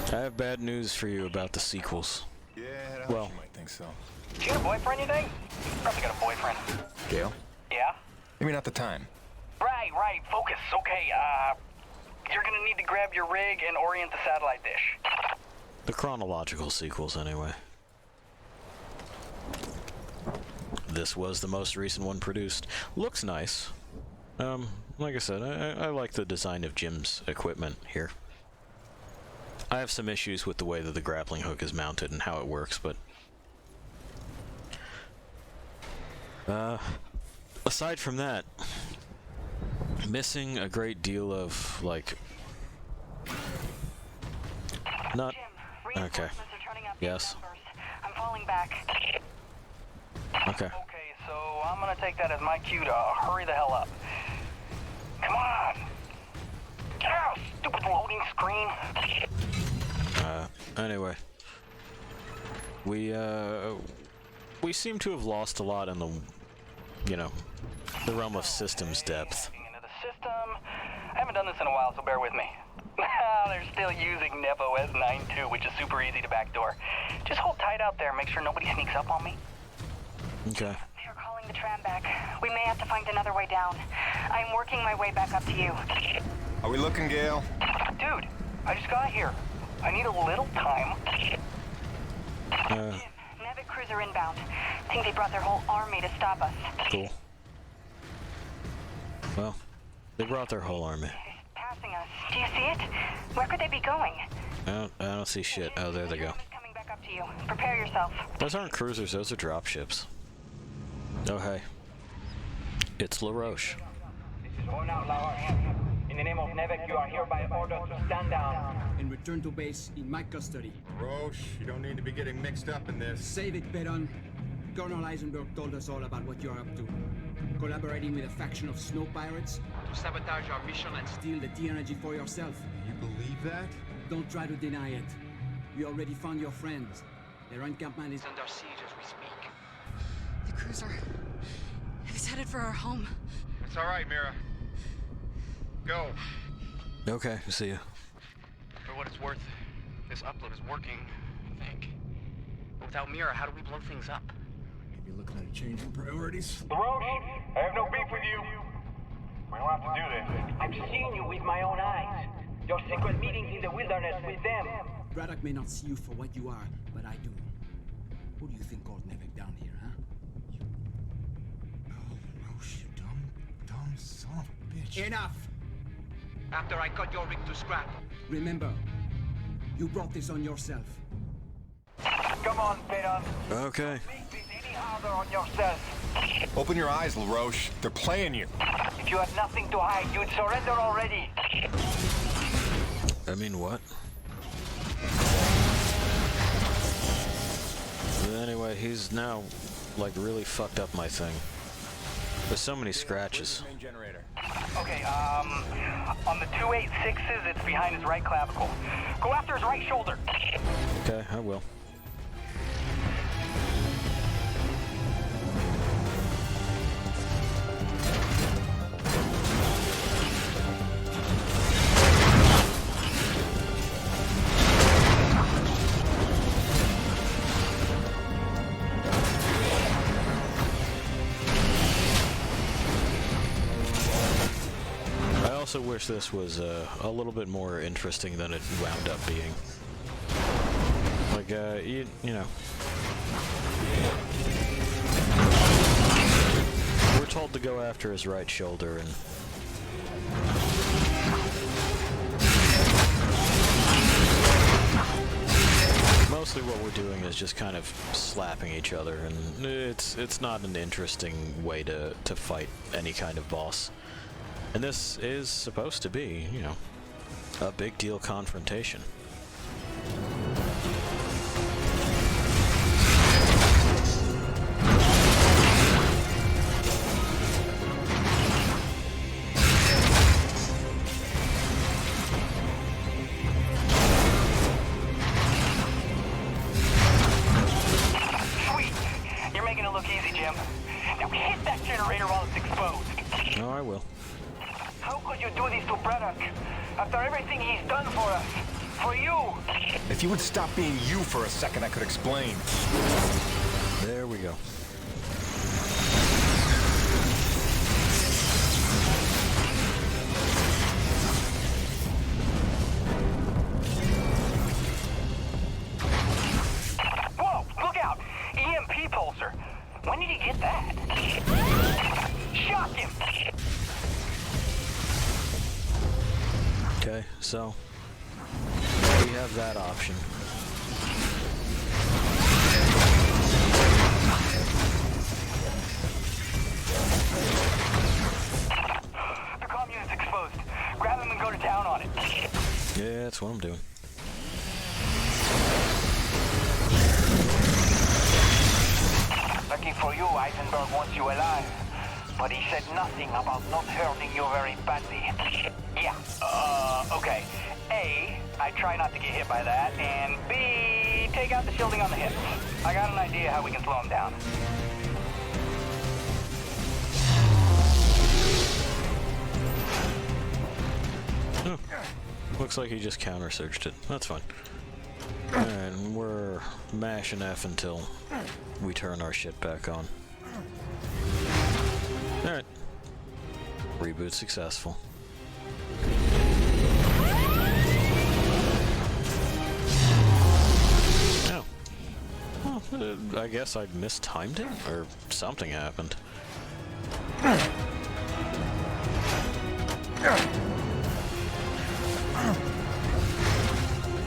I have bad news for you about the sequels. Yeah, well, you might think so. Do you got a boyfriend, you think? Probably got a boyfriend. Gale? Yeah? Maybe not the time. Right, focus. Okay, you're gonna need to grab your rig and orient the satellite dish. The chronological sequels, anyway. This was the most recent one produced. Looks nice. Like I said, I like the design of Jim's equipment here. I have some issues with the way that the grappling hook is mounted and how it works, but... aside from that, missing a great deal of, like... Not... Okay. Yes. I'm falling back. Okay. Okay, so I'm gonna take that as my cue to hurry the hell up. Come on! Get out, stupid loading screen! Anyway. We seem to have lost a lot in the, you know, the realm of systems depth. Into the system. I haven't done this in a while, so bear with me. They're still using NevoS 9.2, which is super easy to backdoor. Just hold tight out there, make sure nobody sneaks up on me. Okay. They're calling the tram back. We may have to find another way down. I'm working my way back up to you. Are we looking, Gale? Dude, I just got here. I need a little time. Jim, Nevic cruiser inbound. Think they brought their whole army to stop us. Cool. Well, they brought their whole army. Passing us. Do you see it? Where could they be going? I don't see shit. Oh, there they go. Coming back up to you. Prepare yourself. Those aren't cruisers, those are dropships. Oh, hey. It's LaRoche. In the name of Nevek, you are hereby ordered to stand down. And return to base in my custody. Roche, you don't need to be getting mixed up in this. Save it, Perron. Colonel Eisenberg told us all about what you're up to. Collaborating with a faction of snow pirates to sabotage our mission and steal the T-energy for yourself. You believe that? Don't try to deny it. We already found your friends. Their encampment is under siege as we speak. The cruiser is headed for our home. It's all right, Mira. Go. Okay, see ya. For what it's worth, this upload is working, I think. But without Mira, how do we blow things up? Maybe looking at a change in priorities. LaRoche, I have no beef with you. We don't have to do this. I've seen you with my own eyes. Your secret meetings in the wilderness with them. Braddock may not see you for what you are, but I do. Who do you think called Nevek down here, huh? Roche, you dumb son of a bitch. Enough! After I cut your rig to scrap. Remember, you brought this on yourself. Come on, Peter. Okay. Make this any harder on yourself. Open your eyes, LaRoche. They're playing you. If you had nothing to hide, you'd surrender already. I mean, what? Anyway, he's now, like, really fucked up my thing. There's so many scratches. Okay, on the 286s, it's behind his right clavicle. Go after his right shoulder. Okay, I will. I also wish this was a little bit more interesting than it wound up being. Like, you know. We're told to go after his right shoulder, and mostly what we're doing is just kind of slapping each other, and it's not an interesting way to fight any kind of boss. And this is supposed to be, you know, a big deal confrontation. Sweet! You're making it look easy, Jim. Now hit that generator while it's exposed. Oh, I will. How could you do this to Braddock? After everything he's done for us? For you! If you would stop being you for a second, I could explain. There we go. Whoa, look out! EMP pulsar. When did he get that? Shock him! Okay, so we have that option. The comm unit's exposed. Grab him and go to town on it. Yeah, that's what I'm doing. Lucky for you, Eisenberg wants you alive. But he said nothing about not hurting you very badly. Yeah, okay. A, I try not to get hit by that, and B, take out the shielding on the hips. I got an idea how we can slow him down. Looks like he just counter-searched it. That's fine. And we're mashing F until we turn our shit back on. Alright. Reboot successful. Oh. Well, I guess I mistimed it, or something happened.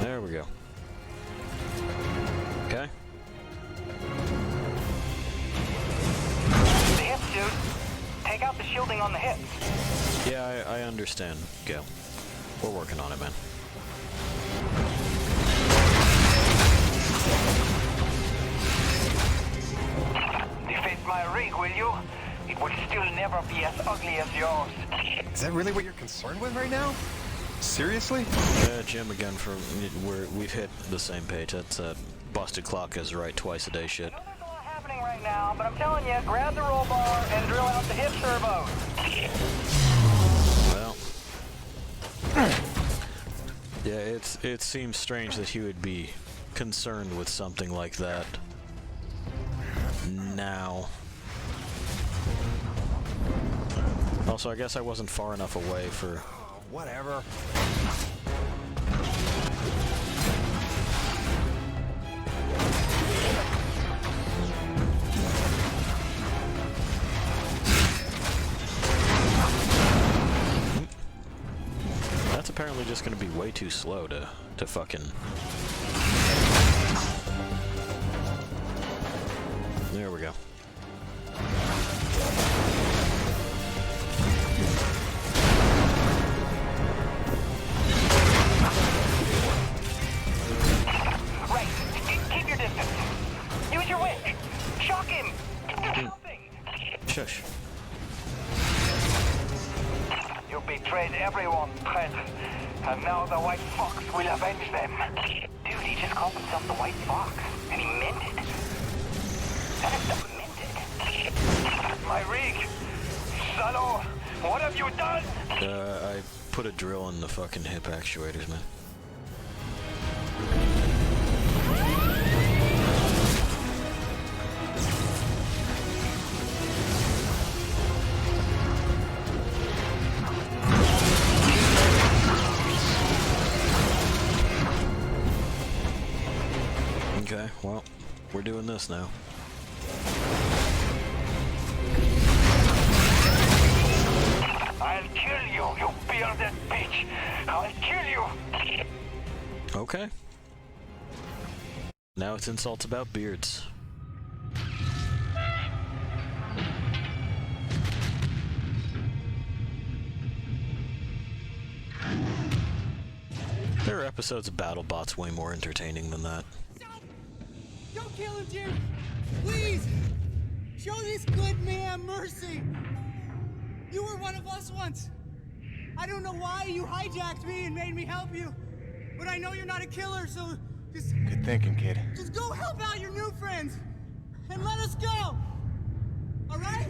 There we go. Okay. The hips, dude. Take out the shielding on the hips. Yeah, I understand, Gil. We're working on it, man. Deface my rig, will you? It will still never be as ugly as yours. Is that really what you're concerned with right now? Seriously? Jim, again, we've hit the same page. That's busted clock is right twice a day shit. Happening right now, but I'm telling you, grab the roll bar and drill out the hip servos. Well, yeah, it seems strange that he would be concerned with something like that now. Also, I guess I wasn't far enough away for... Whatever. That's apparently just going to be way too slow to fucking... There we go. Right, keep your distance. Use your wick. Shock him. Shush. You betrayed everyone, Fred. And now the White Fox will avenge them. Dude, he just called himself the White Fox. And he meant it. That stuff meant it. My rig! Salo, what have you done? I put a drill in the fucking hip actuators, man. Okay, well, we're doing this now. I'll kill you, you bearded bitch! I'll kill you! Okay. Now it's insults about beards. There are episodes of BattleBots way more entertaining than that. Don't kill him, Jim! Please! Show this good man mercy! You were one of us once. I don't know why you hijacked me and made me help you, but I know you're not a killer, so just... Good thinking, kid. Just go help out your new friends, and let us go! Alright?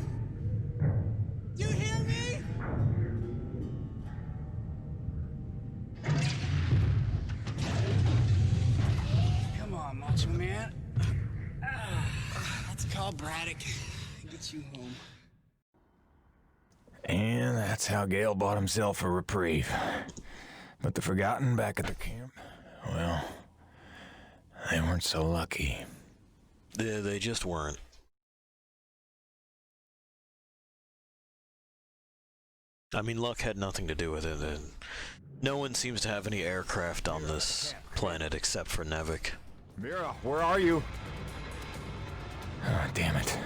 Do you hear me? call Braddock. Get you home. And that's how Gale bought himself a reprieve. But the Forgotten back at the camp, well, they weren't so lucky. They just weren't. I mean, luck had nothing to do with it. No one seems to have any aircraft on this planet except for Nevik. Mira, where are you? Oh, damn it.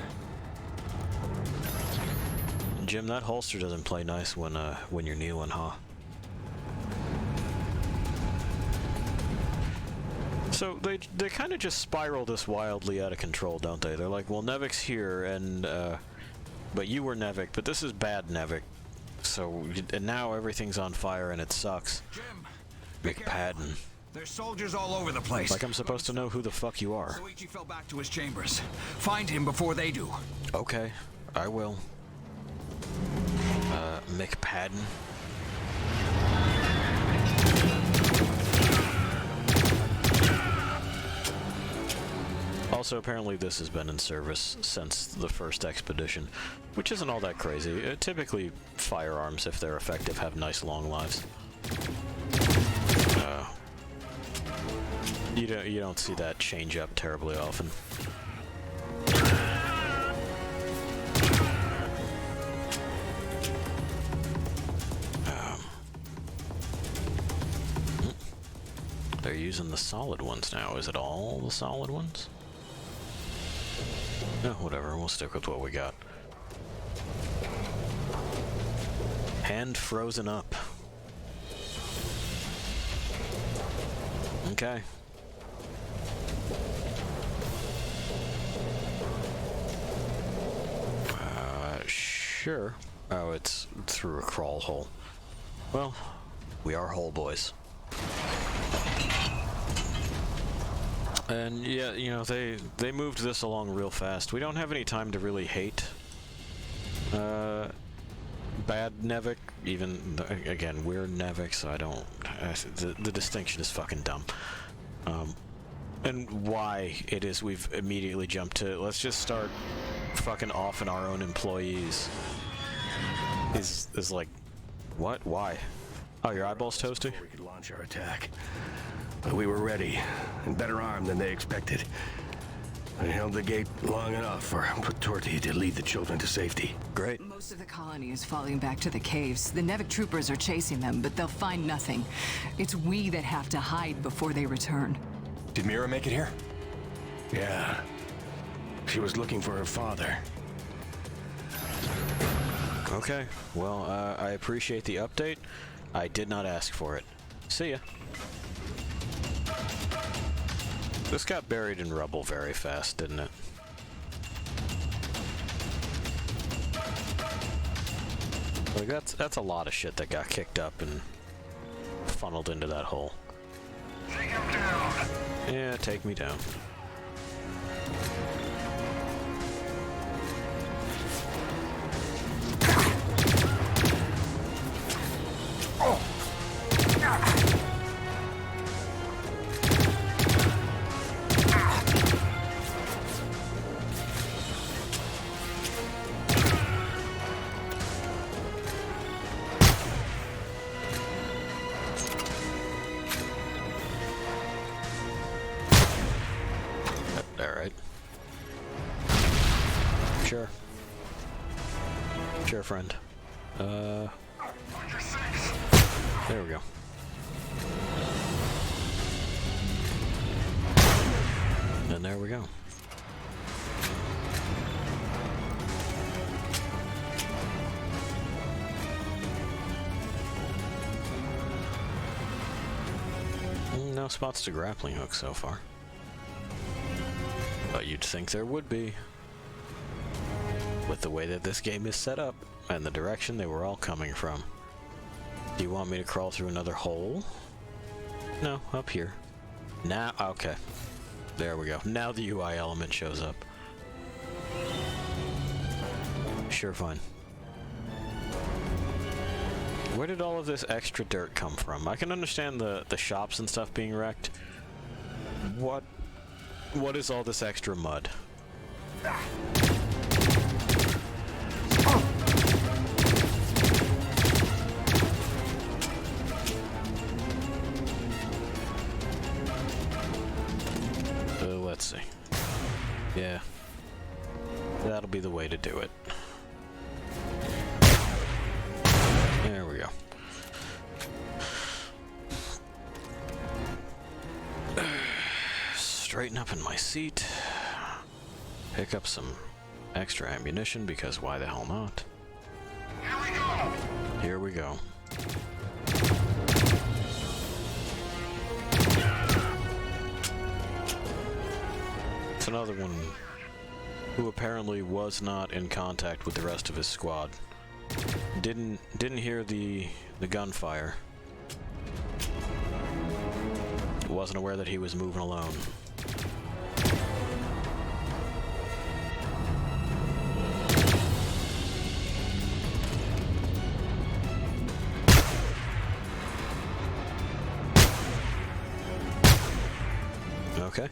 Jim, that holster doesn't play nice when you're kneeling, huh? So they kind of just spiral this wildly out of control, don't they? They're like, well, Nevik's here, and but you were Nevik, but this is bad Nevik. So and now everything's on fire and it sucks. Jim, McPadden. There's soldiers all over the place. Like I'm supposed to know who the fuck you are. Soichi fell back to his chambers. Find him before they do. Okay, I will. McPadden. Also, apparently this has been in service since the first expedition, which isn't all that crazy. Typically, firearms, if they're effective, have nice long lives. You don't see that change up terribly often. They're using the solid ones now. Is it all the solid ones? No, whatever. We'll stick with what we got. Hand frozen up. Okay. Sure. Oh, it's through a crawl hole. Well, we are hole boys. And yeah, you know, they moved this along real fast. We don't have any time to really hate bad Nevik. Even again, we're Nevik, so I don't. The distinction is fucking dumb. And why it is we've immediately jumped to let's just start fucking offing our own employees is like, what? Why? Oh, your eyeballs toasty? We could launch our attack. But we were ready, and better armed than they expected. I held the gate long enough for Patorti to lead the children to safety. Great. Most of the colony is falling back to the caves. The Nevik troopers are chasing them, but they'll find nothing. It's we that have to hide before they return. Did Mira make it here? Yeah. She was looking for her father. Okay, well, I appreciate the update. I did not ask for it. See ya. This got buried in rubble very fast, didn't it? Like that's a lot of shit that got kicked up and funneled into that hole. Take him down. Yeah, take me down. Sure, friend. There we go. And there we go. No spots to grappling hook so far. But you'd think there would be. With the way that this game is set up, and the direction they were all coming from. Do you want me to crawl through another hole? No, up here. Now, okay. There we go. Now the UI element shows up. Sure, fine. Where did all of this extra dirt come from? I can understand the shops and stuff being wrecked. What is all this extra mud? Let's see. Yeah. That'll be the way to do it. There we go. Straighten up in my seat. Pick up some extra ammunition, because why the hell not? Here we go. It's another one who apparently was not in contact with the rest of his squad. Didn't hear the gunfire. Wasn't aware that he was moving alone. Okay.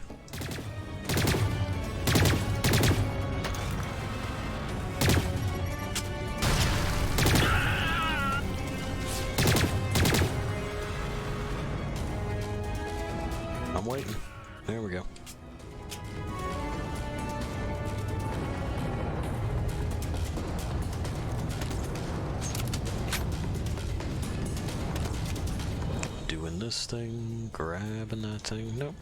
I'm waiting. There we go. Doing this thing, grabbing that thing. Nope.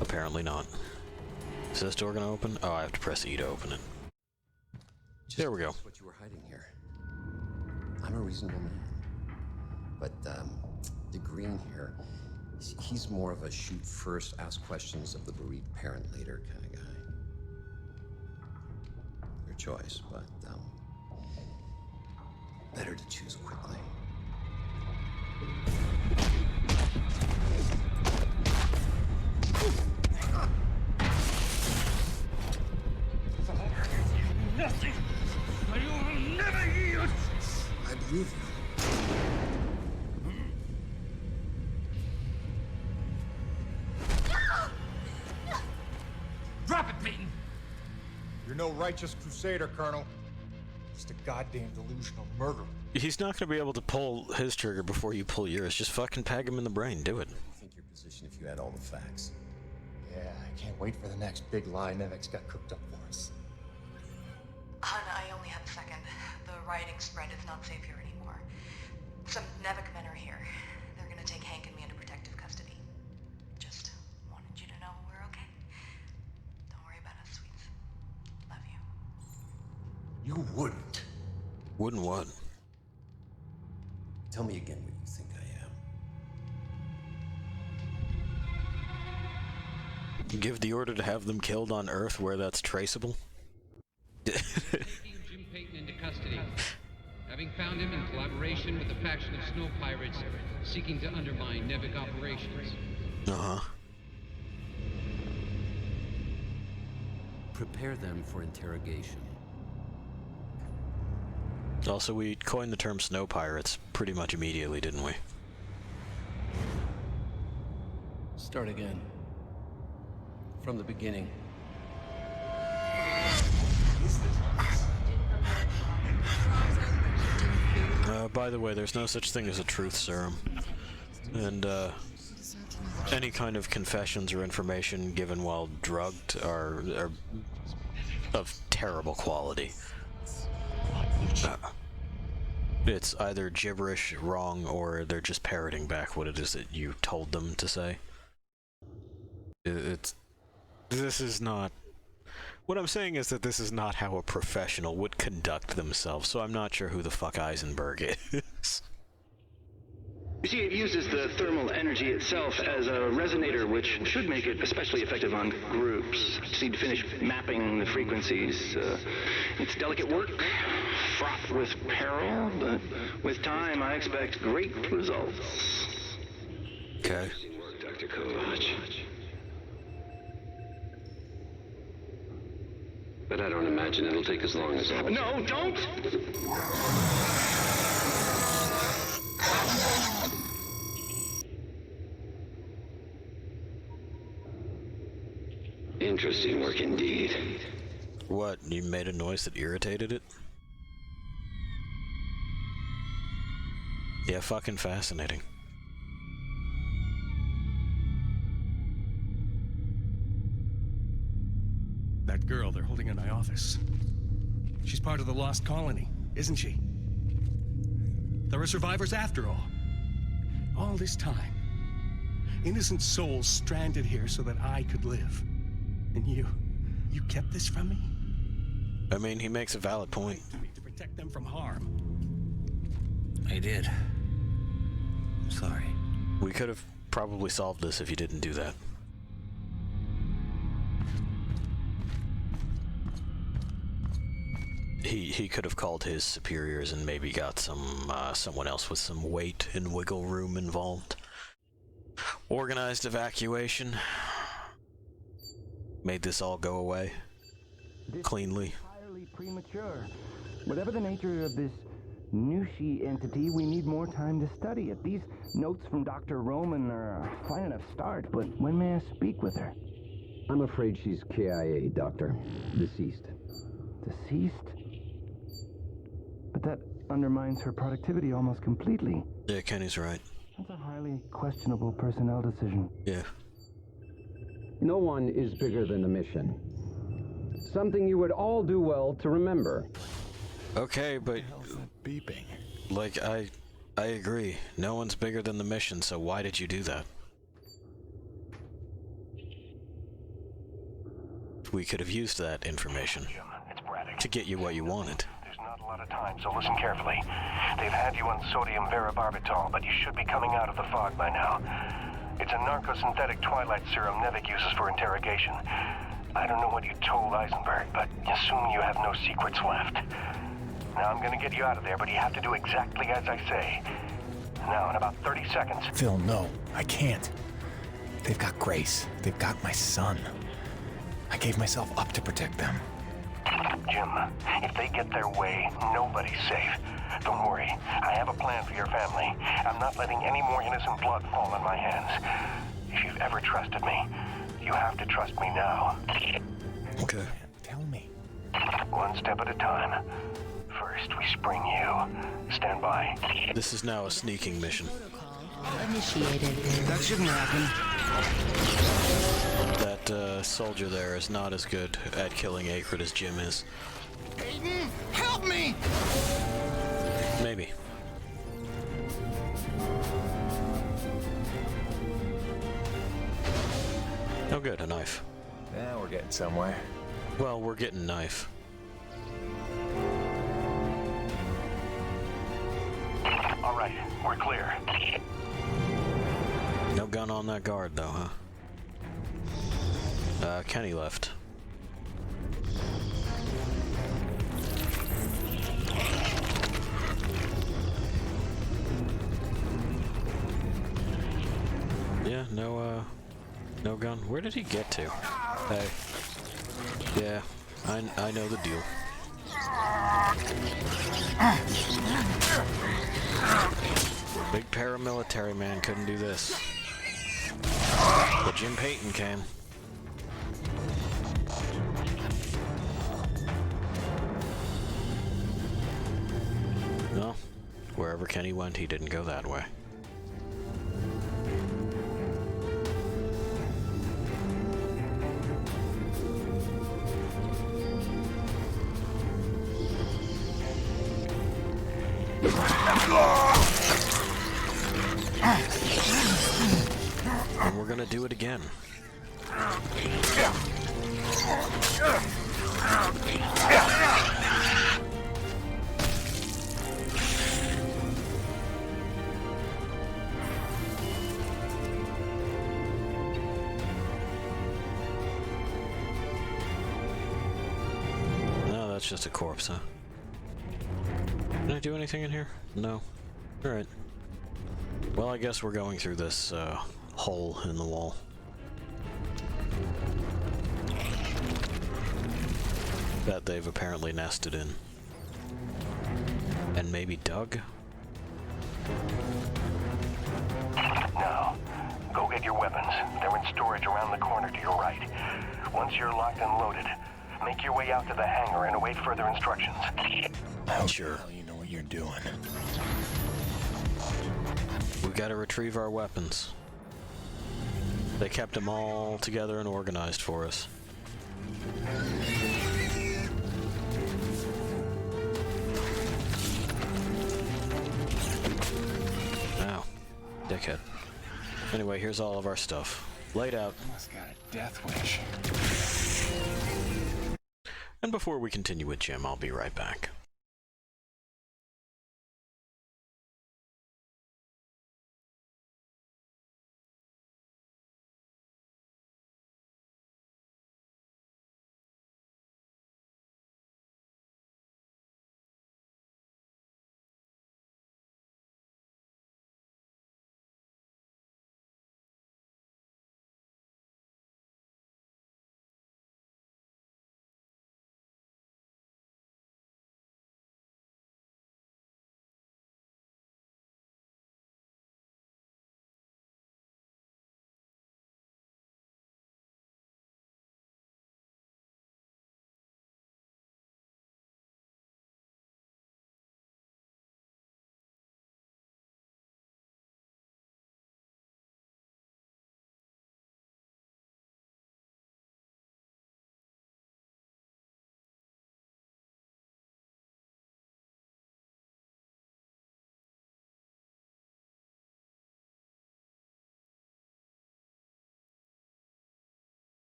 Apparently not. Is this door gonna open? Oh, I have to press E to open it. There we go. What you were hiding here. I'm a reasonable man. But, the green here, he's more of a shoot first, ask questions of the bereaved parent later kind of guy. Your choice, but, better to choose quickly. Nothing! I will never yield! I believe you. Drop it, Peyton! You're no righteous crusader, Colonel. Just a goddamn delusional murderer. He's not gonna be able to pull his trigger before you pull yours. Just fucking peg him in the brain. Do it. I think your position if you had all the facts. Yeah, I can't wait for the next big lie Nevek's got cooked up for us. Hun, I only have a second. The rioting spread is not safe here anymore. Some Nevek men are here. They're gonna take Hank and me into protective custody. Just wanted you to know we're okay. Don't worry about us, sweets. Love you. You wouldn't. Wouldn't what? Tell me again what you think I am. Give the order to have them killed on Earth where that's traceable? Taking Jim Peyton into custody, having found him in collaboration with a faction of snow pirates seeking to undermine Nevek operations. Uh-huh. Prepare them for interrogation. Also, we coined the term snow pirates pretty much immediately, didn't we? Start again. From the beginning. By the way, there's no such thing as a truth serum. And, any kind of confessions or information given while drugged are of terrible quality. It's either gibberish, wrong, or they're just parroting back what it is that you told them to say. This is not... What I'm saying is that this is not how a professional would conduct themselves, so I'm not sure who the fuck Eisenberg is. You see, it uses the thermal energy itself as a resonator, which should make it especially effective on groups. Just need to finish mapping the frequencies. It's delicate work, fraught with peril, but with time, I expect great results. Okay. Dr. Kovac. But I don't imagine it'll take as long as all. No, don't! Interesting work indeed. What? You made a noise that irritated it? Yeah, fucking fascinating. That girl they're holding in my office. She's part of the lost colony, isn't she? There are survivors after all. All this time. Innocent souls stranded here so that I could live. And you kept this from me? I mean, he makes a valid point. To protect them from harm. I did. I'm sorry. We could have probably solved this if you didn't do that. He could have called his superiors and maybe got someone else with some weight and wiggle room involved. Organized evacuation. Made this all go away. Cleanly. Entirely premature. Whatever the nature of this Nushi entity, we need more time to study it. These notes from Dr. Roman are a fine enough start, but when may I speak with her? I'm afraid she's KIA, Doctor. Deceased. Deceased? But that undermines her productivity almost completely. Yeah, Kenny's right. That's a highly questionable personnel decision. Yeah. No one is bigger than the mission. Something you would all do well to remember. Okay, but beeping. Like I agree. No one's bigger than the mission, so why did you do that? We could have used that information to get you what you wanted. There's not a lot of time, so listen carefully. They've had you on sodium varibarbital, but you should be coming out of the fog by now. It's a narcosynthetic twilight serum Nevik uses for interrogation. I don't know what you told Eisenberg, but assume you have no secrets left. Now I'm gonna get you out of there, but you have to do exactly as I say. Now, in about 30 seconds... Phil, no, I can't. They've got Grace. They've got my son. I gave myself up to protect them. Jim, if they get their way, nobody's safe. Don't worry, I have a plan for your family. I'm not letting any more innocent blood fall on my hands. If you've ever trusted me, you have to trust me now. Okay. Tell me. One step at a time. First, we spring you. Stand by. This is now a sneaking mission. Initiated. That shouldn't happen. That soldier there is not as good at killing Akrid as Jim is. Aiden, help me! Maybe. Oh good, a knife. Now we're getting somewhere. Well, we're getting knife. All right, we're clear. No gun on that guard, though, huh? Kenny left. Yeah, no gun. Where did he get to? Hey. Yeah, I know the deal. Big paramilitary man couldn't do this. But Jim Payton can. Well, wherever Kenny went, he didn't go that way. And we're gonna do it again. No, that's just a corpse, huh? Can I do anything in here? No. Alright. Well, I guess we're going through this hole in the wall. That they've apparently nested in. And maybe dug? Now, go get your weapons. They're in storage around the corner to your right. Once you're locked and loaded, Make your way out to the hangar and await further instructions. Sure. You know what you're doing. We gotta retrieve our weapons. They kept them all together and organized for us. Ow. Dickhead. Anyway, here's all of our stuff. Laid out. Almost got a death wish. And before we continue with Jim, I'll be right back.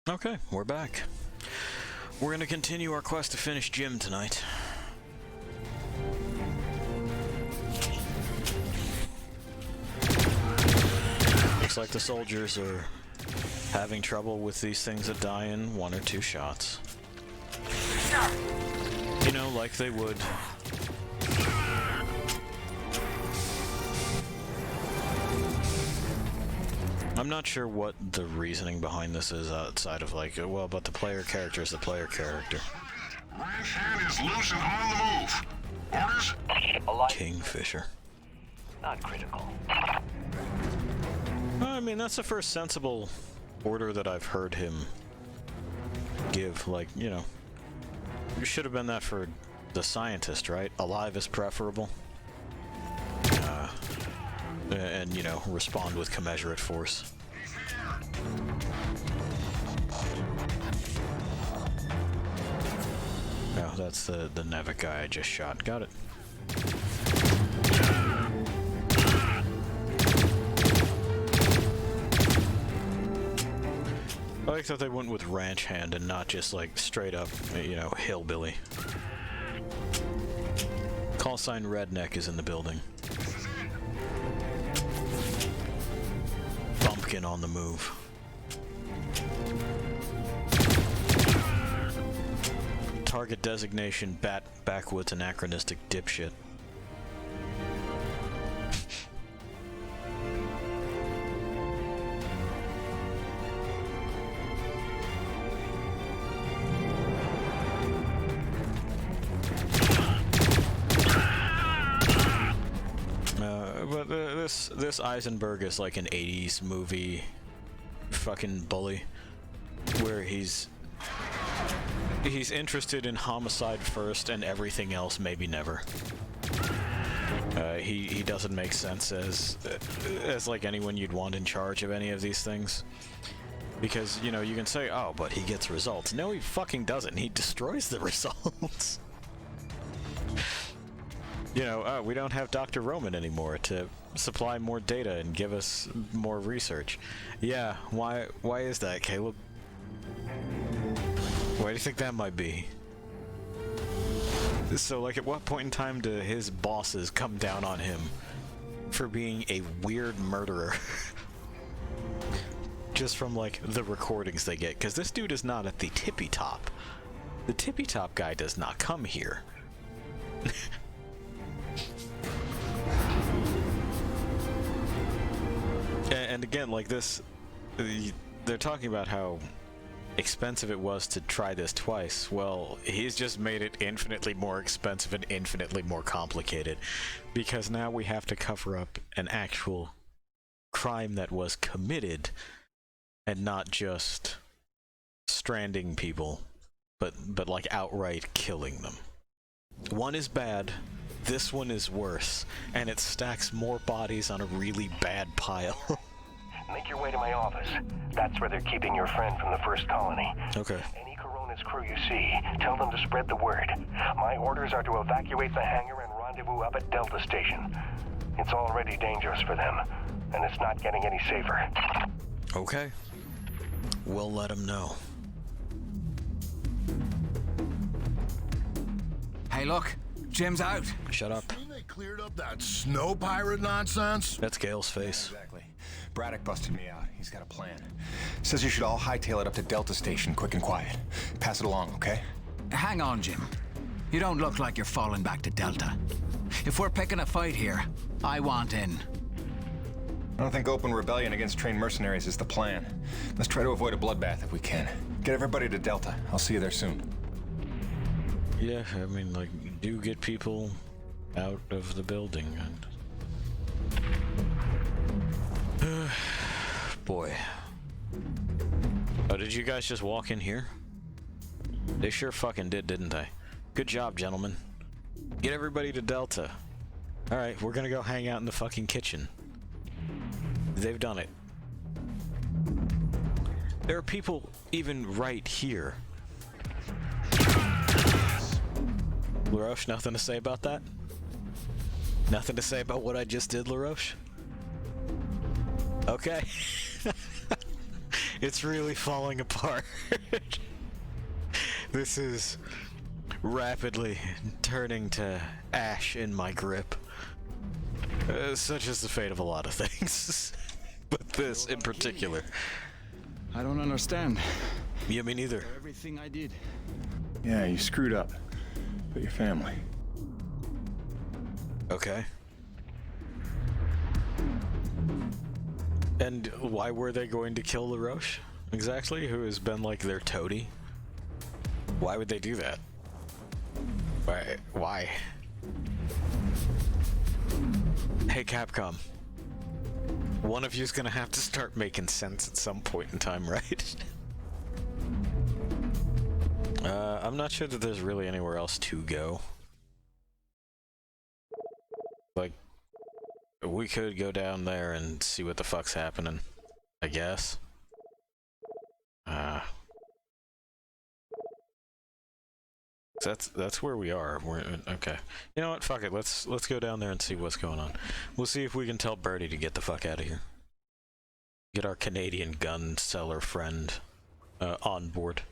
Okay, we're back. We're gonna continue our quest to finish Jim tonight. Looks like the soldiers are having trouble with these things that die in 1 or 2 shots. You know, like they would. I'm not sure what the reasoning behind this is outside of like, well, but the player character is the player character. Ranch hand is loose and on the move. Orders? Kingfisher. Not critical. I mean, that's the first sensible order that I've heard him give. Like, you know, it should have been that for the scientist, right? Alive is preferable. And, you know, respond with commensurate force. Oh, that's the Nevik guy I just shot. Got it. I like that they went with ranch hand and not just like straight up, you know, hillbilly. Call sign Redneck is in the building. Bumpkin on the move. Target designation, backwoods anachronistic dipshit. But this Eisenberg is like an 80s movie fucking bully, where he's interested in homicide first and everything else maybe never. He doesn't make sense as like anyone you'd want in charge of any of these things. Because, you know, you can say, oh, but he gets results. No, he fucking doesn't. He destroys the results. You know, we don't have Dr. Roman anymore to supply more data and give us more research. Yeah, why is that, Caleb? Why do you think that might be? So, like, at what point in time do his bosses come down on him for being a weird murderer? Just from, like, the recordings they get. Because this dude is not at the tippy top. The tippy top guy does not come here. And again, like this, they're talking about how expensive it was to try this twice. Well, he's just made it infinitely more expensive and infinitely more complicated, because now we have to cover up an actual crime that was committed and not just stranding people, but like outright killing them. One is bad, this one is worse, and it stacks more bodies on a really bad pile. Make your way to my office. That's where they're keeping your friend from the first colony. Okay. Any Coronas crew you see, tell them to spread the word. My orders are to evacuate the hangar and rendezvous up at Delta Station. It's already dangerous for them, and it's not getting any safer. Okay. We'll let them know. Hey, look. Jim's out. Shut up. They cleared up that snow pirate nonsense? That's Gale's face. Exactly. Braddock busted me out. He's got a plan. Says you should all hightail it up to Delta Station, quick and quiet. Pass it along, okay? Hang on, Jim. You don't look like you're falling back to Delta. If we're picking a fight here, I want in. I don't think open rebellion against trained mercenaries is the plan. Let's try to avoid a bloodbath if we can. Get everybody to Delta. I'll see you there soon. Yeah, I mean, like, do get people out of the building. And boy. Oh, did you guys just walk in here? They sure fucking did, didn't they? Good job, gentlemen. Get everybody to Delta. Alright, we're gonna go hang out in the fucking kitchen. They've done it. There are people even right here. LaRoche, nothing to say about that? Nothing to say about what I just did, LaRoche? Okay. It's really falling apart. This is rapidly turning to ash in my grip. Such is the fate of a lot of things. But this in particular. I don't understand. Yeah, me neither. Everything I did. Yeah, you screwed up. But your family. Okay. And why were they going to kill LaRoche? Exactly? Who has been like their toady? Why would they do that? Why? Hey, Capcom. One of you's gonna have to start making sense at some point in time, right? I'm not sure that there's really anywhere else to go. Like, we could go down there and see what the fuck's happening, I guess. That's where we are. We're okay. You know what? Fuck it. Let's go down there and see what's going on. We'll see if we can tell Birdie to get the fuck out of here. Get our Canadian gun seller friend on board.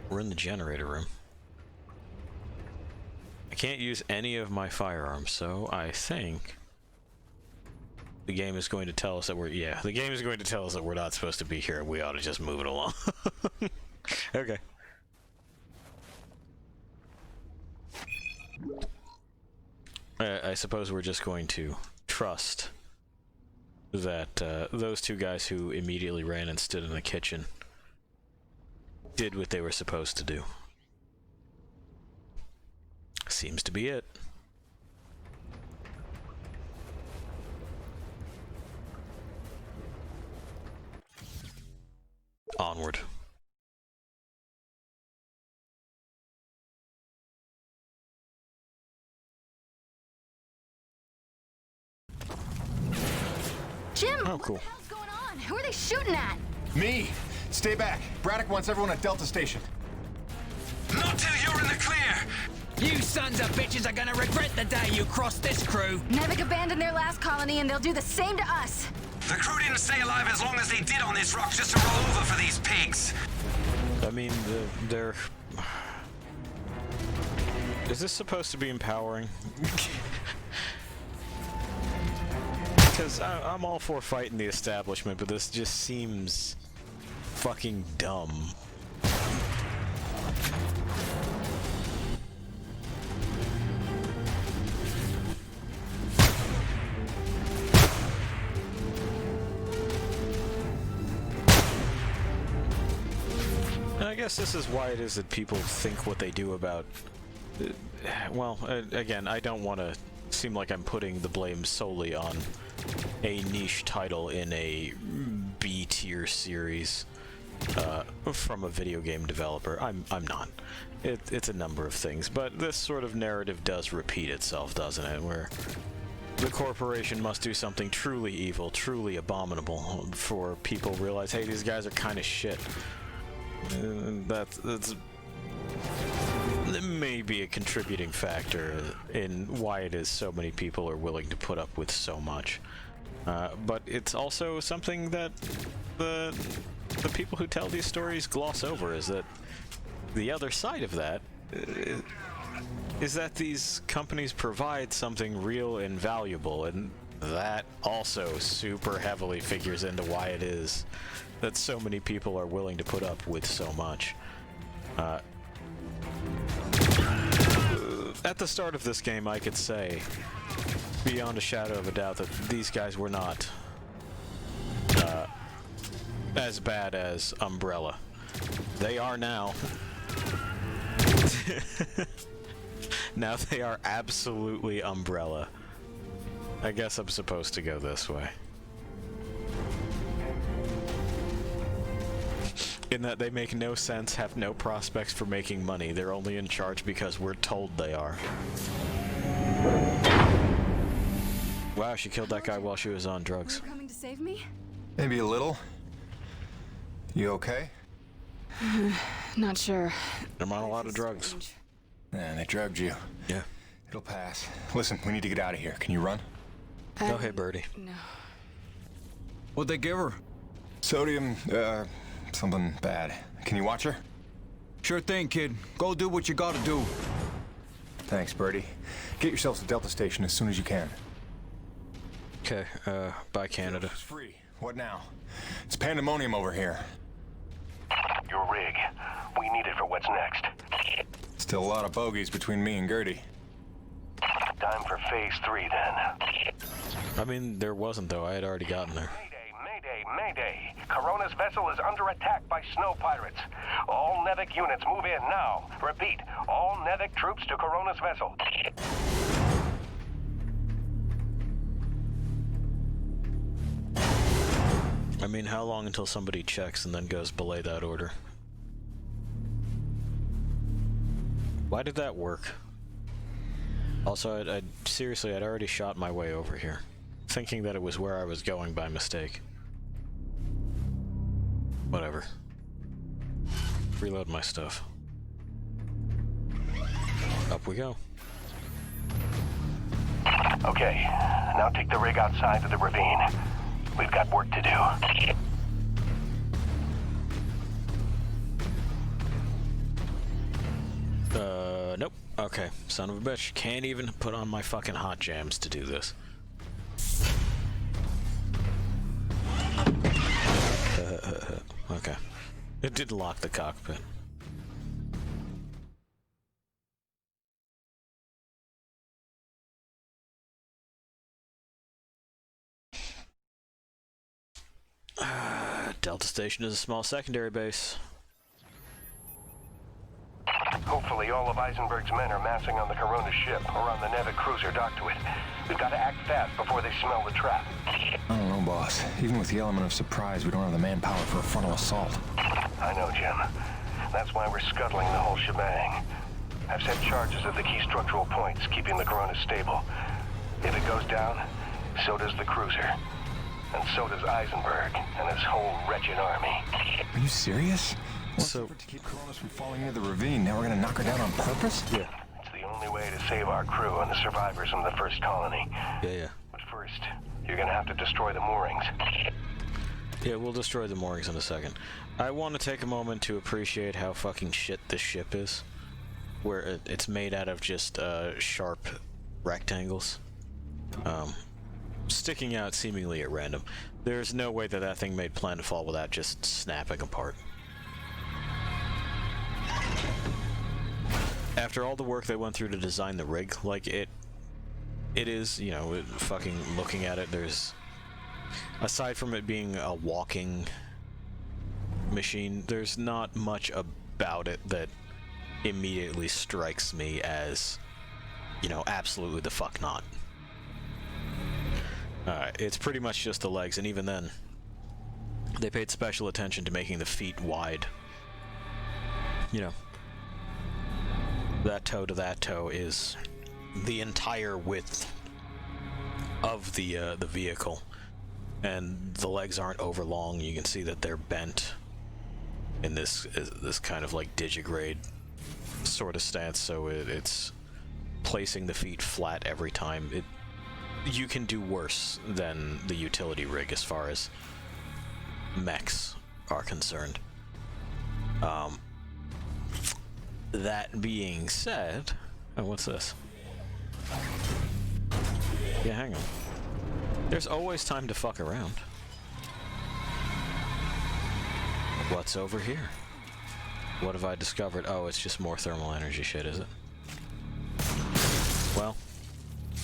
We're in the generator room. I can't use any of my firearms, so I think the game is going to tell us that the game is going to tell us that we're not supposed to be here. We ought to just move it along. Okay. I suppose we're just going to trust that those two guys who immediately ran and stood in the kitchen did what they were supposed to do. Seems to be it. Onward. Jim, oh, cool. What the hell's going on? Who are they shooting at? Me! Stay back. Braddock wants everyone at Delta Station. Not till you're in the clear! You sons of bitches are gonna regret the day you crossed this crew. Nevik abandoned their last colony, and they'll do the same to us. The crew didn't stay alive as long as they did on this rock just to roll over for these pigs. I mean, they're... Is this supposed to be empowering? Because I'm all for fighting the establishment, but this just seems fucking dumb. And I guess this is why it is that people think what they do about... well, again, I don't want to seem like I'm putting the blame solely on a niche title in a B-tier series from a video game developer. I'm not. It's a number of things, but this sort of narrative does repeat itself, doesn't it? Where the corporation must do something truly evil, truly abominable, for people to realize, hey, these guys are kind of shit. That's that may be a contributing factor in why it is so many people are willing to put up with so much. But it's also something that the people who tell these stories gloss over, is that the other side of that is that these companies provide something real and valuable, and that also super heavily figures into why it is that so many people are willing to put up with so much. At the start of this game, I could say, beyond a shadow of a doubt, that these guys were not as bad as Umbrella. They are now. Now they are absolutely Umbrella. I guess I'm supposed to go this way. In that they make no sense, have no prospects for making money. They're only in charge because we're told they are. Wow, she killed that guy while she was on drugs. Are you coming to save me? Maybe a little. You okay? Not sure. I'm on a lot of drugs. Yeah, they drugged you. Yeah. It'll pass. Listen, we need to get out of here. Can you run? Oh, hey, Birdie. No. What'd they give her? Sodium, something bad. Can you watch her? Sure thing, kid. Go do what you gotta do. Thanks, Birdie. Get yourselves to Delta Station as soon as you can. Okay, bye, Canada. It's free. What now? It's pandemonium over here. Your rig. We need it for what's next. Still a lot of bogeys between me and Gertie. Time for phase 3, then. I mean, there wasn't, though. I had already gotten there. Mayday, Mayday. Corona's vessel is under attack by snow pirates. All Nevik units move in now. Repeat, all Nevik troops to Corona's vessel. I mean, how long until somebody checks and then goes belay that order? Why did that work? Also, I'd seriously, I'd already shot my way over here, thinking that it was where I was going by mistake. Whatever. Reload my stuff. Up we go. Okay, now take the rig outside of the ravine. We've got work to do. Nope. Okay, son of a bitch. Can't even put on my fucking hot jams to do this. Okay. It did lock the cockpit. Delta Station is a small secondary base. Hopefully all of Eisenberg's men are massing on the Corona ship or on the Nevic cruiser docked to it. We've got to act fast before they smell the trap. I don't know, boss. Even with the element of surprise, we don't have the manpower for a frontal assault. I know, Jim. That's why we're scuttling the whole shebang. I've set charges at the key structural points, keeping the Corona stable. If it goes down, so does the cruiser. And so does Eisenberg and his whole wretched army. Are you serious? So to keep Coronas from falling into the ravine, now we're gonna knock her down on purpose? Yeah. It's the only way to save our crew and the survivors from the first colony. Yeah. But first, you're gonna have to destroy the moorings. Yeah, we'll destroy the moorings in a second. I want to take a moment to appreciate how fucking shit this ship is. Where it's made out of just sharp rectangles. Sticking out seemingly at random. There's no way that thing made planetfall without just snapping apart. After all the work they went through to design the rig, like it is, you know, fucking looking at it, there's, aside from it being a walking machine, there's not much about it that immediately strikes me as, you know, absolutely the fuck not. It's pretty much just the legs, and even then, they paid special attention to making the feet wide. You know, that toe to that toe is the entire width of the vehicle, and the legs aren't overlong. You can see that they're bent in this kind of like digigrade sort of stance, so it's placing the feet flat every time. You can do worse than the utility rig as far as mechs are concerned. That being said, oh, what's this? Yeah, hang on. There's always time to fuck around. What's over here? What have I discovered? Oh, it's just more thermal energy shit, is it? Well,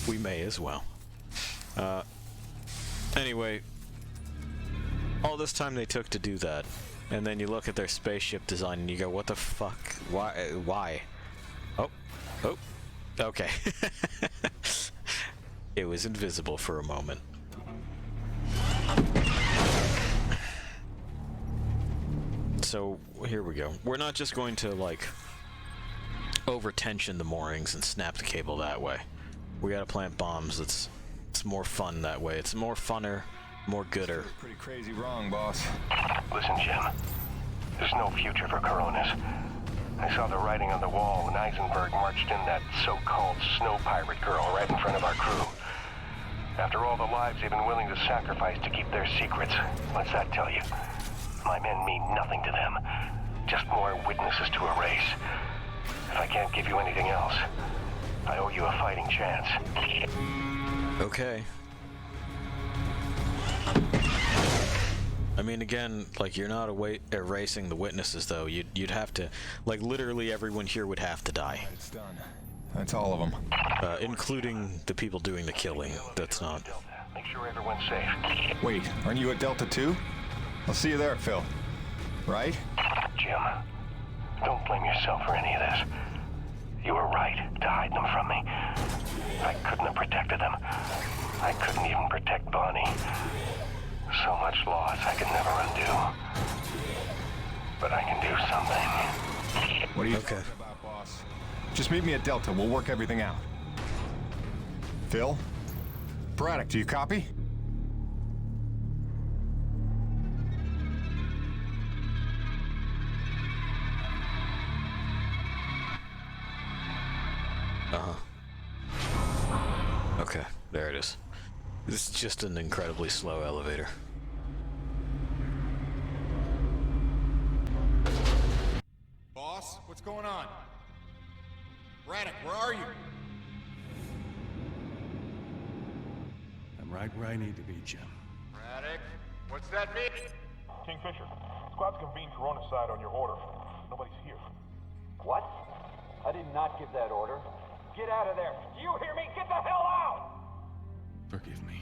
we may as well. Anyway, all this time they took to do that, and then you look at their spaceship design and you go, what the fuck? Why? Oh, okay. It was invisible for a moment. So, here we go. We're not just going to, like, over-tension the moorings and snap the cable that way. We gotta plant bombs. It's more fun that way. It's more funner, more gooder. Pretty crazy wrong, boss. Listen, Jim. There's no future for Coronas. I saw the writing on the wall when Eisenberg marched in that so-called snow pirate girl right in front of our crew. After all the lives they've been willing to sacrifice to keep their secrets, what's that tell you? My men mean nothing to them. Just more witnesses to erase. If I can't give you anything else, I owe you a fighting chance. Okay. I mean, again, like, you're not erasing the witnesses, though. You'd have to, like, literally everyone here would have to die. It's done. That's all of them. Including the people doing the killing. That's not... Make sure everyone's safe. Wait, aren't you at Delta 2? I'll see you there, Phil. Right? Jim, don't blame yourself for any of this. You were right to hide them from me. I couldn't have protected them. I couldn't even protect Bonnie. So much loss I could never undo. But I can do something. What are you talking about, boss? Just meet me at Delta. We'll work everything out. Phil? Braddock, do you copy? Okay, there it is. It's just an incredibly slow elevator. Boss, what's going on? Braddock, where are you? I'm right where I need to be, Jim. Braddock, what's that mean? Kingfisher, Squad's convened Corona side on your order. Nobody's here. What? I did not give that order. Get out of there. Do you hear me? Get the hell out! Forgive me.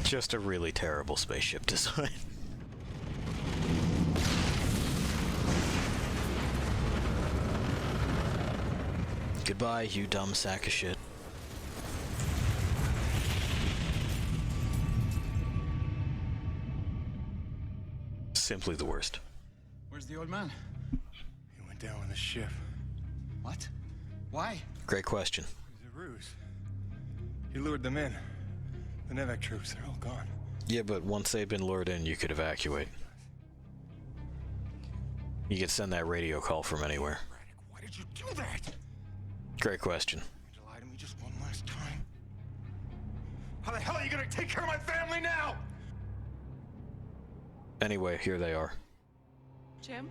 Just a really terrible spaceship design. Goodbye, you dumb sack of shit. Simply the worst. Where's the old man? He went down with the ship. What? Why? Great question. It was a ruse. He lured them in. The Nevek troops, they're all gone. Yeah, but once they've been lured in, you could evacuate. You could send that radio call from anywhere. Why did you do that? Great question. You lie to me just one last time. How the hell are you gonna take care of my family now? Anyway, here they are. Jim?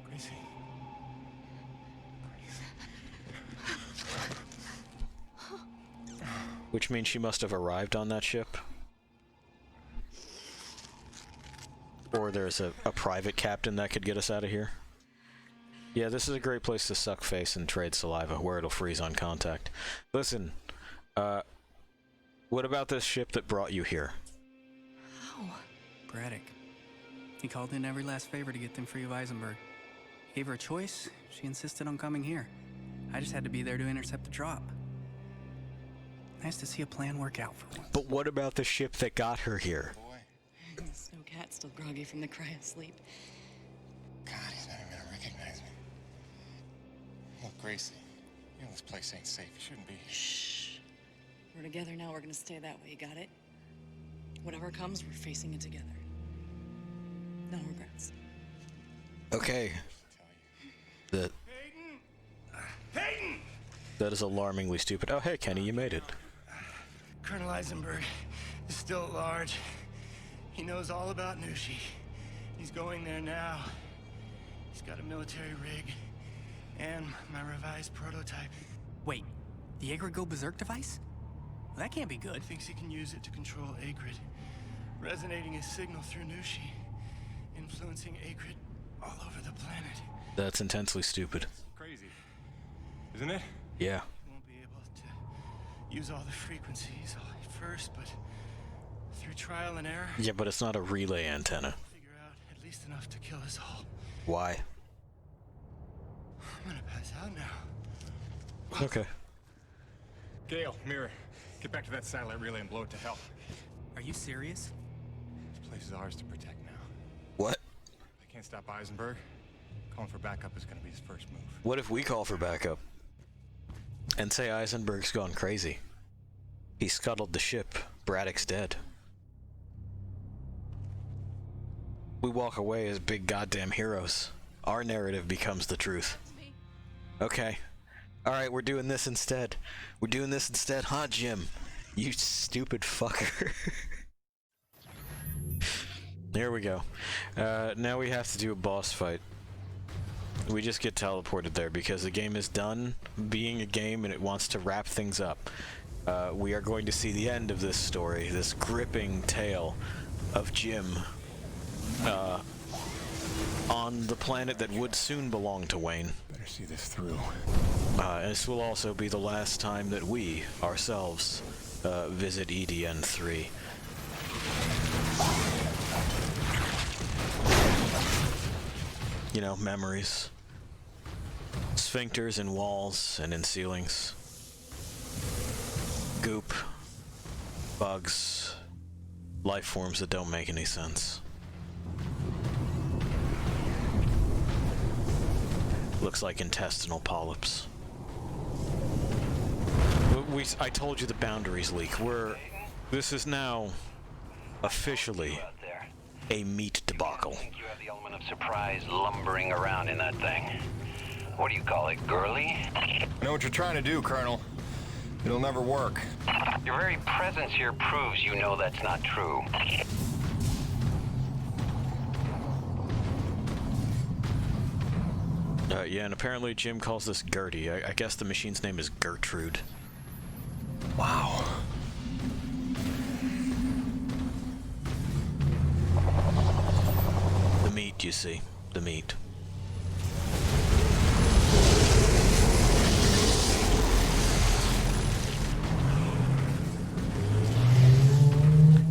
Gracie. Which means she must have arrived on that ship. Or there's a private captain that could get us out of here. Yeah, this is a great place to suck face and trade saliva, where it'll freeze on contact. Listen, what about this ship that brought you here? Oh. Braddock. He called in every last favor to get them free of Eisenberg. Gave her a choice, she insisted on coming here. I just had to be there to intercept the drop. Nice to see a plan work out for once. But what about the ship that got her here? Snowcat's still groggy from the cry of sleep. God, he's not even gonna recognize me. Look, Gracie, you know this place ain't safe. You shouldn't be here. Shh. We're together now. We're gonna stay that way. You got it? Whatever comes, we're facing it together. No regrets. Okay. Peyton! That is alarmingly stupid. Oh, hey, Kenny, you made it. Colonel Eisenberg is still at large. He knows all about Nushi. He's going there now. He's got a military rig and my revised prototype. Wait, the Agrid go berserk device? Well, that can't be good. He thinks he can use it to control Agrid, resonating his signal through Nushi, influencing Agrid all over the planet. That's intensely stupid. Crazy, isn't it? Yeah. He won't be able to use all the frequencies at first, but through trial and error. Yeah, but it's not a relay antenna. Figure out at least enough to kill us all. Why? I'm gonna pass out now. Okay. Gale, Mirror, get back to that satellite relay and blow it to hell. Are you serious? This place is ours to protect now. What? I can't stop Eisenberg. Calling for backup is gonna be his first move. What if we call for backup? And say Eisenberg's gone crazy. He scuttled the ship. Braddock's dead. We walk away as big goddamn heroes. Our narrative becomes the truth. Okay. Alright, we're doing this instead. We're doing this instead, huh, Jim? You stupid fucker. There we go. Now we have to do a boss fight. We just get teleported there because the game is done being a game and it wants to wrap things up. We are going to see the end of this story, this gripping tale of Jim on the planet that would soon belong to Wayne. Better see this through. This will also be the last time that we, ourselves, visit EDN-3. You know, memories. Sphincters in walls and in ceilings. Goop. Bugs. Life forms that don't make any sense. Looks like intestinal polyps. I told you the boundaries leak. This is now officially a meat debacle. I think you have the element of surprise lumbering around in that thing. What do you call it, girly? I know what you're trying to do, Colonel. It'll never work. Your very presence here proves you know that's not true. Yeah, and apparently Jim calls this Gertie. I guess the machine's name is Gertrude. Wow. The meat, you see. The meat.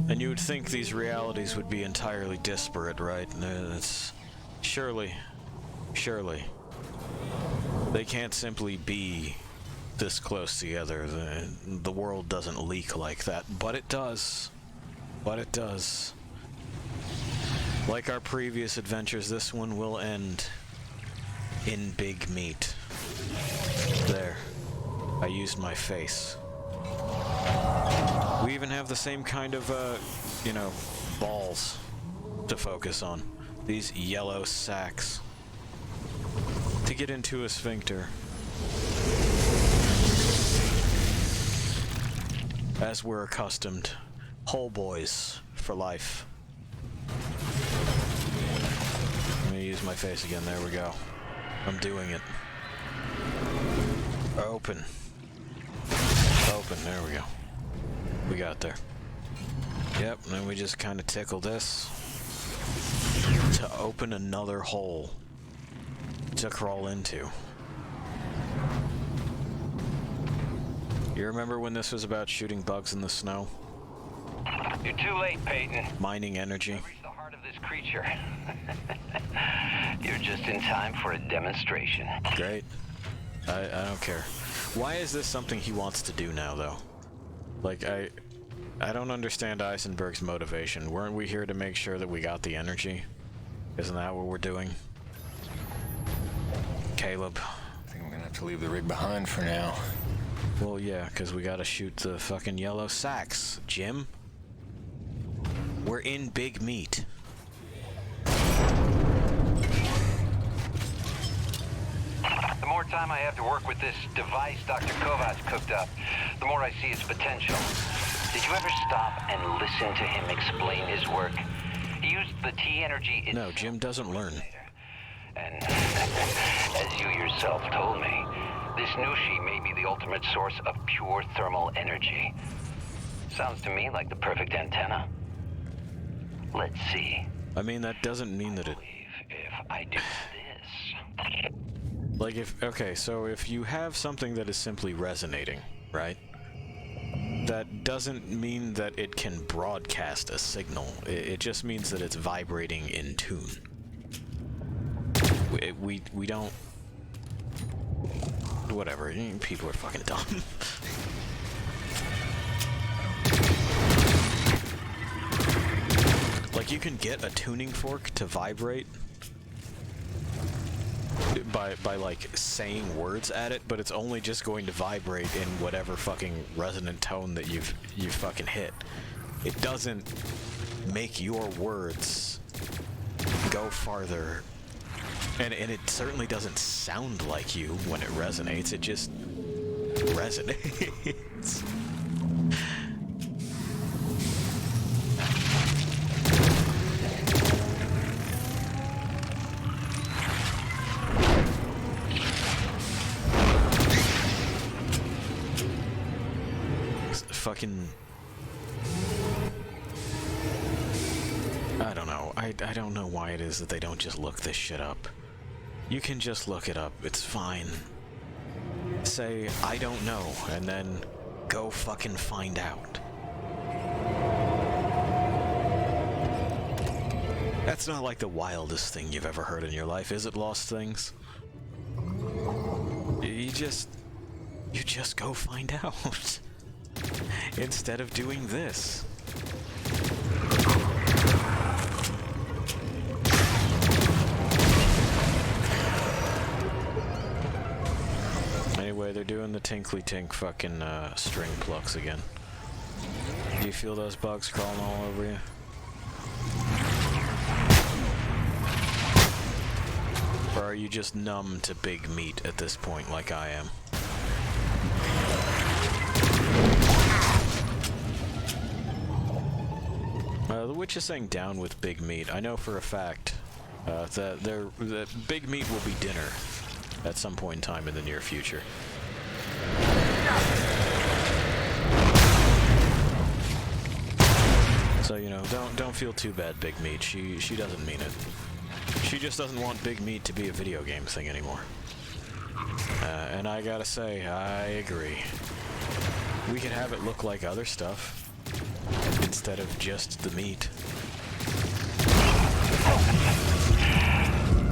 And you would think these realities would be entirely disparate, right? It's... Surely. They can't simply be this close together. The world doesn't leak like that, but it does. Like our previous adventures, this one will end in big meat. There. I used my face. We even have the same kind of, you know, balls to focus on. These yellow sacks. To get into a sphincter. As we're accustomed. Hole boys for life. Let me use my face again. There we go. I'm doing it. Open. Open. There we go. We got there. Yep, and then we just kind of tickle this to open another hole to crawl into. You remember when this was about shooting bugs in the snow? You're too late, Peyton. Mining energy. You've reached the heart of this creature. You're just in time for a demonstration. Great. I don't care. Why is this something he wants to do now, though? Like, I don't understand Eisenberg's motivation. Weren't we here to make sure that we got the energy? Isn't that what we're doing? Caleb. I think we're gonna have to leave the rig behind for now. Well, yeah, because we gotta shoot the fucking yellow sacks, Jim. We're in big meat. The more time I have to work with this device Dr. Kovats cooked up, the more I see its potential. Did you ever stop and listen to him explain his work? He used the T-energy... No, Jim doesn't learn. And as you yourself told me, this Nushi may be the ultimate source of pure thermal energy. Sounds to me like the perfect antenna. Let's see. I mean, that doesn't mean that it... If I do this... Like if... Okay, so if you have something that is simply resonating, right? That doesn't mean that it can broadcast a signal. It just means that it's vibrating in tune. We don't... Whatever, people are fucking dumb. Like, you can get a tuning fork to vibrate by like saying words at it, but it's only just going to vibrate in whatever fucking resonant tone that you've fucking hit. It doesn't make your words go farther, and it certainly doesn't sound like you when it resonates. It just resonates. Fucking... I don't know. I don't know why it is that they don't just look this shit up. You can just look it up. It's fine. Say, I don't know, and then go fucking find out. That's not like the wildest thing you've ever heard in your life, is it, Lost Things? You just go find out. Instead of doing this. Anyway, they're doing the tinkly tink fucking string plucks again. Do you feel those bugs crawling all over you? Or are you just numb to big meat at this point like I am? The witch is saying down with big meat. I know for a fact that big meat will be dinner at some point in time in the near future. So, you know, don't feel too bad, Big Meat. She doesn't mean it. She just doesn't want Big Meat to be a video game thing anymore. And I gotta say, I agree. We could have it look like other stuff instead of just the meat.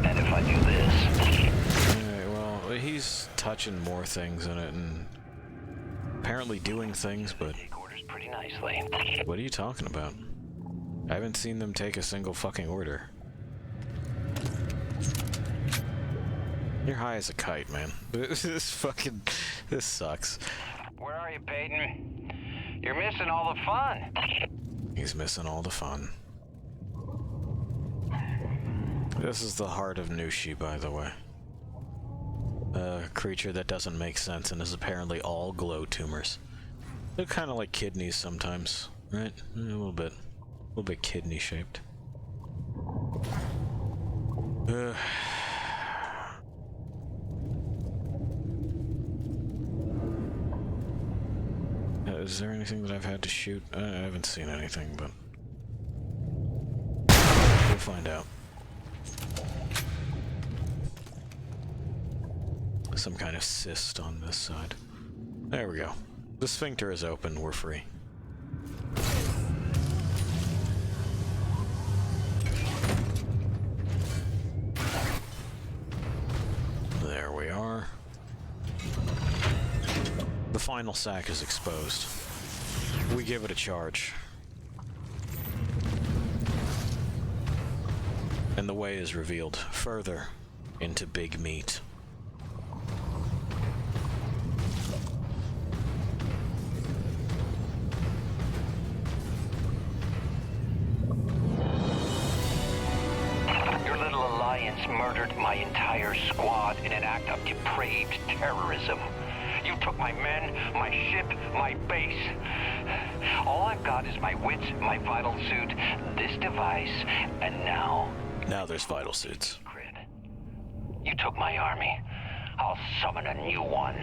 And if I do this? Alright, well, he's touching more things in it and apparently doing things, but Pretty nicely. what are you talking about? I haven't seen them take a single fucking order. You're high as a kite, man. This sucks. Where are you, Peyton? You're missing all the fun. He's missing all the fun. This is the heart of Nushi, by the way. A creature that doesn't make sense and is apparently all glow tumors. They're kind of like kidneys sometimes, right? A little bit kidney shaped. Is there anything that I've had to shoot? I haven't seen anything, but we'll find out. Some kind of cyst on this side. There we go. The sphincter is open, we're free. There we are. The final sack is exposed. We give it a charge. And the way is revealed further into Big Meat. Your little alliance murdered my entire squad in an act of depraved terrorism. You took my men, my ship, my base. All I've got is my wits, my vital suit, this device, and now... Now there's vital suits. You took my army. I'll summon a new one.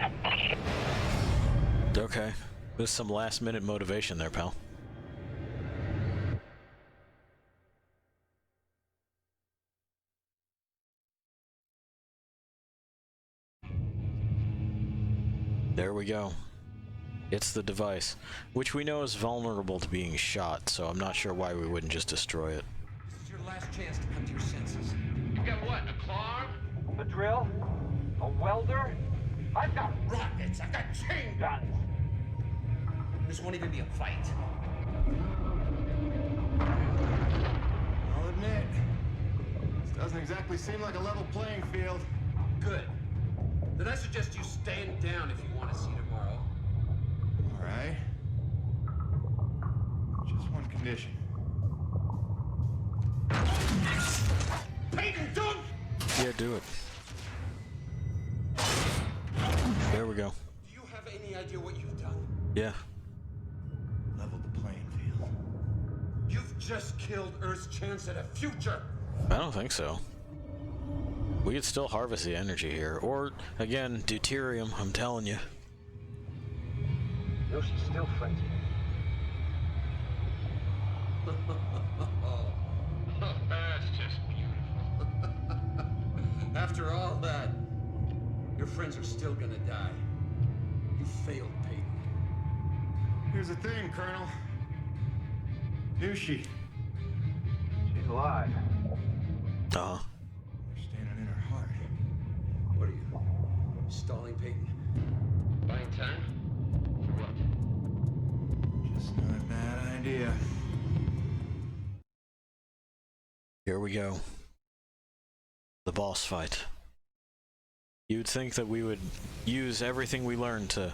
Okay. There's some last-minute motivation there, pal. There we go. It's the device, which we know is vulnerable to being shot, so I'm not sure why we wouldn't just destroy it. This is your last chance to come to your senses. You got what, a claw? A drill? A welder? I've got rockets, I've got chain guns. This won't even be a fight. I'll admit, this doesn't exactly seem like a level playing field. Good. Then I suggest you stand down if you want to see tomorrow. All right. Just one condition. Peyton, don't! Yeah, do it. There we go. Do you have any idea what you've done? Yeah. Level the playing field. You've just killed Earth's chance at a future. I don't think so. We could still harvest the energy here, or, again, deuterium, I'm telling you. No, she's still frenzied. That's just beautiful. After all that, your friends are still gonna die. You failed, Peyton. Here's the thing, Colonel. Nushi. She's alive. Uh-huh. You're standing in her heart. What are you, stalling, Peyton? Buying time? For what? Just not a bad idea. Here we go. The boss fight. You'd think that we would use everything we learned to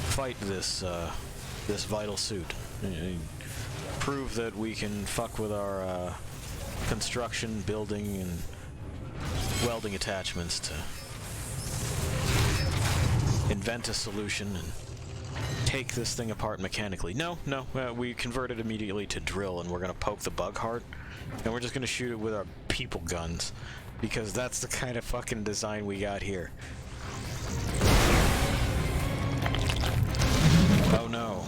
fight this this vital suit. Prove that we can fuck with our construction, building, and welding attachments to invent a solution and take this thing apart mechanically. No, we convert it immediately to drill, and we're gonna poke the bug heart, and we're just gonna shoot it with our people guns. Because that's the kind of fucking design we got here. Oh no.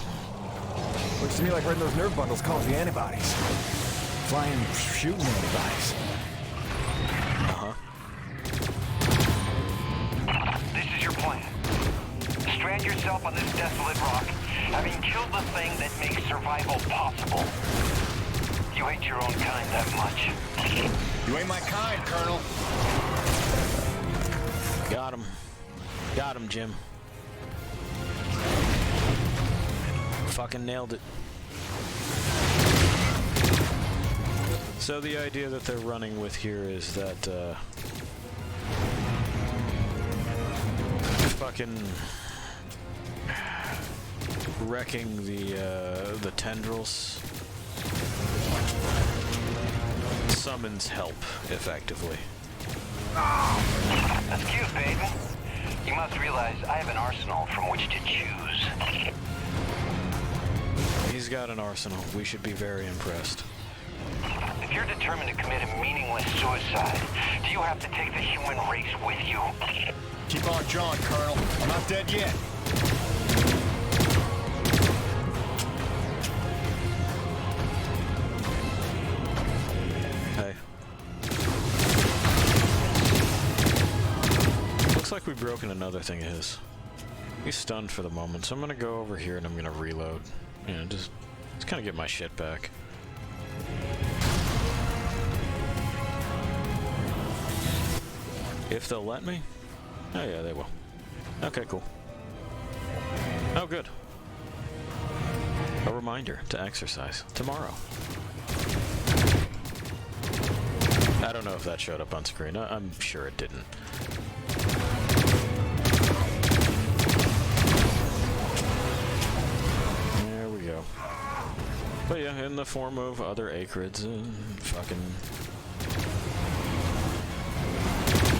Looks to me like right in those nerve bundles cause the antibodies. Flying, shooting antibodies. Uh-huh. This is your plan. Strand yourself on this desolate rock, having killed the thing that makes survival possible. You hate your own kind that much. You ain't my kind, Colonel. Got him. Got him, Jim. Fucking nailed it. So the idea that they're running with here is that, fucking wrecking the tendrils summons help, effectively. That's cute, baby. You must realize I have an arsenal from which to choose. He's got an arsenal. We should be very impressed. If you're determined to commit a meaningless suicide, do you have to take the human race with you? Keep on jawing, Colonel. I'm not dead yet. Hey. Looks like we've broken another thing of his. He's stunned for the moment, so I'm gonna go over here and I'm gonna reload. You know, just kind of get my shit back. If they'll let me? Oh yeah, they will. Okay, cool. Oh, good. A reminder to exercise tomorrow. I don't know if that showed up on screen. I'm sure it didn't. There we go. But yeah, in the form of other acrids, fucking...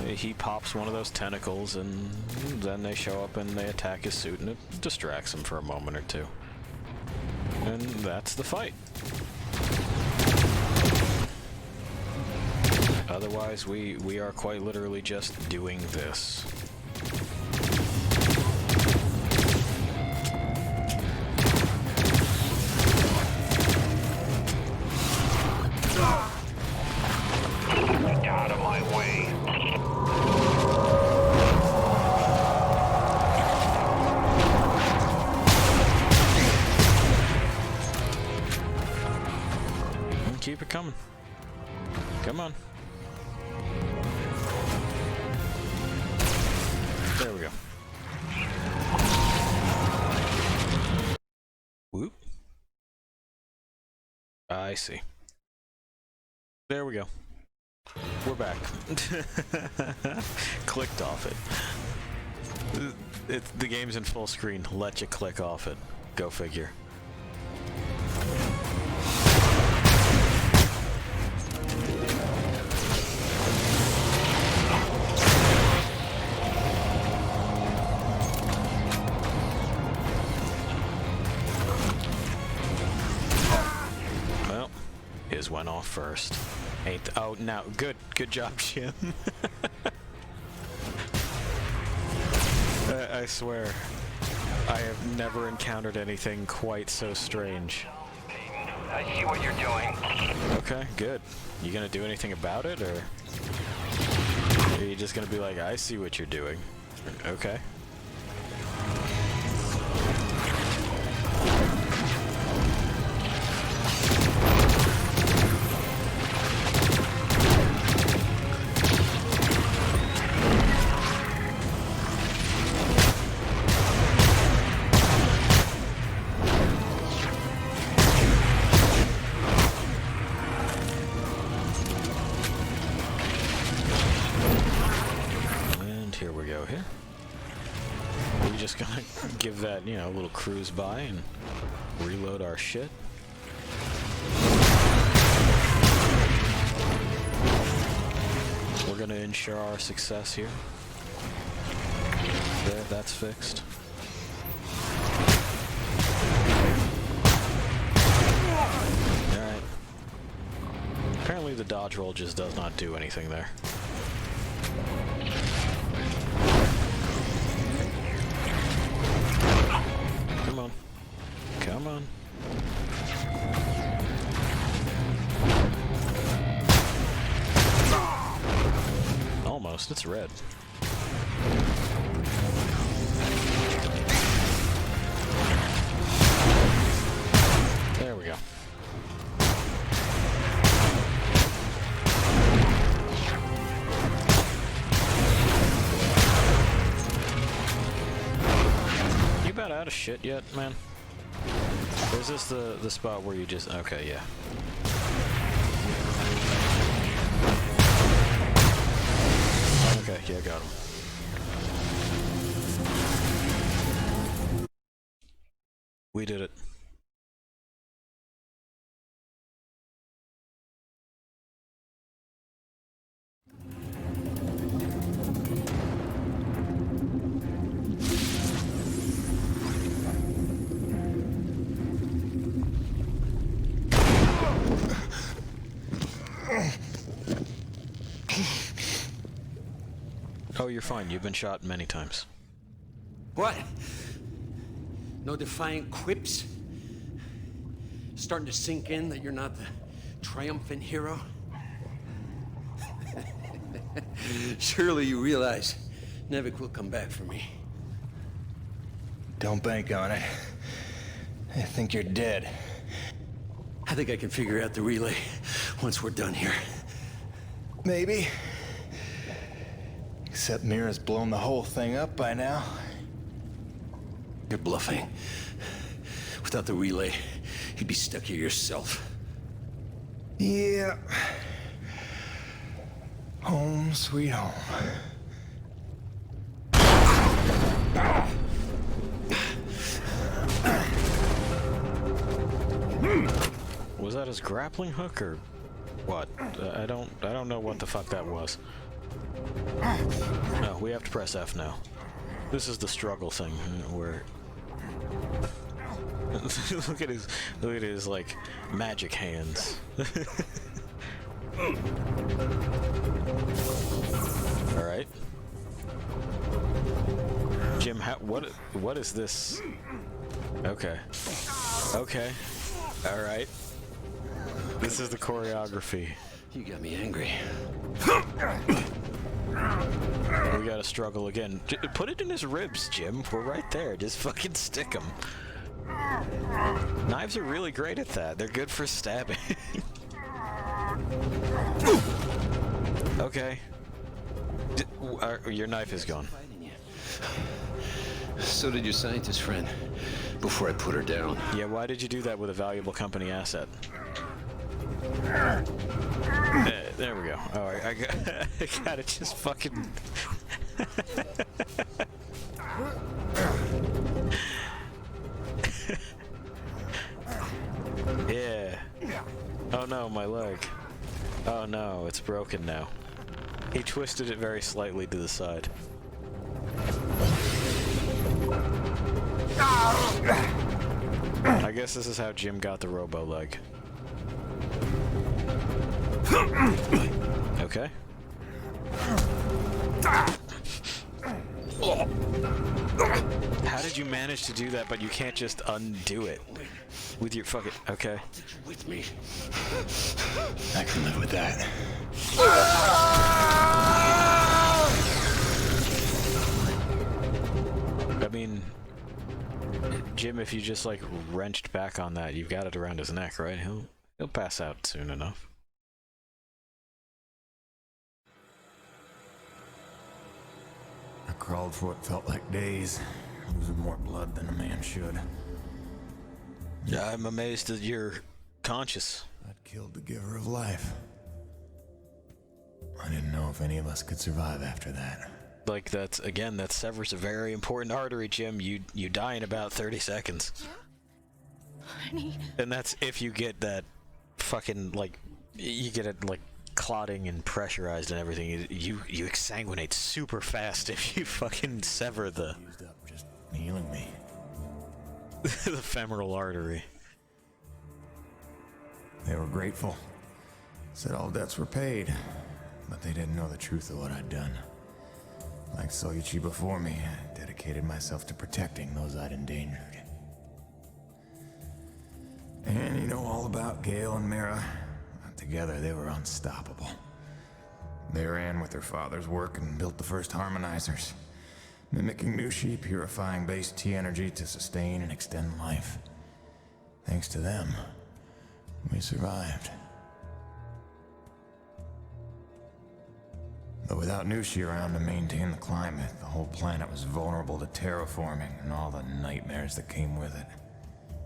He pops one of those tentacles, and then they show up and they attack his suit, and it distracts him for a moment or two. And that's the fight. Otherwise, we are quite literally just doing this. Get out of my way. Keep it coming. Come on. There we go. Whoop. I see. There we go. We're back. Clicked off it. The game's in full screen. Let you click off it. Go figure. His went off first. Oh, now good job, Jim. I swear, I have never encountered anything quite so strange. I see what you're doing. Okay, good. You gonna do anything about it, or are you just gonna be like, I see what you're doing? Okay. Give that, you know, a little cruise by and reload our shit. We're gonna ensure our success here. There, that's fixed. Alright. Apparently the dodge roll just does not do anything there. honest, it's red. There we go. You about out of shit yet, man? Or is this the spot where you just... Okay, yeah. Okay, yeah, got him. We did it. Oh, you're fine. You've been shot many times. What? No defiant quips? Starting to sink in that you're not the triumphant hero? Surely you realize Nevik will come back for me. Don't bank on it. I think you're dead. I think I can figure out the relay once we're done here. Maybe. Except Mira's blown the whole thing up by now. You're bluffing. Without the relay, you'd be stuck here yourself. Yeah. Home sweet home. Was that his grappling hook or what? I don't know what the fuck that was. No, we have to press F now. This is the struggle thing where look at his like magic hands. All right, Jim. What is this? Okay. Okay. All right. This is the choreography. You got me angry. We gotta struggle again. Put it in his ribs, Jim. We're right there. Just fucking stick him. Knives are really great at that. They're good for stabbing. Okay. Your knife is gone. So did your scientist friend, before I put her down. Yeah, why did you do that with a valuable company asset? There we go. Alright, I gotta just fucking... Yeah. Oh no, my leg. Oh no, it's broken now. He twisted it very slightly to the side. I guess this is how Jim got the robo leg. Okay. How did you manage to do that, but you can't just undo it with your fucking... Okay. With me. I can live with that. I mean, Jim, if you just like wrenched back on that, you've got it around his neck, right? He'll pass out soon enough. I crawled for what felt like days, losing more blood than a man should. Yeah, I'm amazed that you're conscious. I'd killed the giver of life. I didn't know if any of us could survive after that. Like, that's, again, that severs a very important artery, Jim. You die in about 30 seconds. Honey. And that's if you get that fucking, like, you get it, like, clotting and pressurized and everything. You exsanguinate super fast if you fucking sever the... Used up just healing me. the femoral artery. They were grateful. Said all debts were paid, but they didn't know the truth of what I'd done. Like Soyuchi before me, I dedicated myself to protecting those I'd endangered. And you know all about Gale and Mira. Together, they were unstoppable. They ran with their father's work and built the first harmonizers, mimicking Nushi, purifying base T energy to sustain and extend life. Thanks to them, we survived. But without Nushi around to maintain the climate, the whole planet was vulnerable to terraforming and all the nightmares that came with it.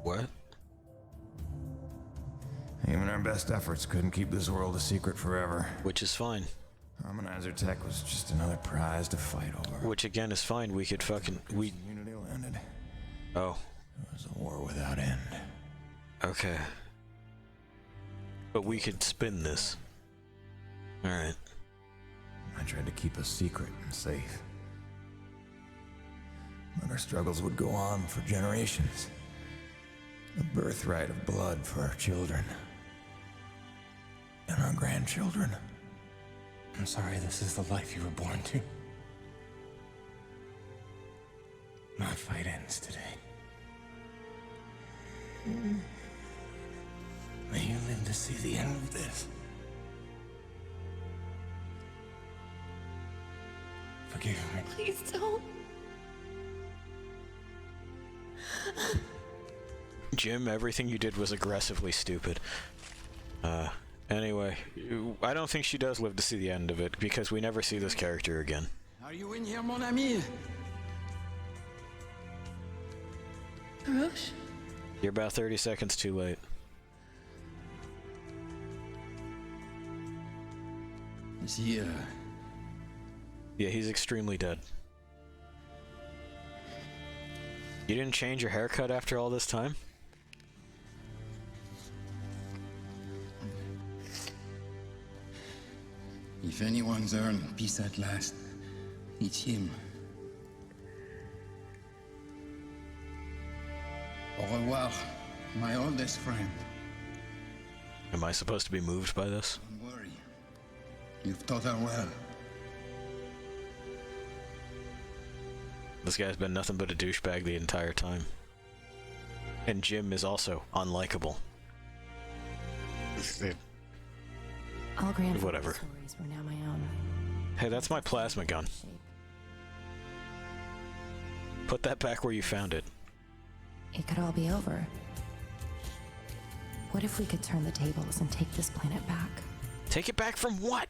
What? Even our best efforts couldn't keep this world a secret forever. Which is fine. Harmonizer tech was just another prize to fight over. Which again is fine. We could fucking... Unity landed. Oh. It was a war without end. Okay. But we could spin this. Alright. I tried to keep us secret and safe. But our struggles would go on for generations. A birthright of blood for our children. And our grandchildren. I'm sorry this is the life you were born to. My fight ends today. May you live to see the end of this. Forgive me. Please don't. Jim, everything you did was aggressively stupid. Anyway, I don't think she does live to see the end of it, because we never see this character again. Are you in here, mon ami? Roche? You're about 30 seconds too late. Is he, Yeah, he's extremely dead. You didn't change your haircut after all this time? If anyone's earned peace at last, it's him. Au revoir, my oldest friend. Am I supposed to be moved by this? Don't worry. You've taught her well. This guy's been nothing but a douchebag the entire time. And Jim is also unlikable. All grandfather's Whatever. stories were now my own. Hey, that's my plasma gun. Put that back where you found it. It could all be over. What if we could turn the tables and take this planet back? Take it back from what?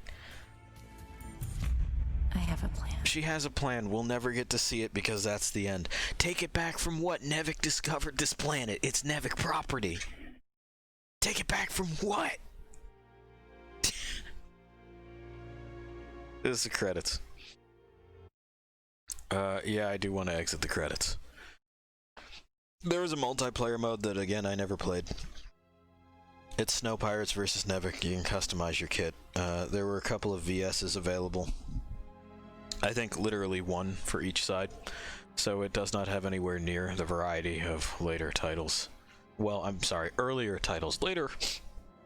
I have a plan. She has a plan. We'll never get to see it because that's the end. Take it back from what? Nevik discovered this planet. It's Nevik property. Take it back from what? This is the credits. Yeah, I do want to exit the credits. There was a multiplayer mode that, again, I never played. It's Snow Pirates versus Nevik. You can customize your kit. There were a couple of VSs available. I think literally one for each side, so it does not have anywhere near the variety of later titles. Well, I'm sorry, earlier titles. Later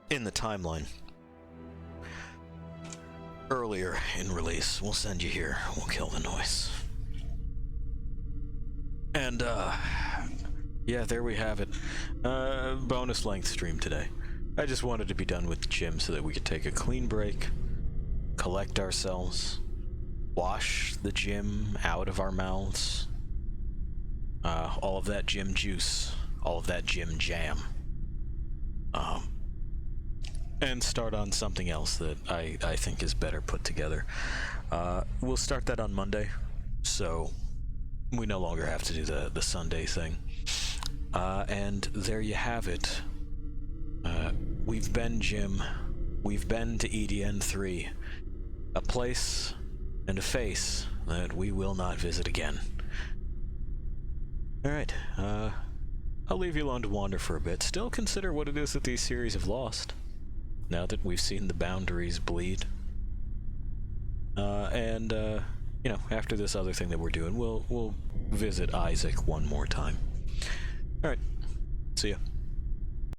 in the timeline. Earlier in release. We'll send you here. We'll kill the noise. And, yeah, there we have it. Bonus length stream today. I just wanted to be done with Jim so that we could take a clean break, collect ourselves, wash the Jim out of our mouths, all of that Jim juice, all of that Jim jam, and start on something else that I think is better put together. We'll start that on Monday, so we no longer have to do the Sunday thing. And there you have it. We've been Jim. We've been to EDN 3. A place and a face that we will not visit again. Alright, I'll leave you alone to wander for a bit. Still consider what it is that these series have lost, now that we've seen the boundaries bleed. And you know, after this other thing that we're doing, we'll visit Isaac one more time. Alright, see ya.